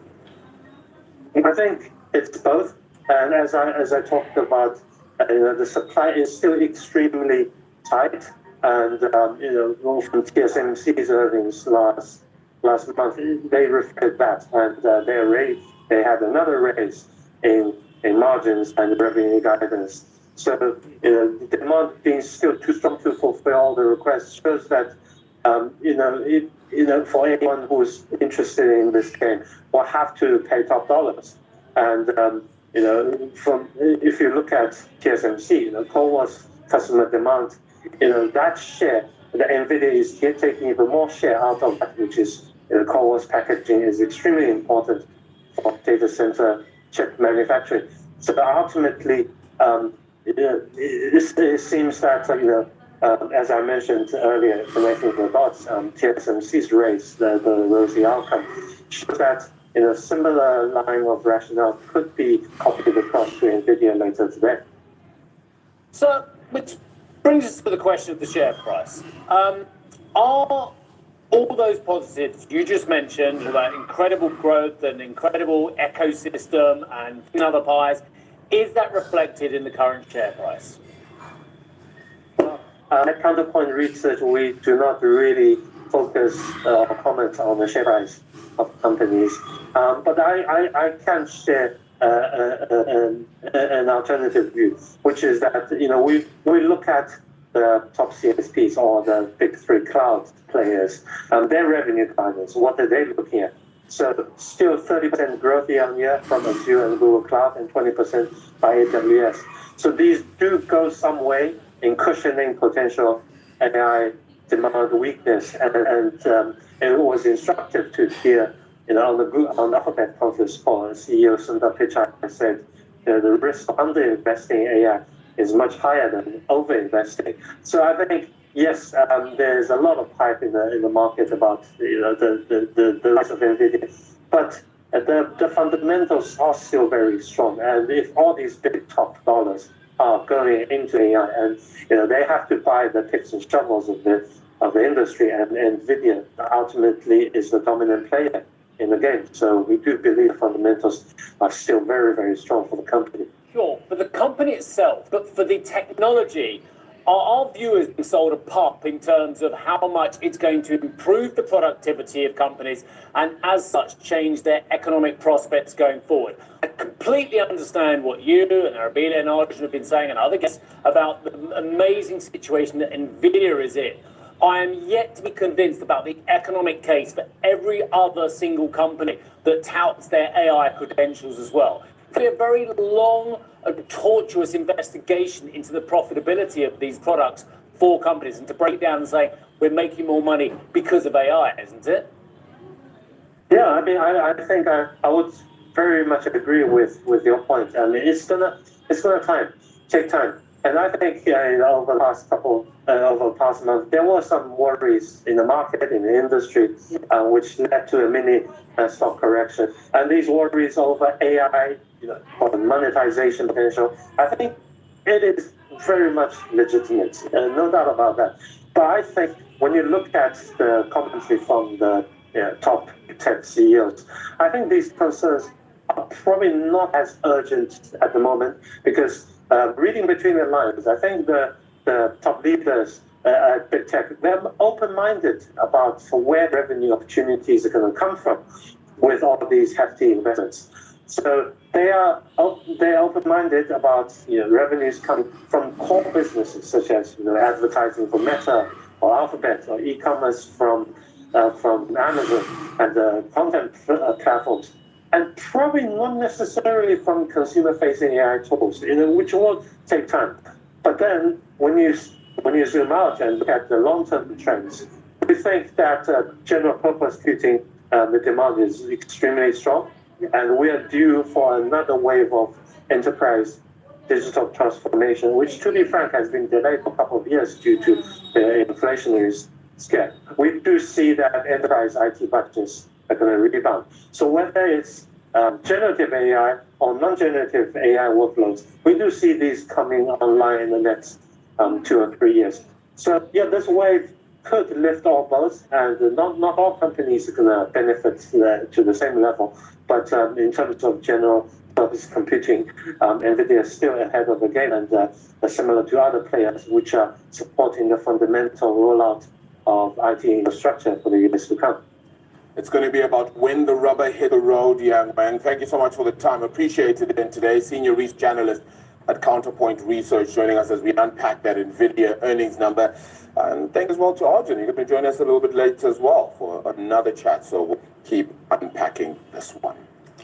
I think it's both. And as I talked about, the supply is still extremely tight. And from TSMC's earnings last last month, they reflected that, and they had another raise in margins and revenue guidance. So the demand being still too strong to fulfill all the requests shows that for anyone who's interested in this game, will have to pay top dollars. And if you look at TSMC, CoWoS customer demand, that share, the Nvidia is taking even more share out of that, which is CoWoS packaging is extremely important for data center chip manufacturing. So ultimately, it seems that as I mentioned earlier, connecting the dots, TSMC's raise, the rosy outcome, shows that a similar line of rationale could be copied across to Nvidia later today. So, which brings us to the question of the share price. Are all those positives you just mentioned about incredible growth and incredible ecosystem and other pies, is that reflected in the current share price? At Counterpoint Research, we do not really focus or comment on the share price of companies. But I can share an alternative view, which is that we look at the top CSPs or the big three cloud players, their revenue guidance. What are they looking at? So still 30% growth year on year from Azure and Google Cloud, and 20% by AWS. So these do go some way in cushioning potential AI demand weakness, and it was instructive to hear, on the Alphabet conference call, CEO Sundar Pichai said, the risk of underinvesting in AI is much higher than overinvesting. So I think yes, there's a lot of hype in the market about the rise of Nvidia, but the fundamentals are still very strong. And if all these big top dollars are going into AI, and they have to buy the picks and shovels of the industry, and Nvidia ultimately is the dominant player in the game. So we do believe the fundamentals are still very, very strong for the company. Sure, for the company itself, but for the technology, are our viewers being sold a pop in terms of how much it's going to improve the productivity of companies and as such change their economic prospects going forward? I completely understand what you and Arabella and Arjun have been saying and other guests about the amazing situation that Nvidia is in. I am yet to be convinced about the economic case for every other single company that touts their AI credentials as well. It's a very long and tortuous investigation into the profitability of these products for companies, and to break down and say we're making more money because of AI, isn't it? Yeah, I mean, I think I would very much agree with your point. I mean, it's gonna take time. And I think over the past month, there were some worries in the market, in the industry, which led to a mini stock correction. And these worries over AI, or monetization potential, I think it is very much legitimate, no doubt about that. But I think when you look at the commentary from the top tech CEOs, I think these concerns are probably not as urgent at the moment, because reading between the lines, I think the top leaders at big tech, they're open-minded about where revenue opportunities are going to come from with all of these hefty investments. So they're open-minded about revenues coming from core businesses such as advertising for Meta or Alphabet, or e-commerce from Amazon and content platforms, and probably not necessarily from consumer-facing AI tools, which will take time. But then when you zoom out and look at the long-term trends, we think that general-purpose computing, the demand is extremely strong, and we are due for another wave of enterprise digital transformation, which, to be frank, has been delayed for a couple of years due to the inflationary scare. We do see that enterprise IT budgets are going to rebound. So whether it's generative AI or non-generative AI workloads, we do see these coming online in the next 2 or 3 years. So yeah, this wave could lift all boats, and not all companies are going to benefit to the same level. But in terms of general purpose computing, Nvidia is still ahead of the game, and similar to other players which are supporting the fundamental rollout of IT infrastructure for the years to come. It's going to be about when the rubber hit the road, young man. Thank you so much for the time. Appreciated it. Today, senior research analyst at Counterpoint Research, joining us as we unpack that Nvidia earnings number. And thank you as well to Arjun. You're going to join us a little bit later as well for another chat. So we'll keep unpacking this one.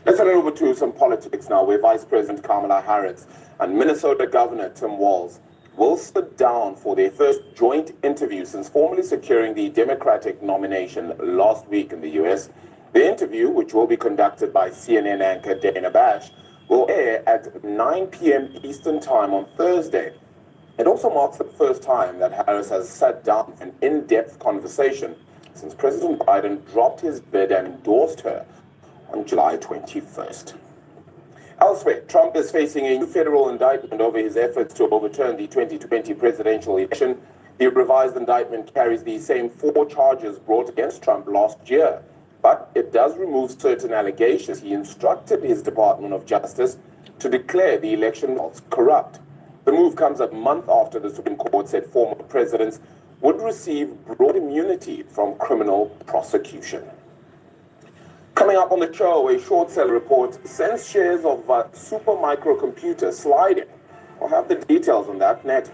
Let's head over to some politics now, where Vice President Kamala Harris and Minnesota Governor Tim Walz will sit down for their first joint interview since formally securing the Democratic nomination last week in the U.S. The interview, which will be conducted by CNN anchor Dana Bash, will air at 9 p.m. Eastern Time on Thursday. It also marks the first time that Harris has sat down for an in-depth conversation since President Biden dropped his bid and endorsed her on July 21st. Elsewhere, Trump is facing a new federal indictment over his efforts to overturn the 2020 presidential election. The revised indictment carries the same 4 charges brought against Trump last year, but it does remove certain allegations. He instructed his Department of Justice to declare the election results corrupt. The move comes a month after the Supreme Court said former presidents would receive broad immunity from criminal prosecution. Coming up on the show, a short seller report sends shares of super microcomputer sliding. We'll have the details on that next.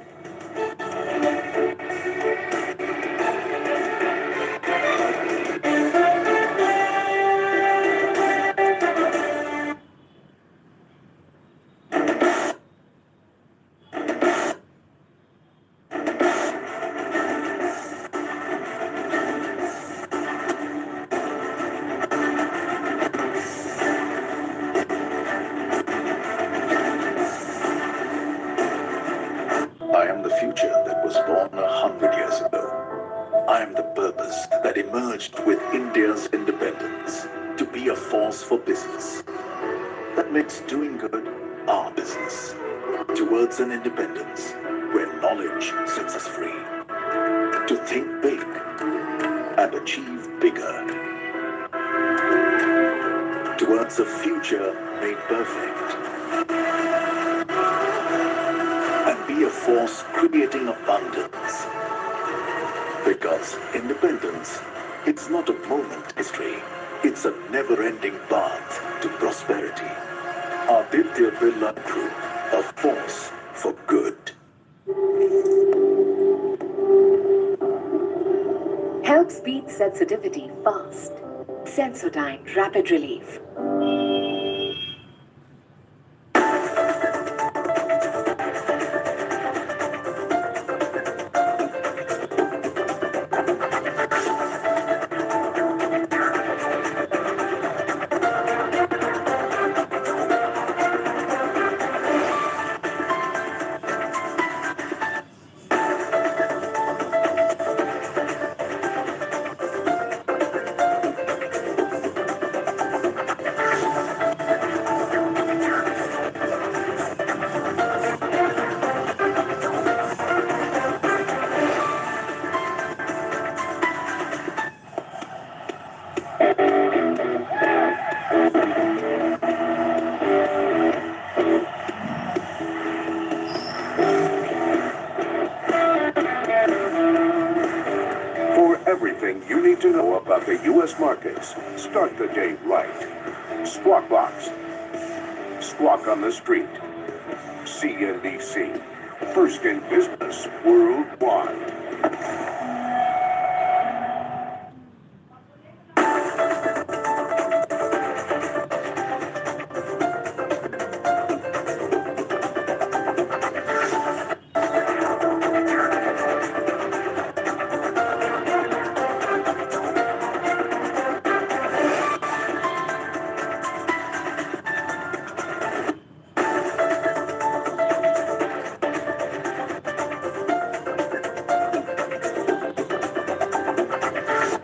I am the future that was born 100 years ago. I am the purpose that emerged with India's independence to be a force for business. That makes doing good our business. Towards an independence where knowledge sets us free. To think big and achieve bigger. Towards a future made perfect. And be a force creating abundance. Because independence, it's not a moment history, it's a never-ending path to prosperity. Aditya Birla Group, a force for good. Helps beat sensitivity fast. Sensodyne Rapid Relief. Everything you need to know about the U.S. markets. Start the day right. Squawk Box. Squawk on the Street. CNBC. First in business worldwide.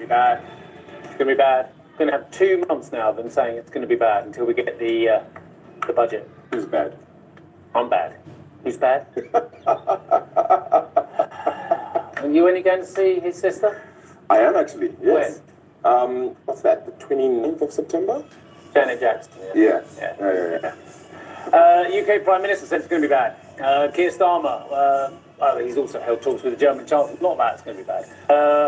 Bad. It's going to be bad. We're going to have 2 months now of them saying it's going to be bad until we get the budget. Who's bad? I'm bad. Who's bad? And you only going to see his sister? I am actually, yes. When? What's that, the 29th of September? Janet Jackson. Yeah. UK Prime Minister said it's going to be bad. Keir Starmer, he's also held talks with the German Chancellor. Not that, it's going to be bad.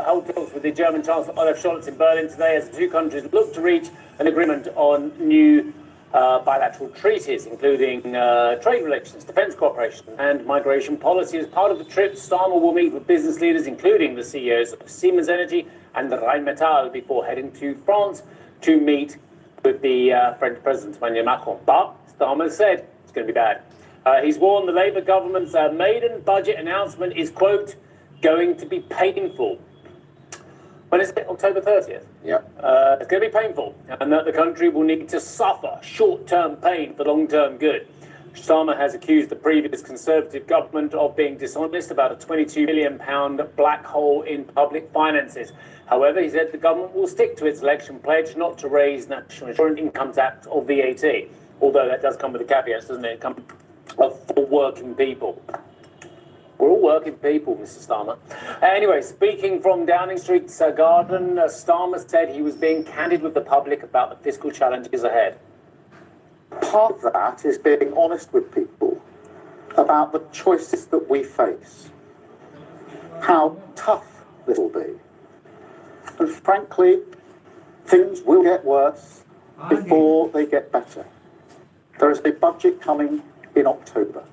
Held talks with the German Chancellor Olaf Scholz in Berlin today as the two countries look to reach an agreement on new bilateral treaties, including trade relations, defence cooperation and migration policy. As part of the trip, Starmer will meet with business leaders, including the CEOs of Siemens Energy and Rheinmetall, before heading to France to meet with the French President Emmanuel Macron. But Starmer said it's going to be bad. He's warned the Labour government's maiden budget announcement is, quote, going to be painful. When is it? October 30th? Yeah. It's going to be painful, and that the country will need to suffer short-term pain for long-term good. Starmer has accused the previous Conservative government of being dishonest about a £22 billion black hole in public finances. However, he said the government will stick to its election pledge not to raise national insurance, income tax or VAT, although that does come with a caveat, doesn't it? It comes for working people. We're all working people, Mr. Starmer. Anyway, speaking from Downing Street's garden, Starmer said he was being candid with the public about the fiscal challenges ahead. Part of that is being honest with people about the choices that we face, how tough this will be. And frankly, things will get worse before they get better. There is a budget coming in October,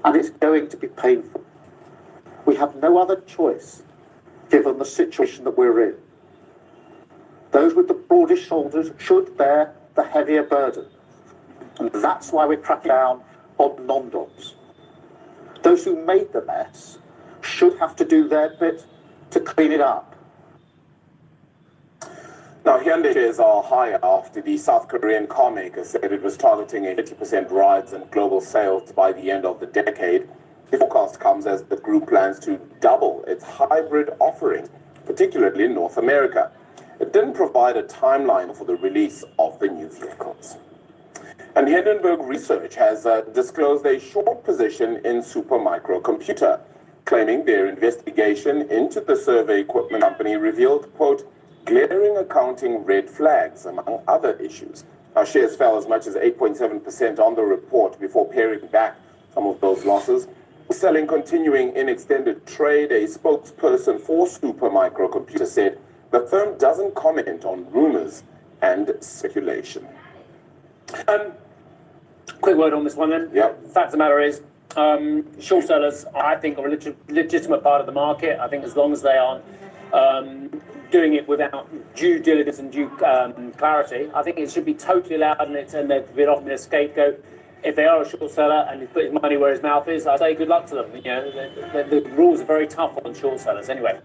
and it's going to be painful. We have no other choice, given the situation that we're in. Those with the broadest shoulders should bear the heavier burden. And that's why we're cracking down on non-doms. Those who made the mess should have to do their bit to clean it up. Now, Hyundai shares are higher after the South Korean car maker said it was targeting a 50% rise in global sales by the end of the decade. The forecast comes as the group plans to double its hybrid offering, particularly in North America. It didn't provide a timeline for the release of the new vehicles. And Hindenburg Research has disclosed a short position in Supermicrocomputer, claiming their investigation into the survey equipment company revealed, quote, glaring accounting red flags, among other issues. Our shares fell as much as 8.7% on the report before paring back some of those losses. Selling continuing in extended trade, a spokesperson for Supermicrocomputer said the firm doesn't comment on rumors and speculation. Quick word on this one then. Yeah. Fact of the matter is, short sellers, I think, are a legitimate part of the market. I think as long as they aren't doing it without due diligence and due clarity, I think it should be totally allowed, and they've been often a scapegoat. If they are a short seller and he's put his money where his mouth is, I say good luck to them. You know, the rules are very tough on short sellers. Anyway,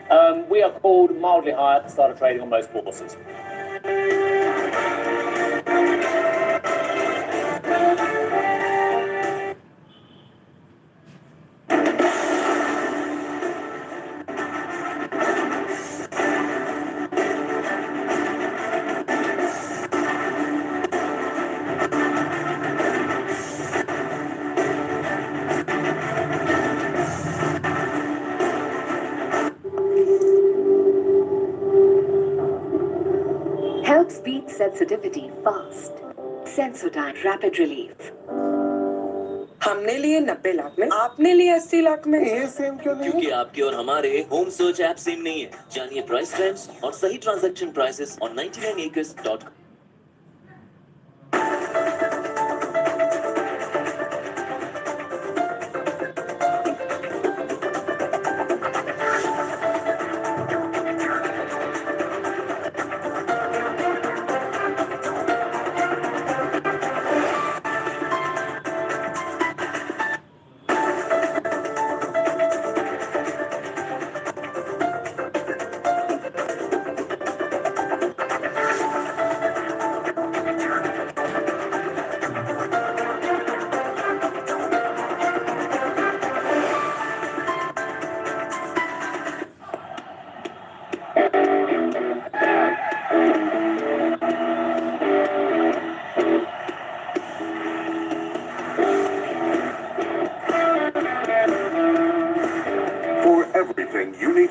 we are called mildly higher at the start of trading on most bourses. Helps beat sensitivity fast. Sensodyne Rapid Relief. हमने लिए 90 लाख में, आपने लिए 80 लाख में। ये same क्यों नहीं? क्योंकि आपके और हमारे होम सर्च ऐप सेम नहीं है। जानिए प्राइस ट्रेंड्स और सही transaction prices on 99acres.com।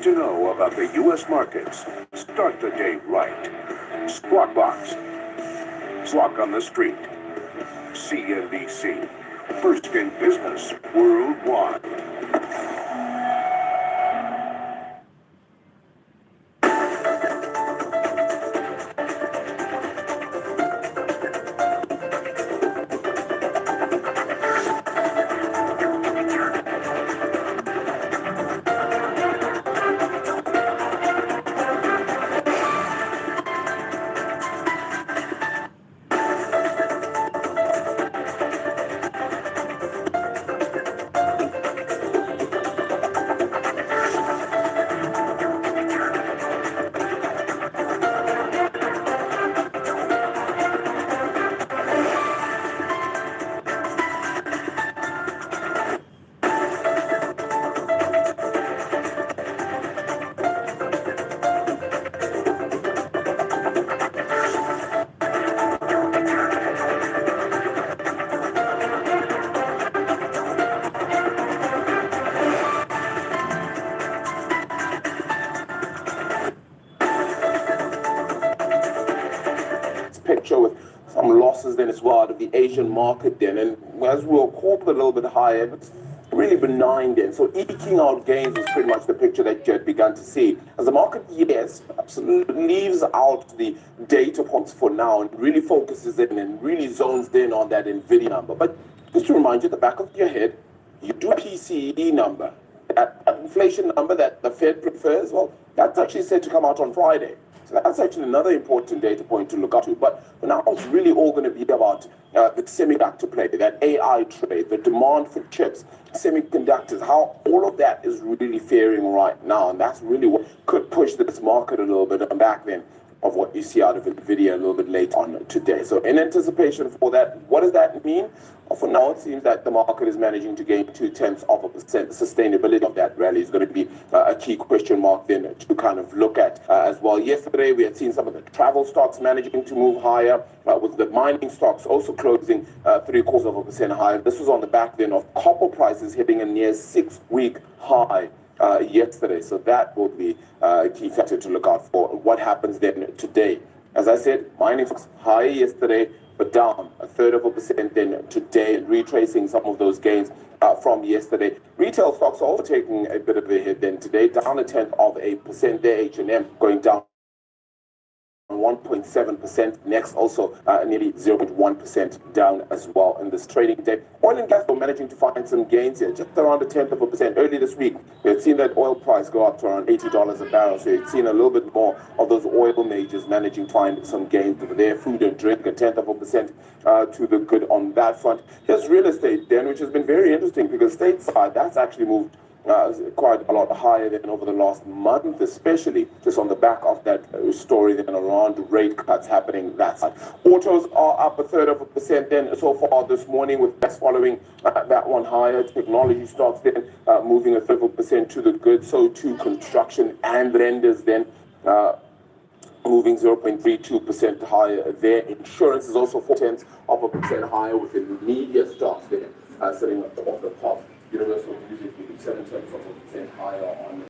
To know about the U.S. markets, start the day right. Squawk Box, Squawk on the Street, CNBC, First in business worldwide. Picture with some losses then as well out of the Asian market then, and as we'll corporate a little bit higher, but really benign then. So eking out gains is pretty much the picture that you had begun to see. As the market, yes, absolutely leaves out the data points for now and really focuses in and really zones in on that Nvidia number. But just to remind you, at the back of your head, you do a PCE number, that inflation number that the Fed prefers, well, that's actually said to come out on Friday. So that's actually another important data point to look up to. But for now, it's really all going to be about the semiconductor play, that AI trade, the demand for chips, semiconductors, how all of that is really faring right now. And that's really what could push this market a little bit back then of what you see out of Nvidia a little bit later on today. So in anticipation for that, what does that mean? Well, for now, it seems that the market is managing to gain 0.2%. Sustainability of that rally is going to be a key question mark then to kind of look at as well. Yesterday, we had seen some of the travel stocks managing to move higher, with the mining stocks also closing 0.75% higher. This was on the back then of copper prices hitting a near 6-week high yesterday. So that will be a key factor to look out for. What happens then today? As I said, mining stocks higher yesterday, but down 1/3% then today, retracing some of those gains from yesterday. Retail stocks also taking a bit of a hit then today, down 0.1% there. H&M going down 1.7%. Next also nearly 0.1% down as well in this trading day. Oil and gas were managing to find some gains here, just around 0.1%. Early this week, we had seen that oil price go up to around $80 a barrel. So you'd seen a little bit more of those oil majors managing to find some gains over there. Food and drink, 0.1% to the good on that front. Here's real estate then, which has been very interesting because stateside, that's actually moved quite a lot higher than over the last month, especially just on the back of that story then around rate cuts happening that side. Autos are up 1/3% then so far this morning, with best following that one higher. Technology stocks then moving 1/3% to the good. So too construction and lenders then moving 0.32% higher there. Insurance is also 0.4% higher, with the media stocks there sitting off the top. Universal Music 7/10% higher on